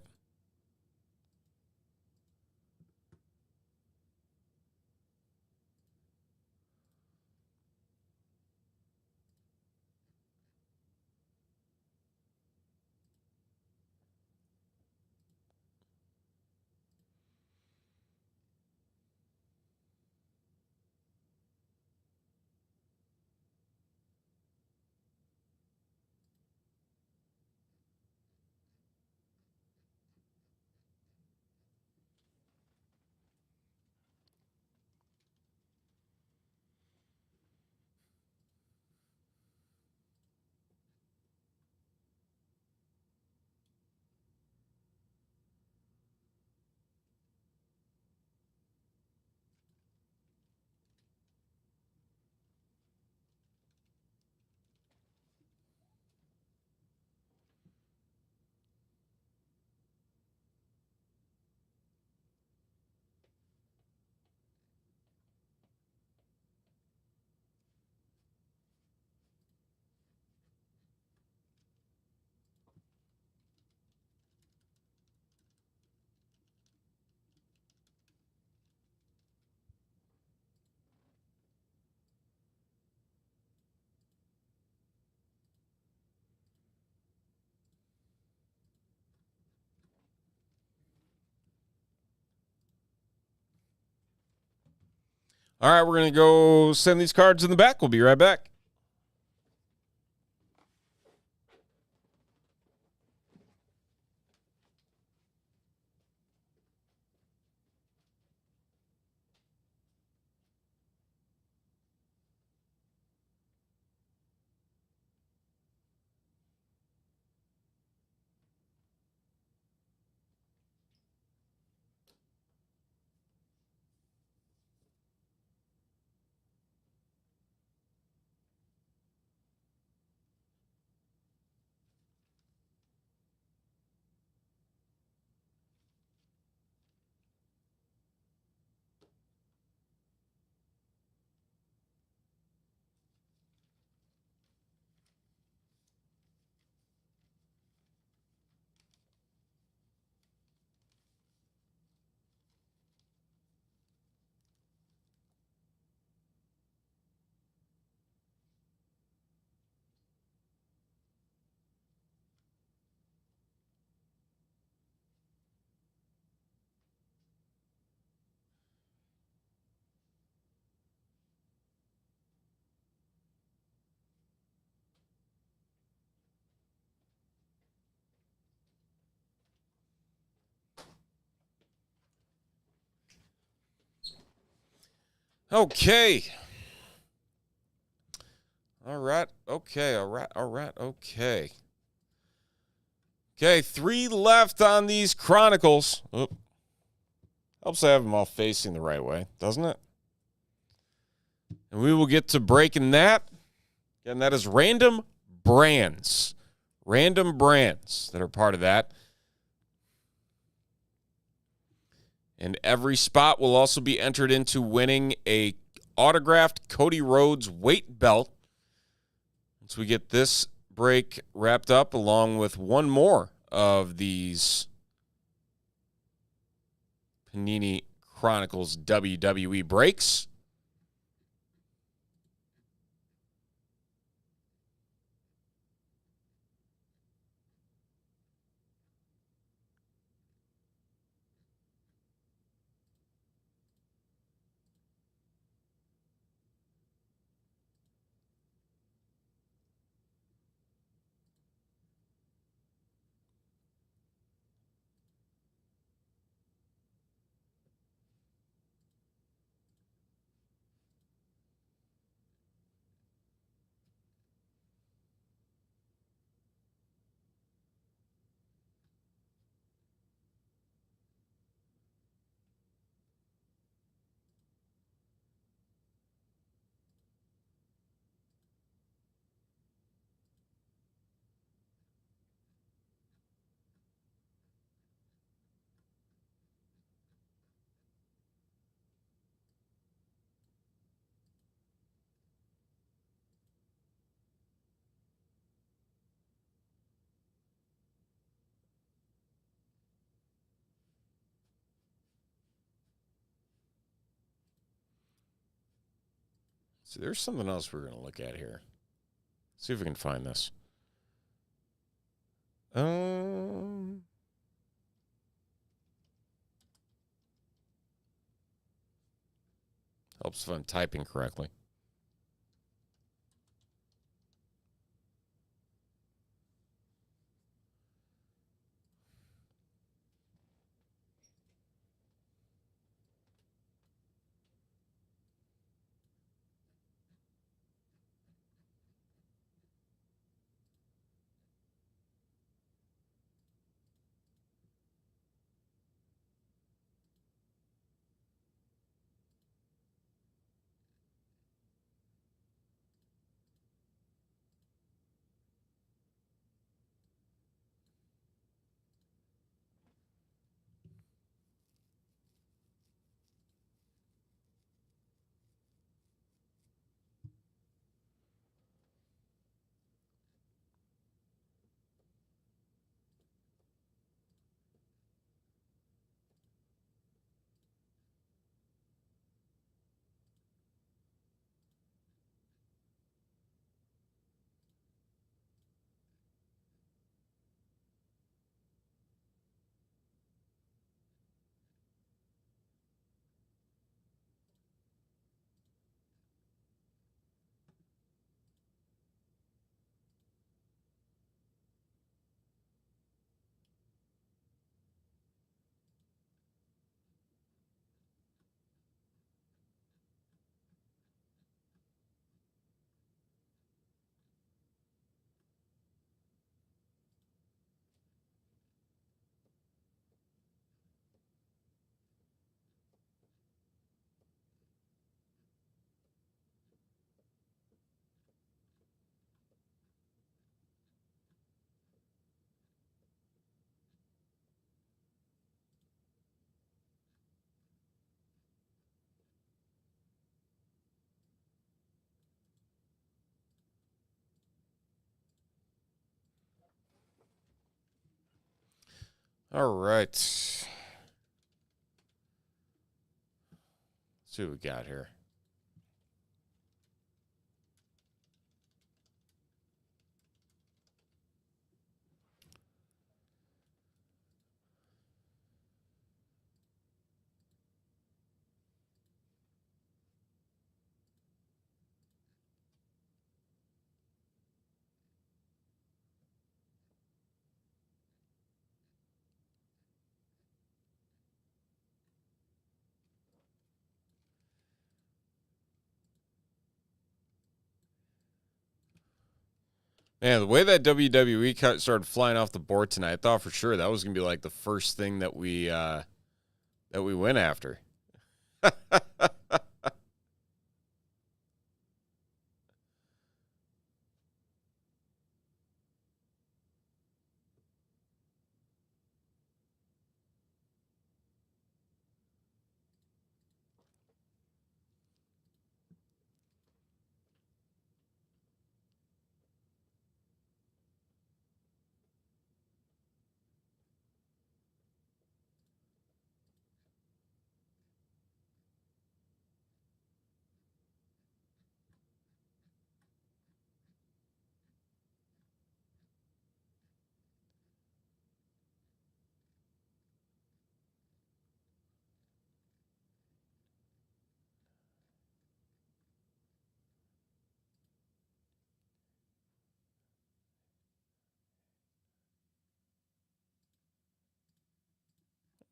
All right, we're going to go send these cards in the back. We'll be right back. Okay. All right. Okay. Okay, 3 left on these Chronicles. Oop. Helps to have them all facing the right way, doesn't it? And we will get to breaking that. And that is random brands. Random brands that are part of that. And every spot will also be entered into winning a autographed Cody Rhodes weight belt. Once we get this break wrapped up, along with one more of these Panini Chronicles WWE breaks. So there's something else we're going to look at here. See if we can find this. Helps if I'm typing correctly. All right. Let's see what we got here. Man, the way that WWE cut started flying off the board tonight, I thought for sure that was gonna be like the first thing that we went after.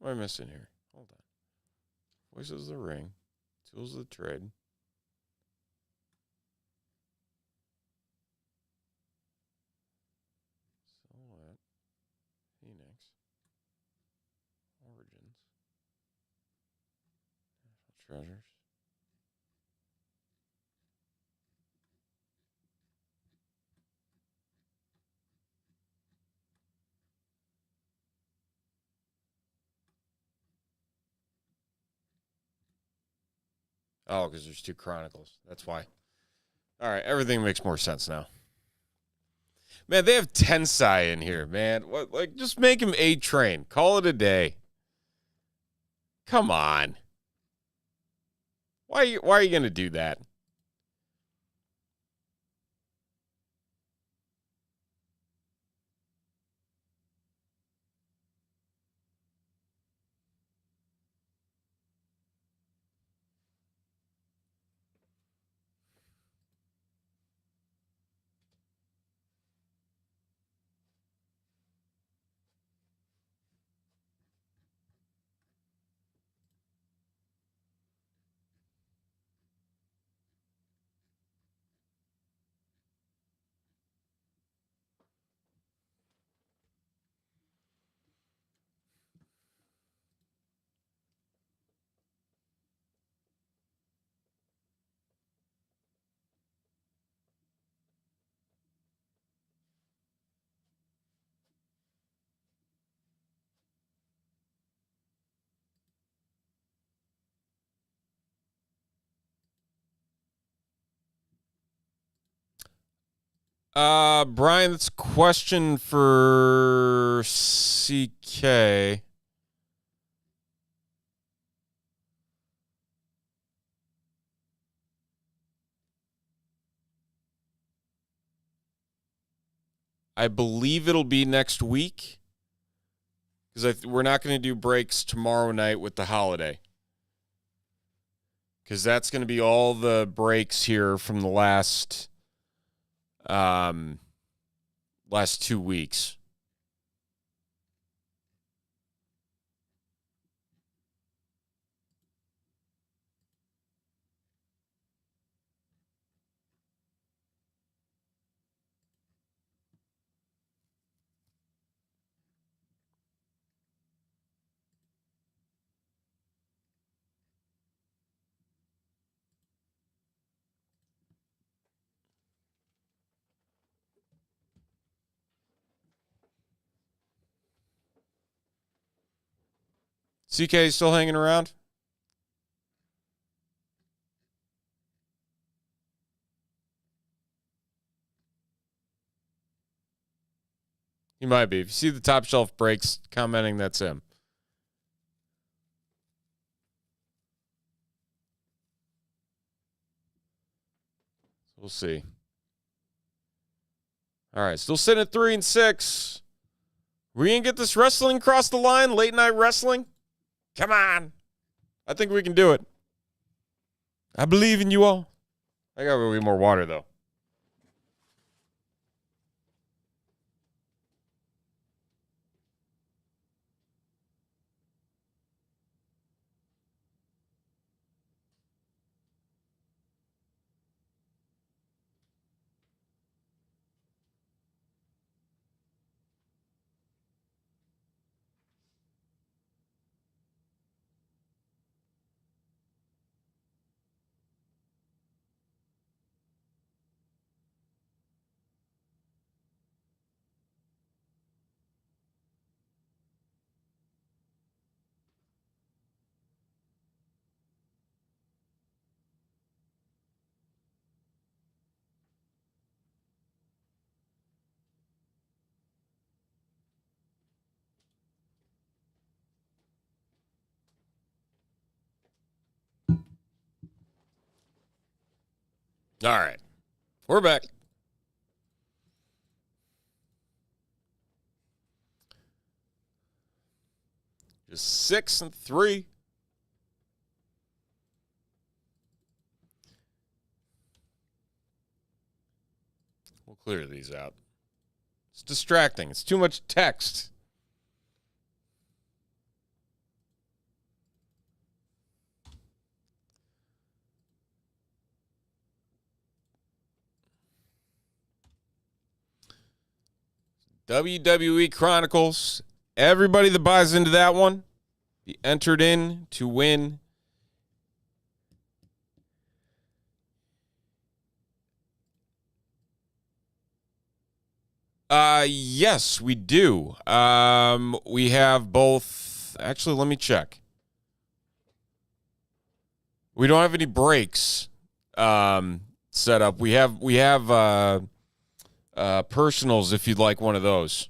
What am I missing here? Hold on. Voices of the Ring, Tools of the Trade. Silhouette, Phoenix, Origins, National Treasures. Oh, because there's 2 Chronicles. That's why. All right, everything makes more sense now. Man, they have Tensai in here, man. What? Like, just make him A-Train. Call it a day. Come on. Why are you going to do that? Brian, that's a question for CK. I believe it'll be next week because we're not going to do breaks tomorrow night with the holiday because that's going to be all the breaks here from the last 2 weeks. CK still hanging around? He might be. If you see the top shelf breaks commenting, that's him. We'll see. All right, still sitting at 3-6. We can get this wrestling across the line, late night wrestling. Come on. I think we can do it. I believe in you all. I got to be more water, though. All right. We're back. Just 6 and 3. We'll clear these out. It's distracting. It's too much text. WWE Chronicles. Everybody that buys into that one, be entered in to win yes, we do. We have both. Actually, let me check. We don't have any breaks set up. We have personals if you'd like one of those.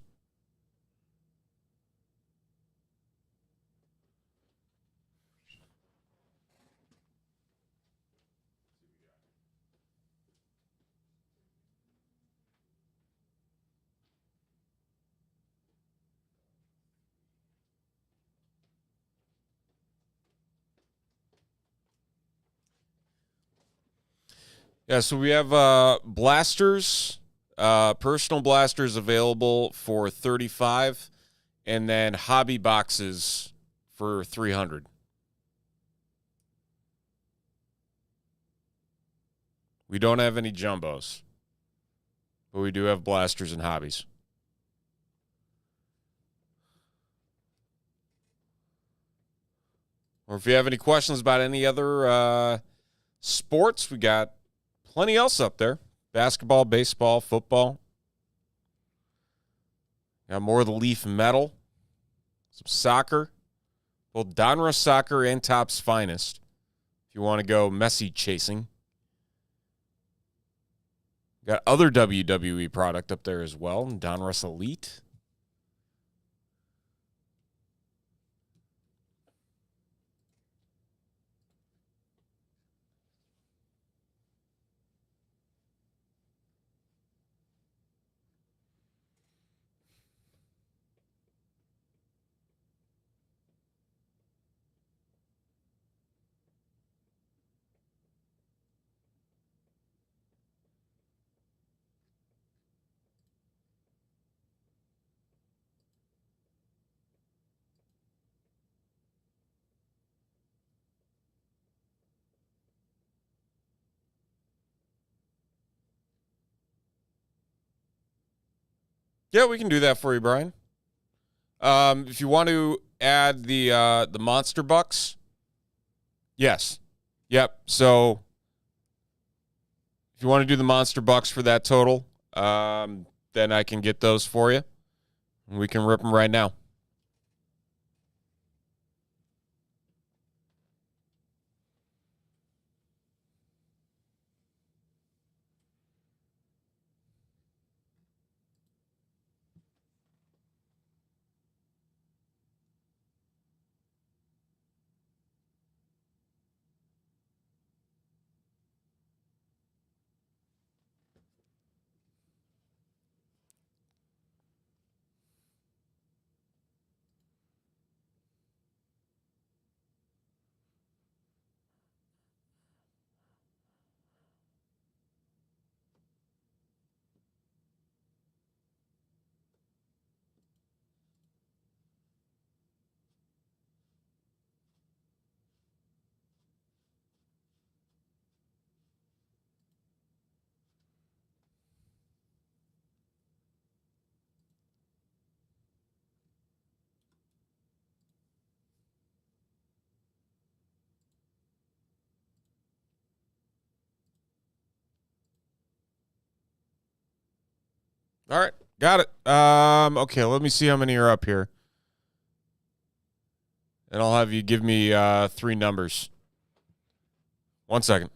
Yeah, so we have blasters, personal blasters available for $35, and then hobby boxes for $300. We don't have any jumbos, but we do have blasters and hobbies. Or if you have any questions about any other sports, we got plenty else up there. Basketball, baseball, football. Got more of the Leaf metal. Some soccer. Both Donruss Soccer and Top's Finest. If you want to go Messi chasing. Got other WWE product up there as well. Donruss Elite. Yeah, we can do that for you, Brian. If you want to add the Monster Bucks, yes. Yep. So if you want to do the Monster Bucks for that total, then I can get those for you. And we can rip them right now. All right. Got it. Okay, let me see how many are up here. And I'll have you give me 3 numbers. 1 second.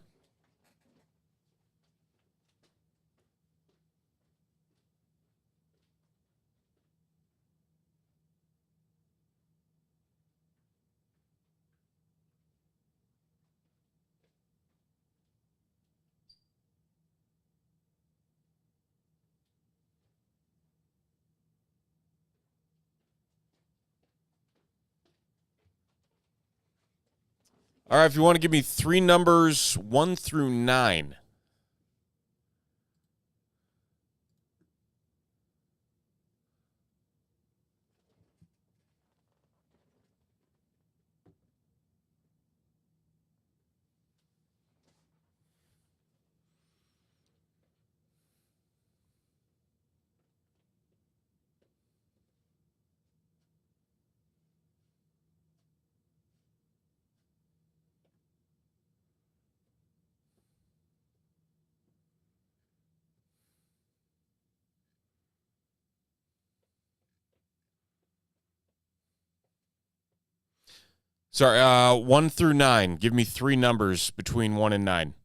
All right, if you want to give me 3 numbers 1 through 9. Sorry, 1 through 9. Give me 3 numbers between 1 and 9.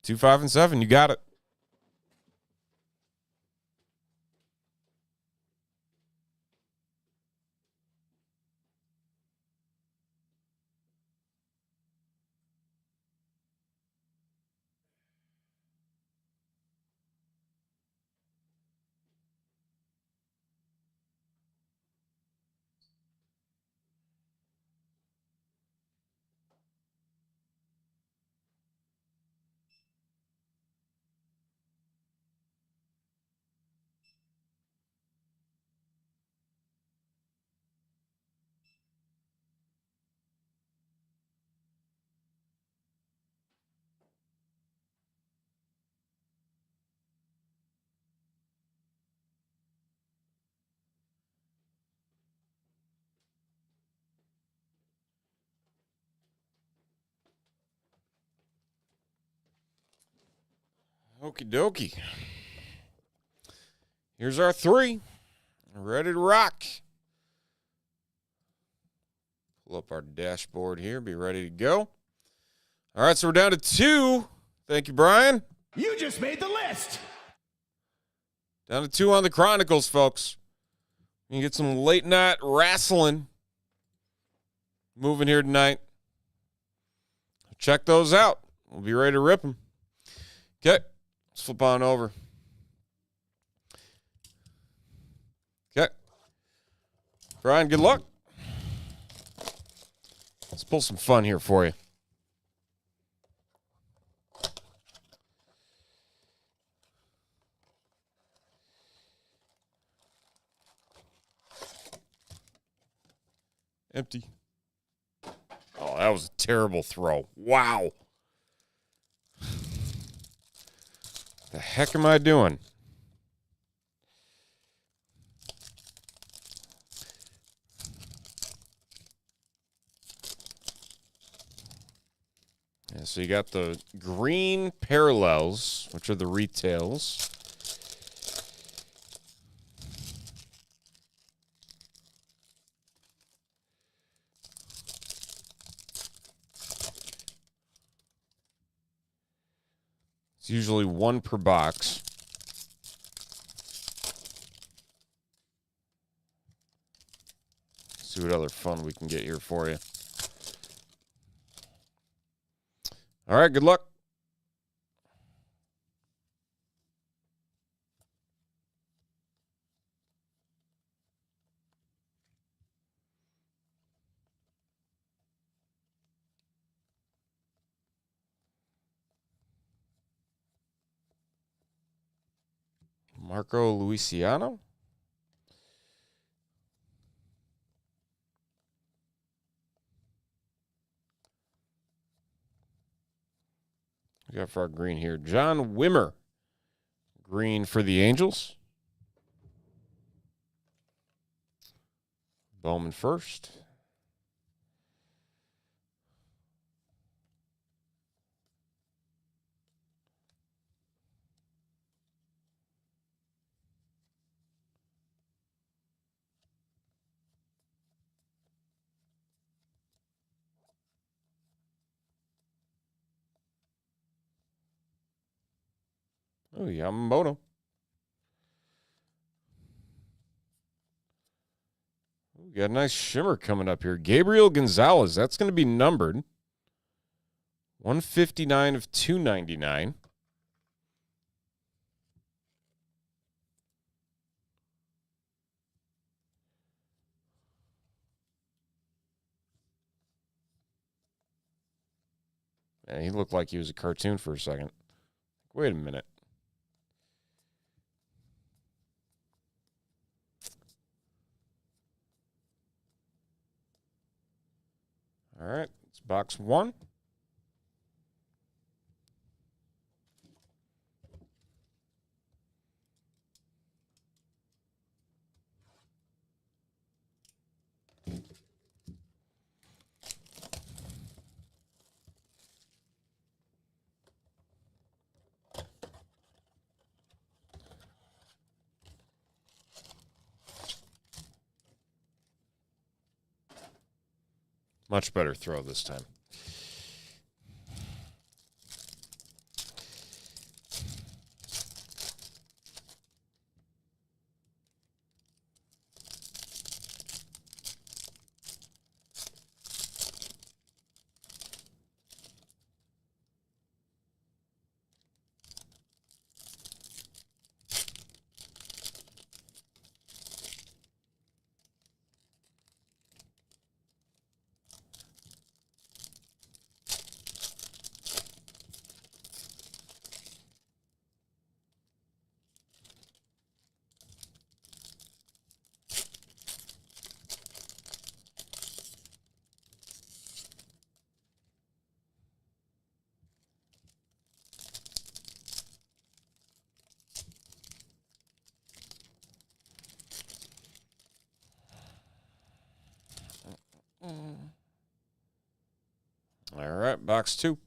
Two, 5, and 7. You got it. Okie dokie. Here's our 3. Ready to rock. Pull up our dashboard here. Be ready to go. All right, so we're down to 2. Thank you, Brian. You just made the list. Down to 2 on the Chronicles, folks. You can get some late night wrestling moving here tonight. Check those out. We'll be ready to rip them. Okay, let's flip on over. Okay. Brian, good luck. Let's pull some fun here for you. Empty. Oh, that was a terrible throw. Wow. The heck am I doing? Yeah, so you got the green parallels, which are the retails. It's usually 1 per box. See what other fun we can get here for you. All right, good luck. Marco Luciano. We got for our green here. John Wimmer. Green for the Angels. Bowman first. Oh, Yamamoto. We got a nice shimmer coming up here. Gabriel Gonzalez. That's going to be numbered. 159 of 299. And he looked like he was a cartoon for a second. Wait a minute. All right, it's box 1. Much better throw this time. All right, box 2.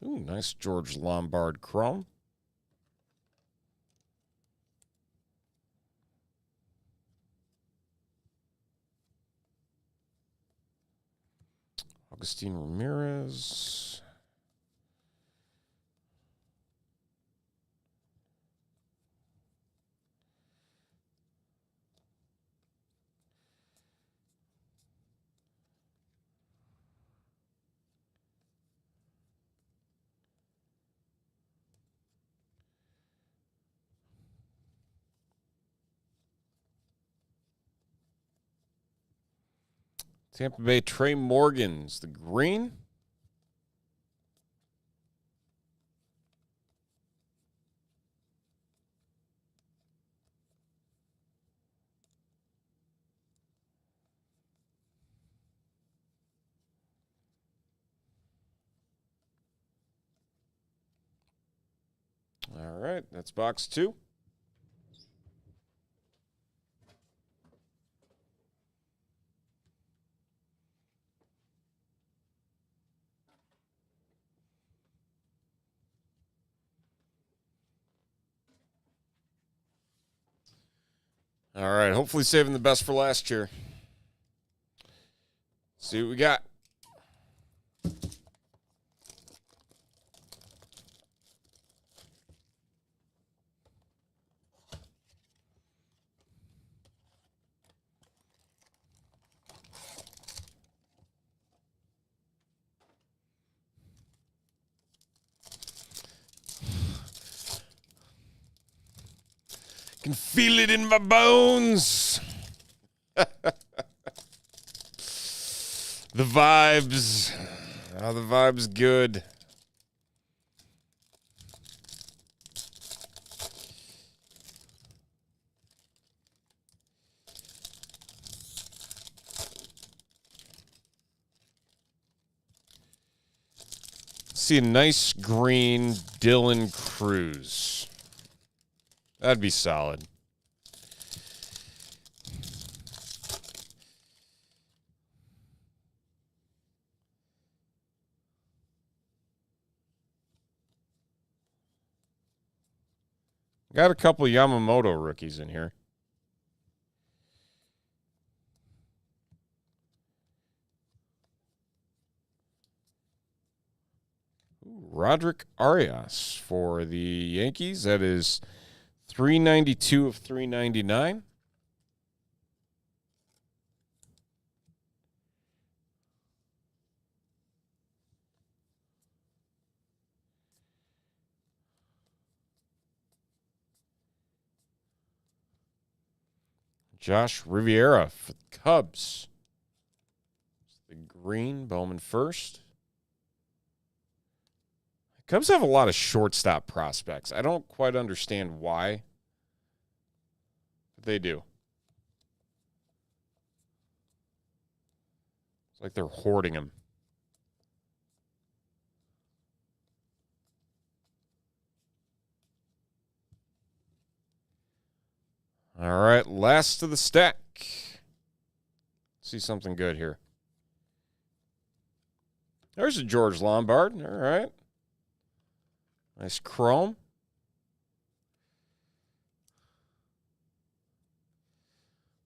Ooh, nice George Lombard chrome. Augustine Ramirez. Tampa Bay Trey Morgan's the green. All right, that's box 2. All right, hopefully saving the best for last year. See what we got. Can feel it in my bones. The vibes. Oh, the vibe's good. See a nice green Dylan Cruz. That'd be solid. Got a couple Yamamoto rookies in here. Roderick Arias for the Yankees. That is 392 of 399. Josh Riviera for the Cubs. The green, Bowman first. Cubs have a lot of shortstop prospects. I don't quite understand why, but they do. It's like they're hoarding them. All right, last of the stack. See something good here. There's a George Lombard. All right. Nice chrome.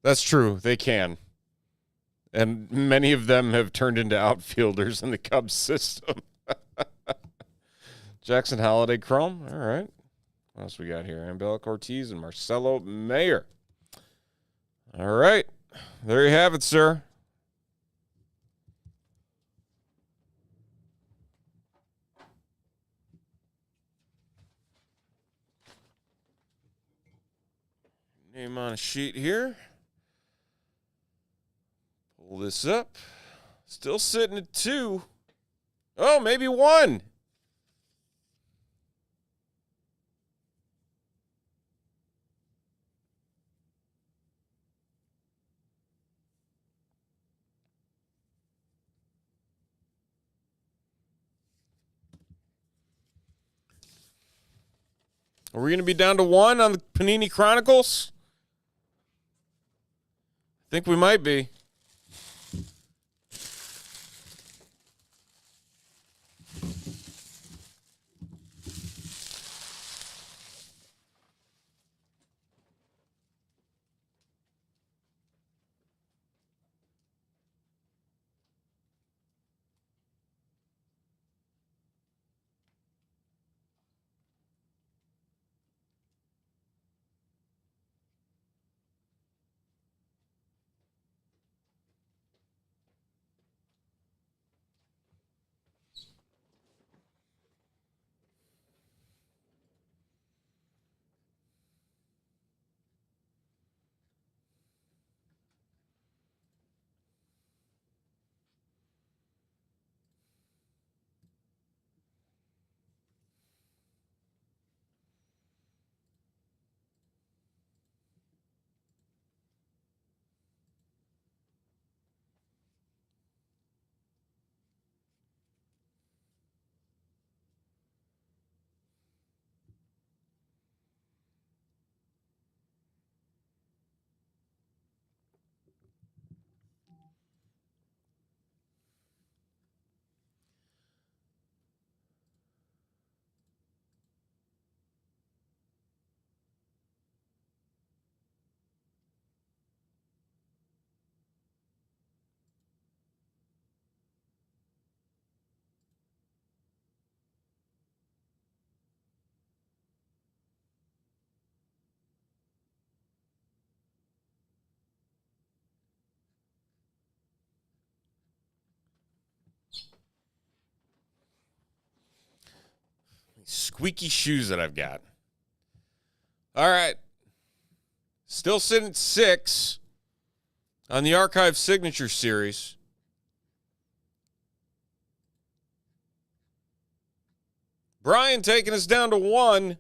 That's true. They can. And many of them have turned into outfielders in the Cubs system. Jackson Holiday chrome. All right. What else we got here? Ambelic Ortiz and Marcelo Mayer. All right. There you have it, sir. Name on a sheet here. Pull this up. Still sitting at 2. Oh, maybe 1. Are we going to be down to 1 on the Panini Chronicles? I think we might be. Squeaky shoes that I've got. All right. Still sitting at 6 on the Archive Signature Series. Brian taking us down to 1.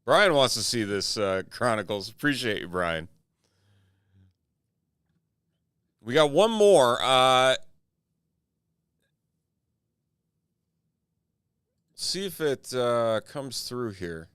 Brian wants to see this Chronicles. Appreciate you, Brian. We got one more. See if it comes through here.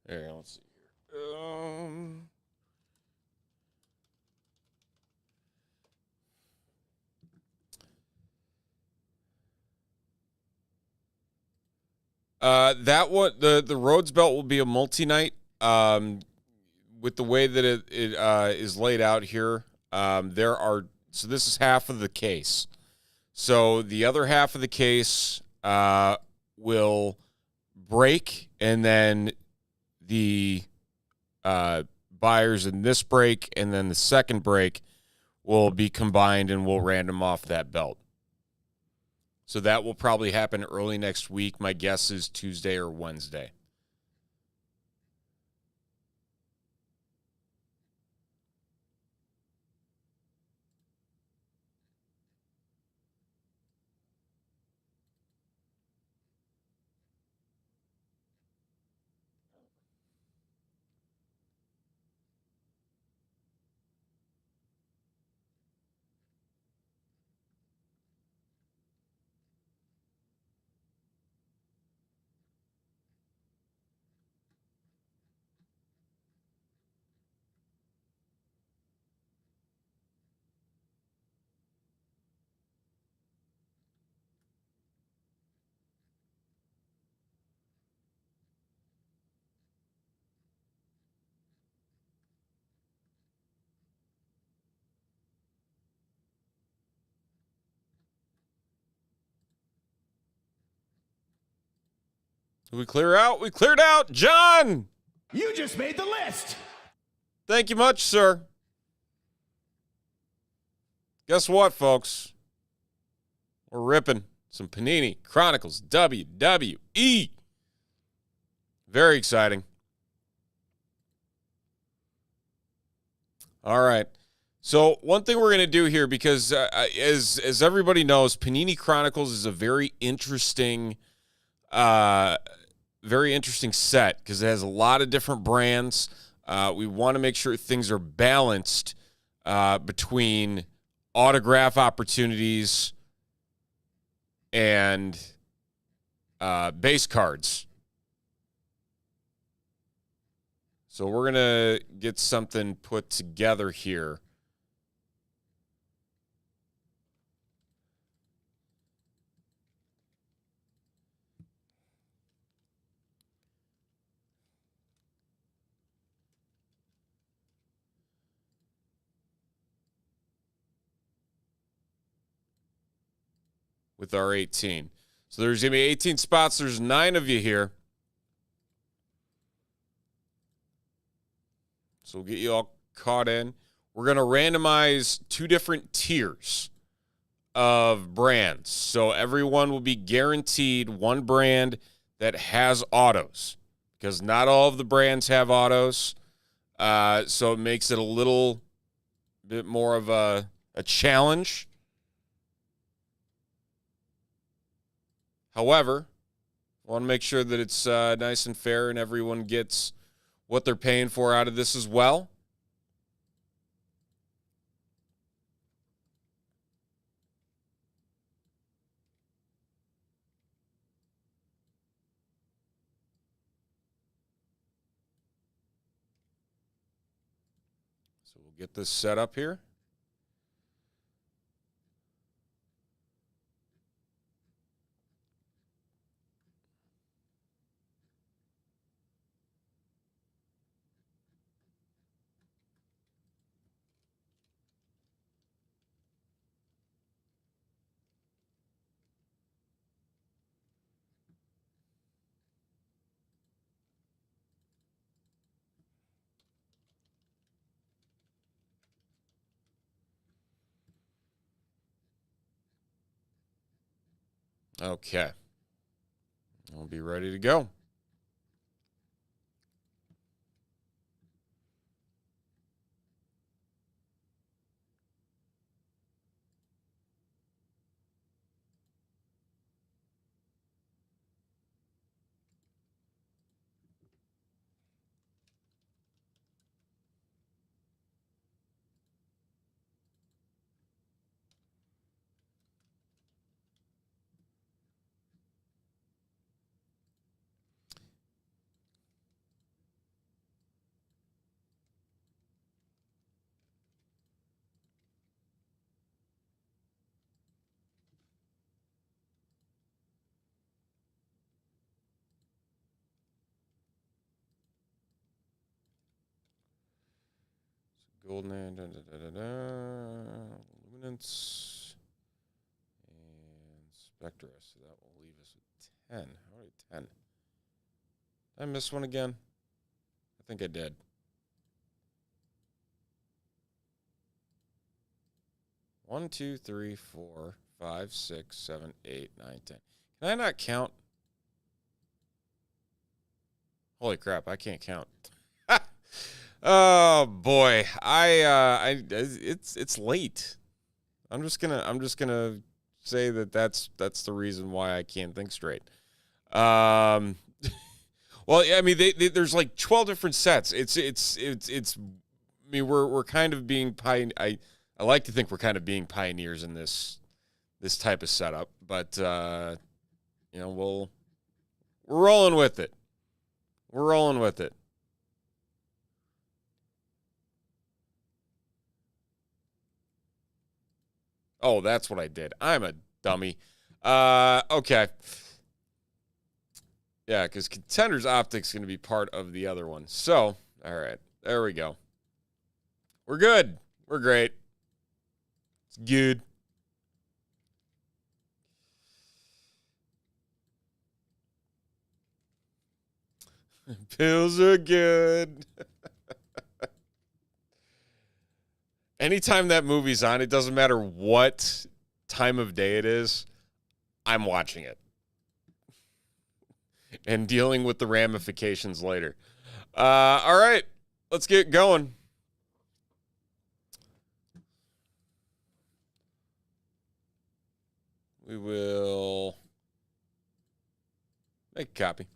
Here, let's see here. That one, the Rhodes Belt will be a multi-night. With the way that it is laid out here, so this is half of the case. So the other half of the case will break, and then the buyers in this break and then the second break will be combined, and we'll random off that belt. So that will probably happen early next week. My guess is Tuesday or Wednesday. We clear out? We cleared out. John! You just made the list. Thank you much, sir. Guess what, folks? We're ripping some Panini Chronicles WWE. Very exciting. All right. So one thing we're going to do here, because as everybody knows, Panini Chronicles is a very interesting set because it has a lot of different brands. We want to make sure things are balanced between autograph opportunities and base cards. So we're going to get something put together here. With our 18. So there's going to be 18 spots. There's 9 of you here. So we'll get you all caught in. We're going to randomize 2 different tiers of brands. So everyone will be guaranteed one brand that has autos, because not all of the brands have autos. So it makes it a little bit more of a challenge. However, I want to make sure that it's nice and fair and everyone gets what they're paying for out of this as well. So we'll get this set up here. Okay. We'll be ready to go. Golden, Luminance, and Spectra. So that will leave us with 10. All right, 10. Did I miss one again? I think I did. One, 2, 3, 4, 5, 6, 7, 8, 9, 10. Can I not count? Holy crap, I can't count. Oh boy. It's late. I'm just gonna say that's the reason why I can't think straight. Well, I mean, there's like 12 different sets. It's. I mean, we're kind of being I like to think we're kind of being pioneers in this type of setup, but you know, we're rolling with it. We're rolling with it. Oh, that's what I did. I'm a dummy. Okay. Yeah, because Contenders Optics is going to be part of the other one. So, all right. There we go. We're good. We're great. It's good. Pills are good. Anytime that movie's on, it doesn't matter what time of day it is, I'm watching it. And dealing with the ramifications later. All right, let's get going. We will make a copy.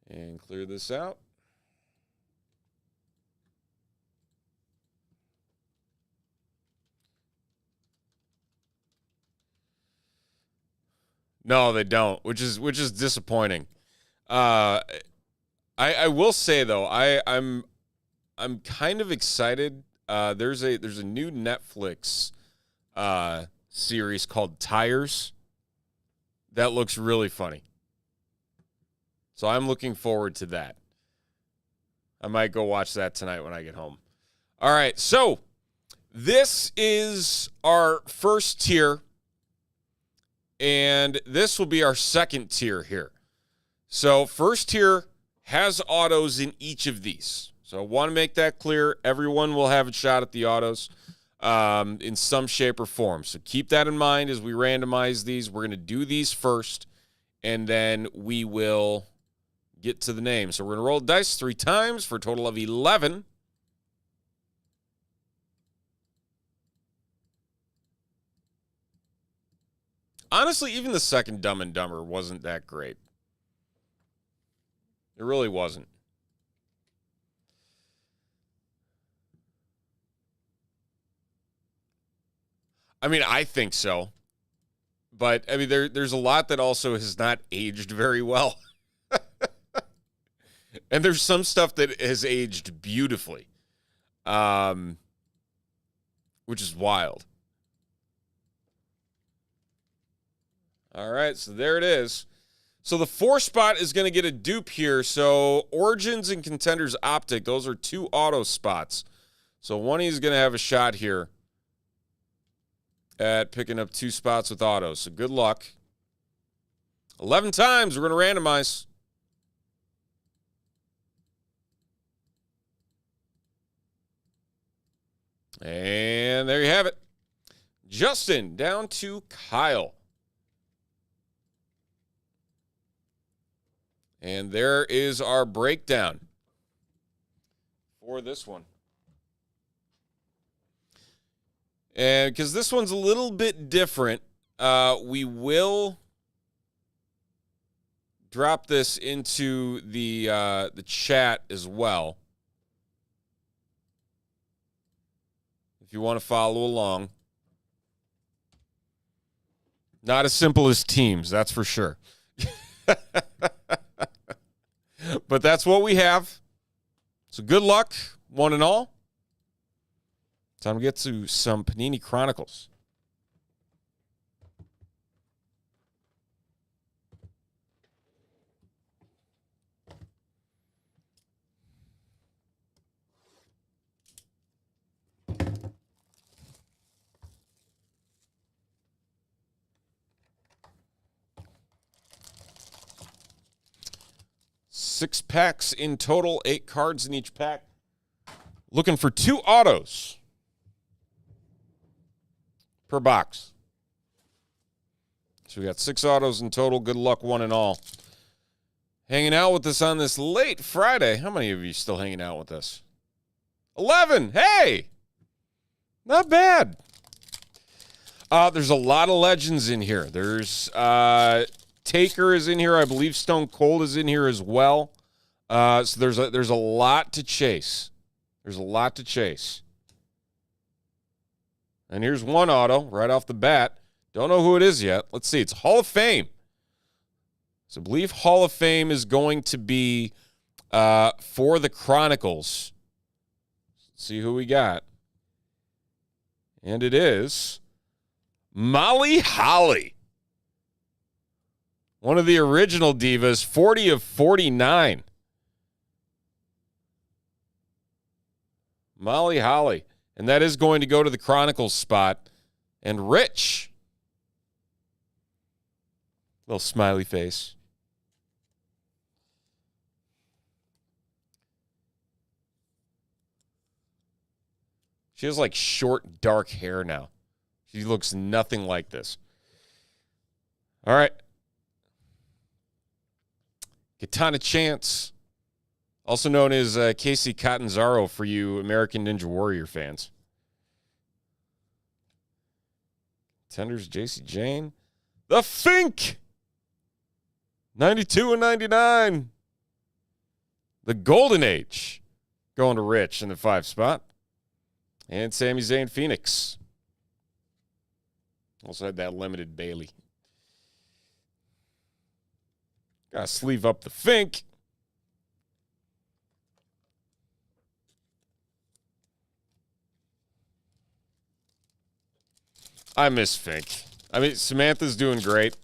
And clear this out. No, they don't, which is disappointing. I will say though, I'm kind of excited. There's a new Netflix series called Tires that looks really funny. So I'm looking forward to that. I might go watch that tonight when I get home. All right, so this is our first tier, and this will be our second tier here. So first tier has autos in each of these. So I want to make that clear. Everyone will have a shot at the autos in some shape or form. So keep that in mind as we randomize these. We're going to do these first, and then we will get to the name. So we're going to roll the dice 3 times for a total of 11. Honestly, even the second Dumb and Dumber wasn't that great. It really wasn't. I mean, I think so. But, I mean, there's a lot that also has not aged very well. And there's some stuff that has aged beautifully, which is wild. All right, so there it is. So the 4 spot is going to get a dupe here. So Origins and Contenders Optic, those are 2 auto spots. So one of you is going to have a shot here at picking up 2 spots with autos. So good luck. 11 times, we're going to randomize. And there you have it. Justin down to Kyle. And there is our breakdown for this one. And because this one's a little bit different, we will drop this into the chat as well. If you want to follow along. Not as simple as teams, that's for sure. But that's what we have. So good luck, one and all. Time to get to some Panini Chronicles. 6 packs in total, 8 cards in each pack. Looking for 2 autos per box. So we got 6 autos in total. Good luck, one and all. Hanging out with us on this late Friday. How many of you still hanging out with us? 11. Hey! Not bad. There's a lot of legends in here. There's Taker is in here. I believe Stone Cold is in here as well. So there's a lot to chase. There's a lot to chase. And here's one auto right off the bat. Don't know who it is yet. Let's see. It's Hall of Fame. So I believe Hall of Fame is going to be for the Chronicles. Let's see who we got. And it is Molly Holly. One of the original divas, 40 of 49. Molly Holly. And that is going to go to the Chronicles spot. And Rich. Little smiley face. She has like short, dark hair now. She looks nothing like this. All right. Katana Chance, also known as Casey Catanzaro for you American Ninja Warrior fans. Tenders, JC Jane. The Fink! 92 and 99. The Golden Age. Going to Rich in the 5 spot. And Sami Zayn Phoenix. Also had that limited Bailey. Gotta sleeve up the Fink. I miss Fink. I mean, Samantha's doing great.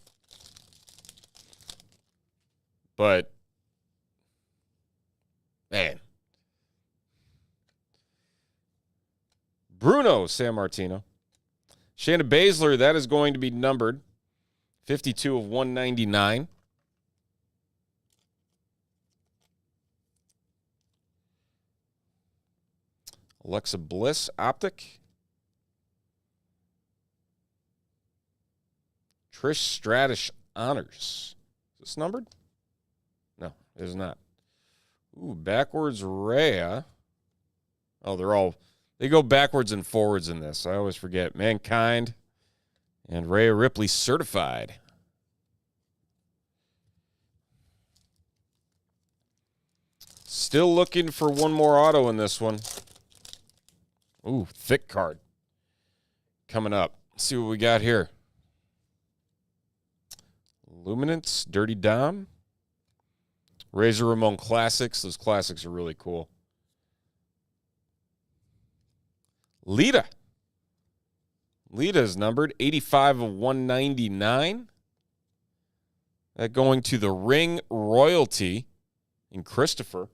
But, man. Bruno Sammartino. Shayna Baszler, that is going to be numbered 52 of 199. Alexa Bliss, Optic. Trish Stratus, Honors. Is this numbered? No, it is not. Ooh, backwards Rhea. Oh, they go backwards and forwards in this. I always forget. Mankind and Rhea Ripley certified. Still looking for one more auto in this one. Ooh, thick card. Coming up. Let's see what we got here. Luminance, Dirty Dom. Razor Ramon Classics. Those classics are really cool. Lita. Lita is numbered 85 of 199. That going to the Ring Royalty in Christopher.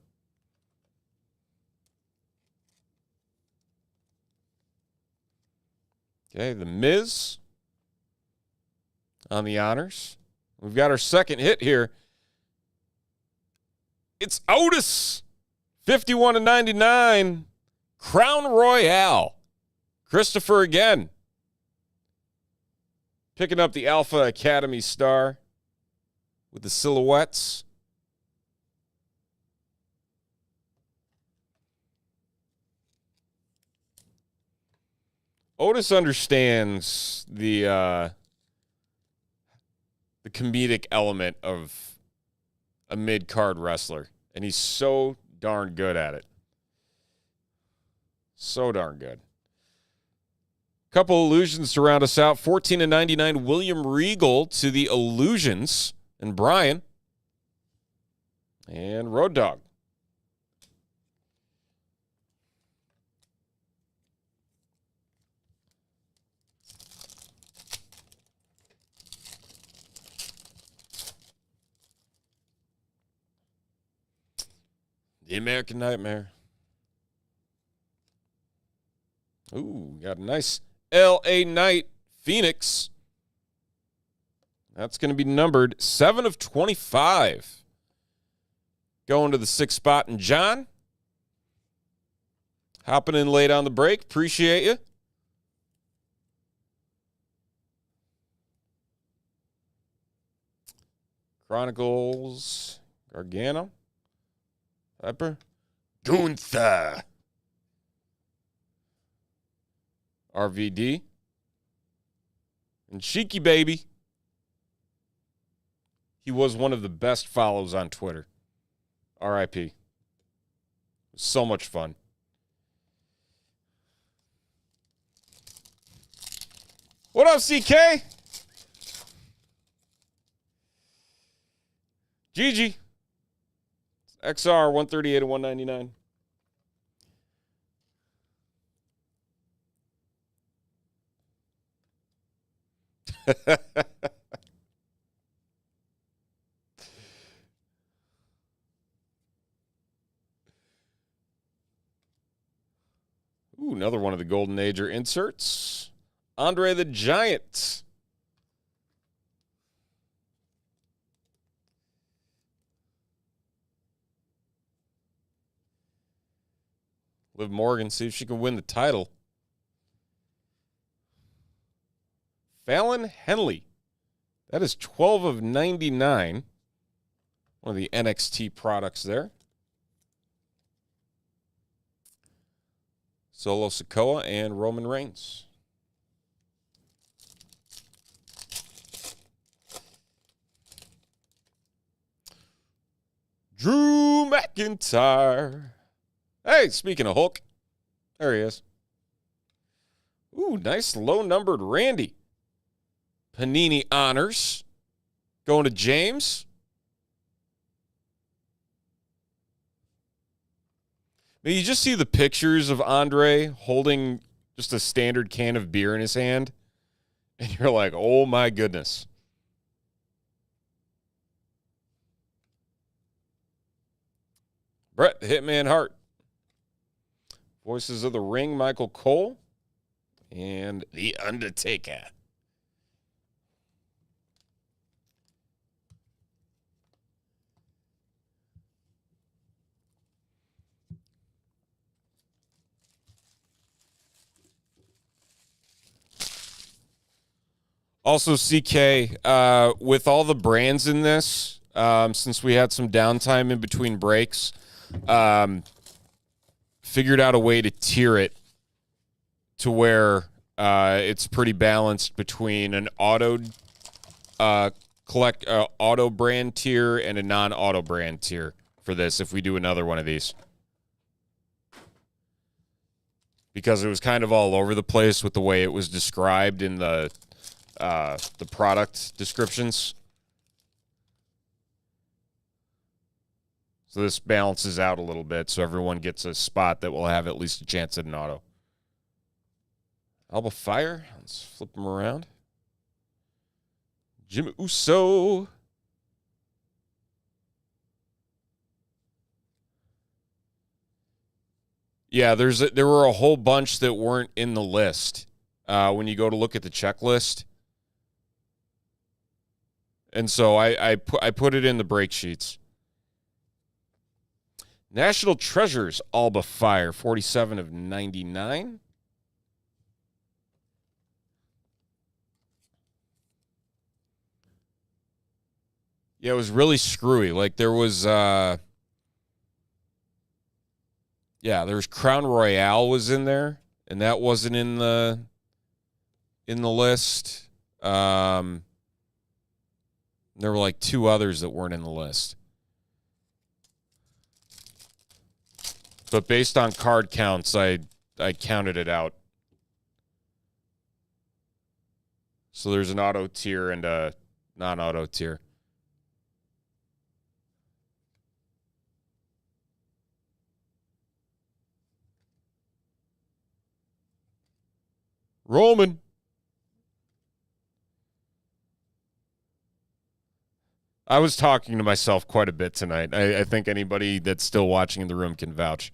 Okay, the Miz on the honors. We've got our second hit here. It's Otis, 51 of 99. Crown Royale. Christopher again. Picking up the Alpha Academy star with the silhouettes. Otis understands the comedic element of a mid-card wrestler, and he's so darn good at it. So darn good. Couple illusions to round us out. 14 of 99, William Regal to the Illusions and Brian. And Road Dogg. The American Nightmare. Ooh, got a nice L.A. Knight Phoenix. That's going to be numbered 7 of 25. Going to the 6th spot, and John. Hopping in late on the break. Appreciate you. Chronicles. Gargano. Pepper. Gunther. RVD. And Sheiky Baby. He was one of the best follows on Twitter. R.I.P. So much fun. What up, CK? GG. XR 138 and 199. Ooh, another one of the Golden Ager inserts. Andre the Giant. Liv Morgan, see if she can win the title. Fallon Henley. That is 12 of 99. One of the NXT products there. Solo Sikoa and Roman Reigns. Drew McIntyre. Hey, speaking of Hulk, there he is. Ooh, nice low-numbered Randy. Panini honors. Going to James. I mean, you just see the pictures of Andre holding just a standard can of beer in his hand, and you're like, oh my goodness. Bret the Hitman Hart. Voices of the Ring, Michael Cole. And The Undertaker. Also, CK, with all the brands in this, since we had some downtime in between breaks, figured out a way to tier it to where it's pretty balanced between an auto auto brand tier and a non-auto brand tier for this if we do another one of these. Because it was kind of all over the place with the way it was described in the product descriptions. So this balances out a little bit so everyone gets a spot that will have at least a chance at an auto. Alba Fire. Let's flip them around. Jimmy Uso. Yeah, there were a whole bunch that weren't in the list when you go to look at the checklist. And so I put it in the break sheets. National Treasures, Alba Fire, 47 of 99. Yeah, it was really screwy. Like there was there was Crown Royale was in there, and that wasn't in the list. There were like two others that weren't in the list. But based on card counts, I counted it out. So there's an auto tier and a non-auto tier. Roman. I was talking to myself quite a bit tonight. I think anybody that's still watching in the room can vouch.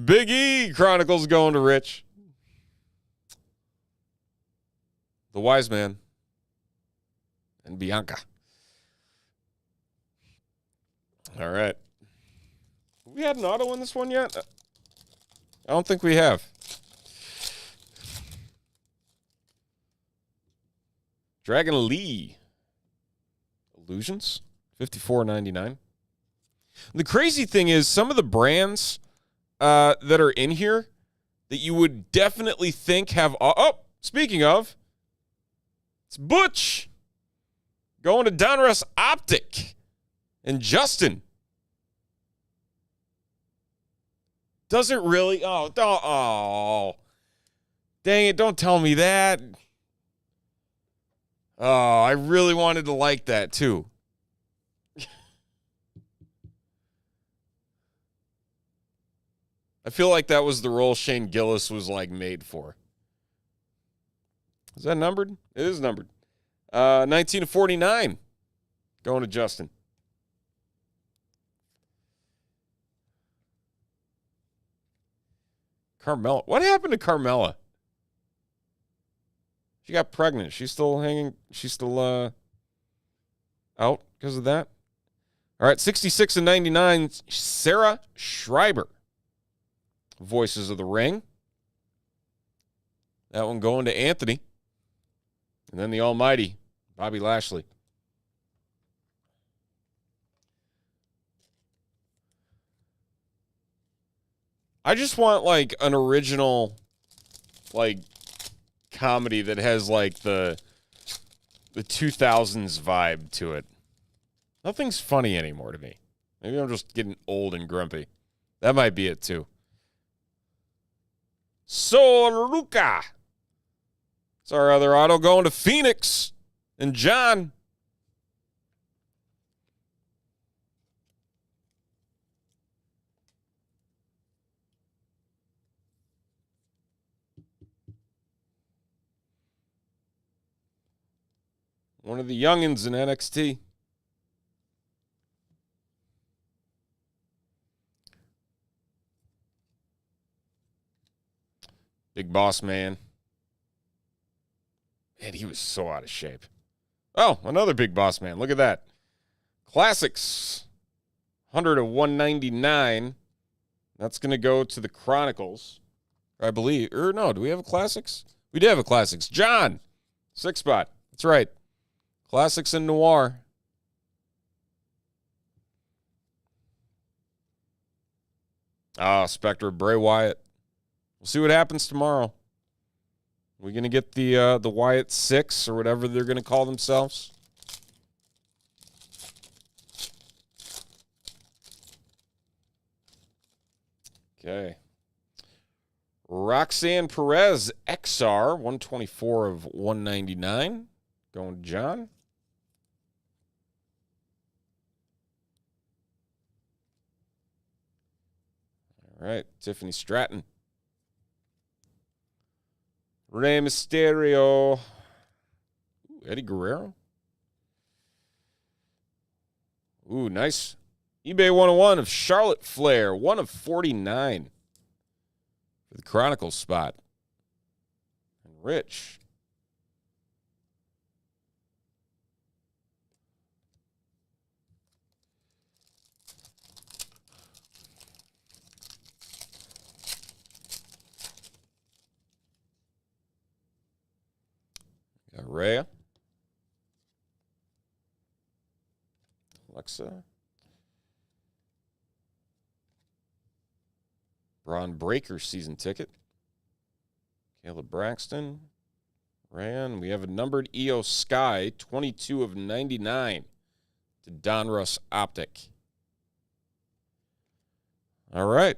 Big E Chronicles going to Rich. The Wise Man. and Bianca. All right. We had an auto in this one yet? I don't think we have. Dragon Lee. Illusions. $54.99. The crazy thing is some of the brands that are in here that you would definitely think have... Oh, speaking of, it's Butch going to Donruss Optic and Justin. Doesn't really... Oh, dang it, don't tell me that. Oh, I really wanted to like that, too. I feel like that was the role Shane Gillis was, like, made for. Is that numbered? It is numbered. 19/49. Going to Justin. Carmella. What happened to Carmella? She got pregnant. She's still hanging. She's still out because of that. All right, 66/99. Sarah Schreiber. Voices of the Ring. That one going to Anthony. And then the almighty, Bobby Lashley. I just want, like, an original, like, comedy that has, like, the 2000s vibe to it. Nothing's funny anymore to me. Maybe I'm just getting old and grumpy. That might be it, too. So, Luca. It's our other auto going to Phoenix and John. One of the youngins in NXT. Big Boss Man. Man, he was so out of shape. Oh, another Big Boss Man. Look at that. Classics. 100 of 199. That's going to go to the Chronicles. I believe. Or no, do we have a Classics? We do have a Classics. John. 6 spot. That's right. Classics and Noir. Spectre of Bray Wyatt. We'll see what happens tomorrow. We going to get the Wyatt 6 or whatever they're going to call themselves? Okay. Roxanne Perez XR 124 of 199. Going to John. All right, Tiffany Stratton. Rey Mysterio. Ooh, Eddie Guerrero. Ooh, nice. eBay 101 of Charlotte Flair. 1 of 49. For the Chronicles spot. And Rich. Got Rhea. Alexa. Braun Breaker season ticket. Caleb Braxton. Ryan. We have a numbered EO Sky. 22 of 99 to Donruss Optic. All right.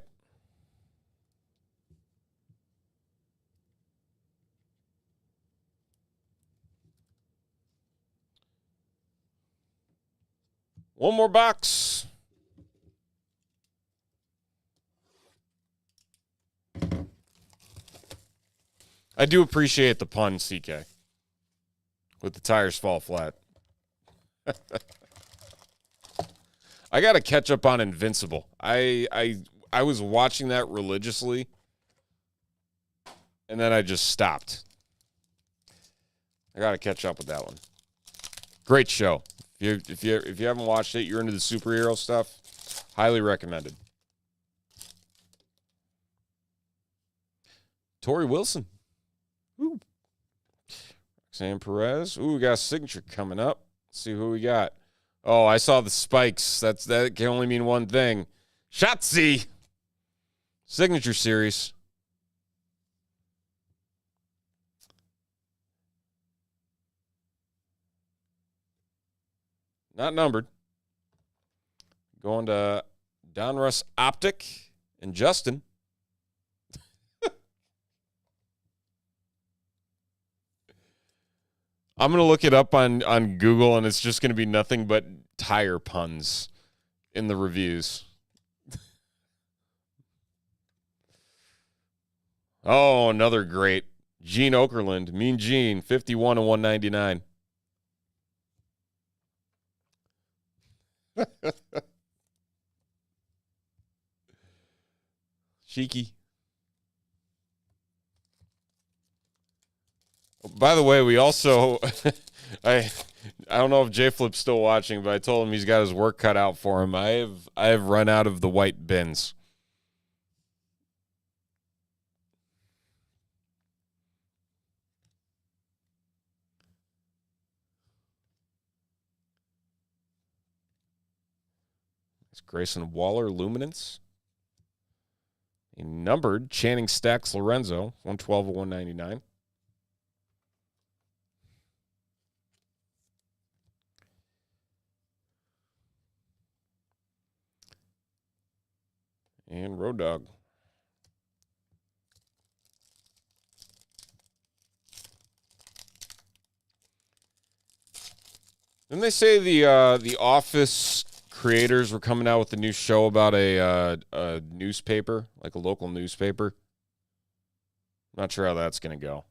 One more box. I do appreciate the pun, CK. With the tires fall flat. I got to catch up on Invincible. I was watching that religiously, and then I just stopped. I got to catch up with that one. Great show. If you haven't watched it, you're into the superhero stuff, highly recommended. Tori Wilson. Ooh. Roxanne Perez. Ooh, we got a signature coming up. Let's see who we got. Oh, I saw the spikes. That can only mean one thing. Shotzi. Signature series. Not numbered. Going to Donruss Optic and Justin. I'm going to look it up on Google, and it's just going to be nothing but tire puns in the reviews. Oh, another great. Gene Okerlund. Mean Gene, 51 and 199. Cheeky. By the way, we also I don't know if J Flip's still watching, but I told him he's got his work cut out for him. I have run out of the white bins. It's Grayson Waller Luminance. A numbered Channing Stacks Lorenzo, 112 of 199. And Road Dogg. Didn't they say the Office creators were coming out with a new show about a newspaper, like a local newspaper? Not sure how that's going to go.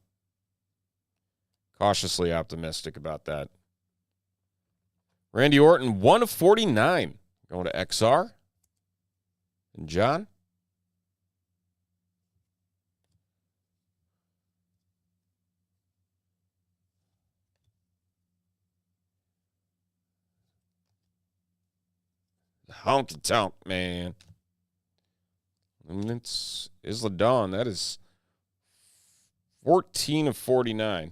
Cautiously optimistic about that. Randy Orton, 1 of 49. Going to XR. And John? The honky tonk, man. Luminance Isla Dawn. That is 14 of 49. A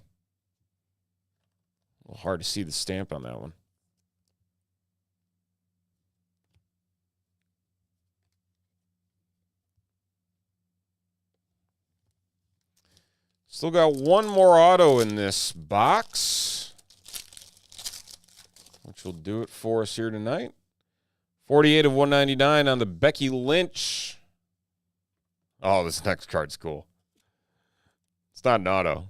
little hard to see the stamp on that one. Still got one more auto in this box, which will do it for us here tonight. 48 of 199 on the Becky Lynch. Oh, this next card's cool. It's not an auto.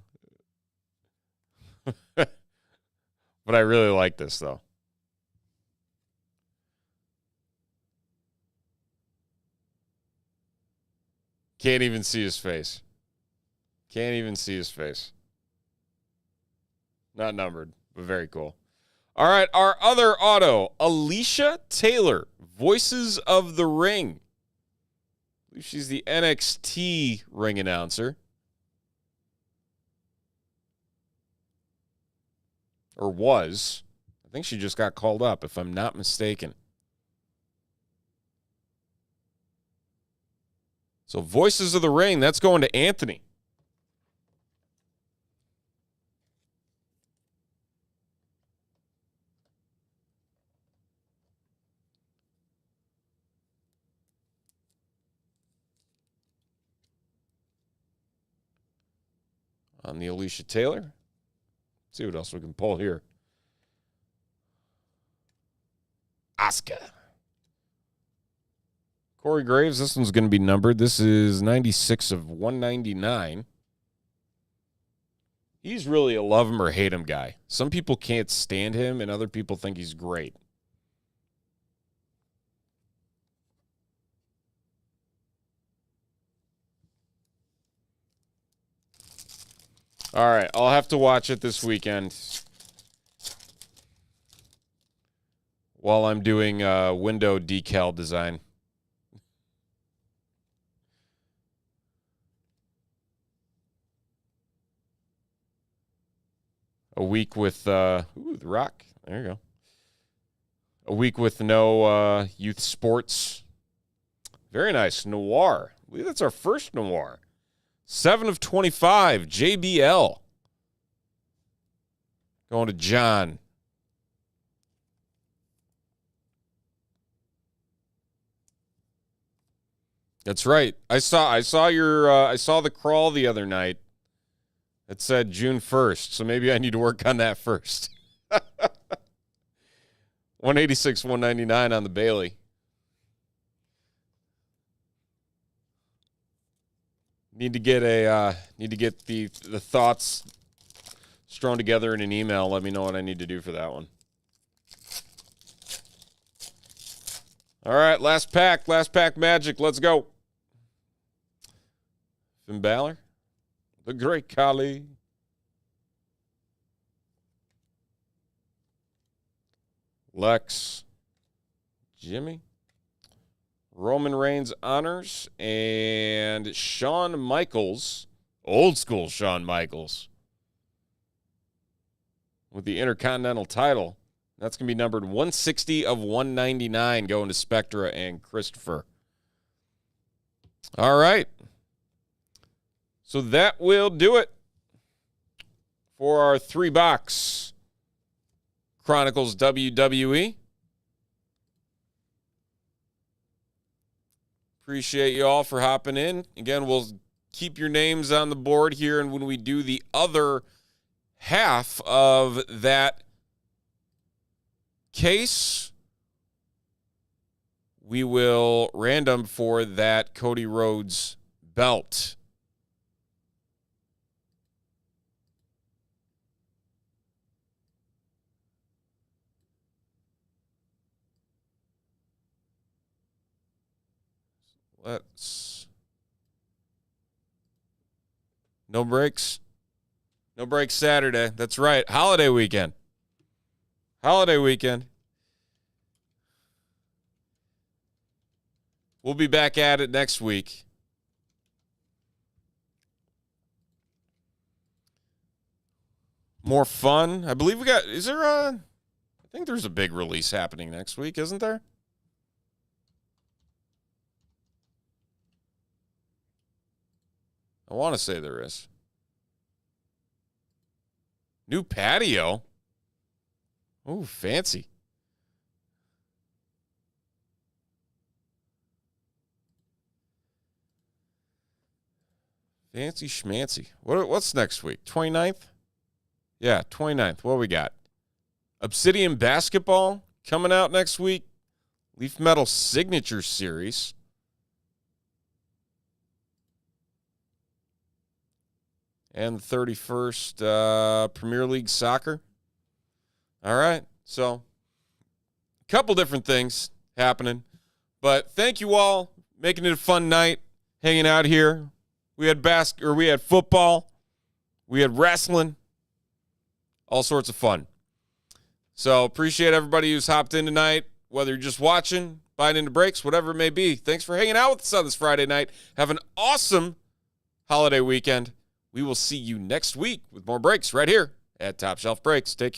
But I really like this, though. Can't even see his face. Can't even see his face. Not numbered, but very cool. All right, our other auto, Alicia Taylor, Voices of the Ring. I believe she's the NXT ring announcer. Or was. I think she just got called up, if I'm not mistaken. So Voices of the Ring, that's going to Anthony. On the Alicia Taylor. Let's see what else we can pull here. Asuka. Corey Graves, this one's going to be numbered. This is 96 of 199. He's really a love him or hate him guy. Some people can't stand him, and other people think he's great. All right, I'll have to watch it this weekend while I'm doing window decal design. A week with The Rock. There you go. A week with no youth sports. Very nice. Noir. I believe that's our first Noir. 7 of 25. JBL. Going to John. That's right. I saw the crawl the other night. It said June 1st, so maybe I need to work on that first. 186, 199 on the Bailey. Need to get the thoughts strewn together in an email. Let me know what I need to do for that one. All right, last pack magic. Let's go. Finn Balor, the Great Khali. Lex, Jimmy, Roman Reigns honors, and Shawn Michaels, old school Shawn Michaels, with the Intercontinental title. That's going to be numbered 160 of 199 going to Spectra and Christopher. All right. So that will do it for our 3-box Chronicles WWE. Appreciate you all for hopping in. Again, we'll keep your names on the board here, and when we do the other half of that case, we will random for that Cody Rhodes belt. No breaks. No breaks Saturday. That's right. Holiday weekend. We'll be back at it next week. More fun. I believe I think there's a big release happening next week, isn't there? I want to say there is. New patio. Oh, fancy. Fancy schmancy. What's next week? 29th? Yeah, 29th. What we got? Obsidian Basketball coming out next week. Leaf Metal Signature Series. And the 31st, Premier League Soccer. All right. So, a couple different things happening. But thank you all. Making it a fun night. Hanging out here. We had football. We had wrestling. All sorts of fun. So, appreciate everybody who's hopped in tonight. Whether you're just watching, buying into breaks, whatever it may be. Thanks for hanging out with us on this Friday night. Have an awesome holiday weekend. We will see you next week with more breaks right here at Top Shelf Breaks. Take care.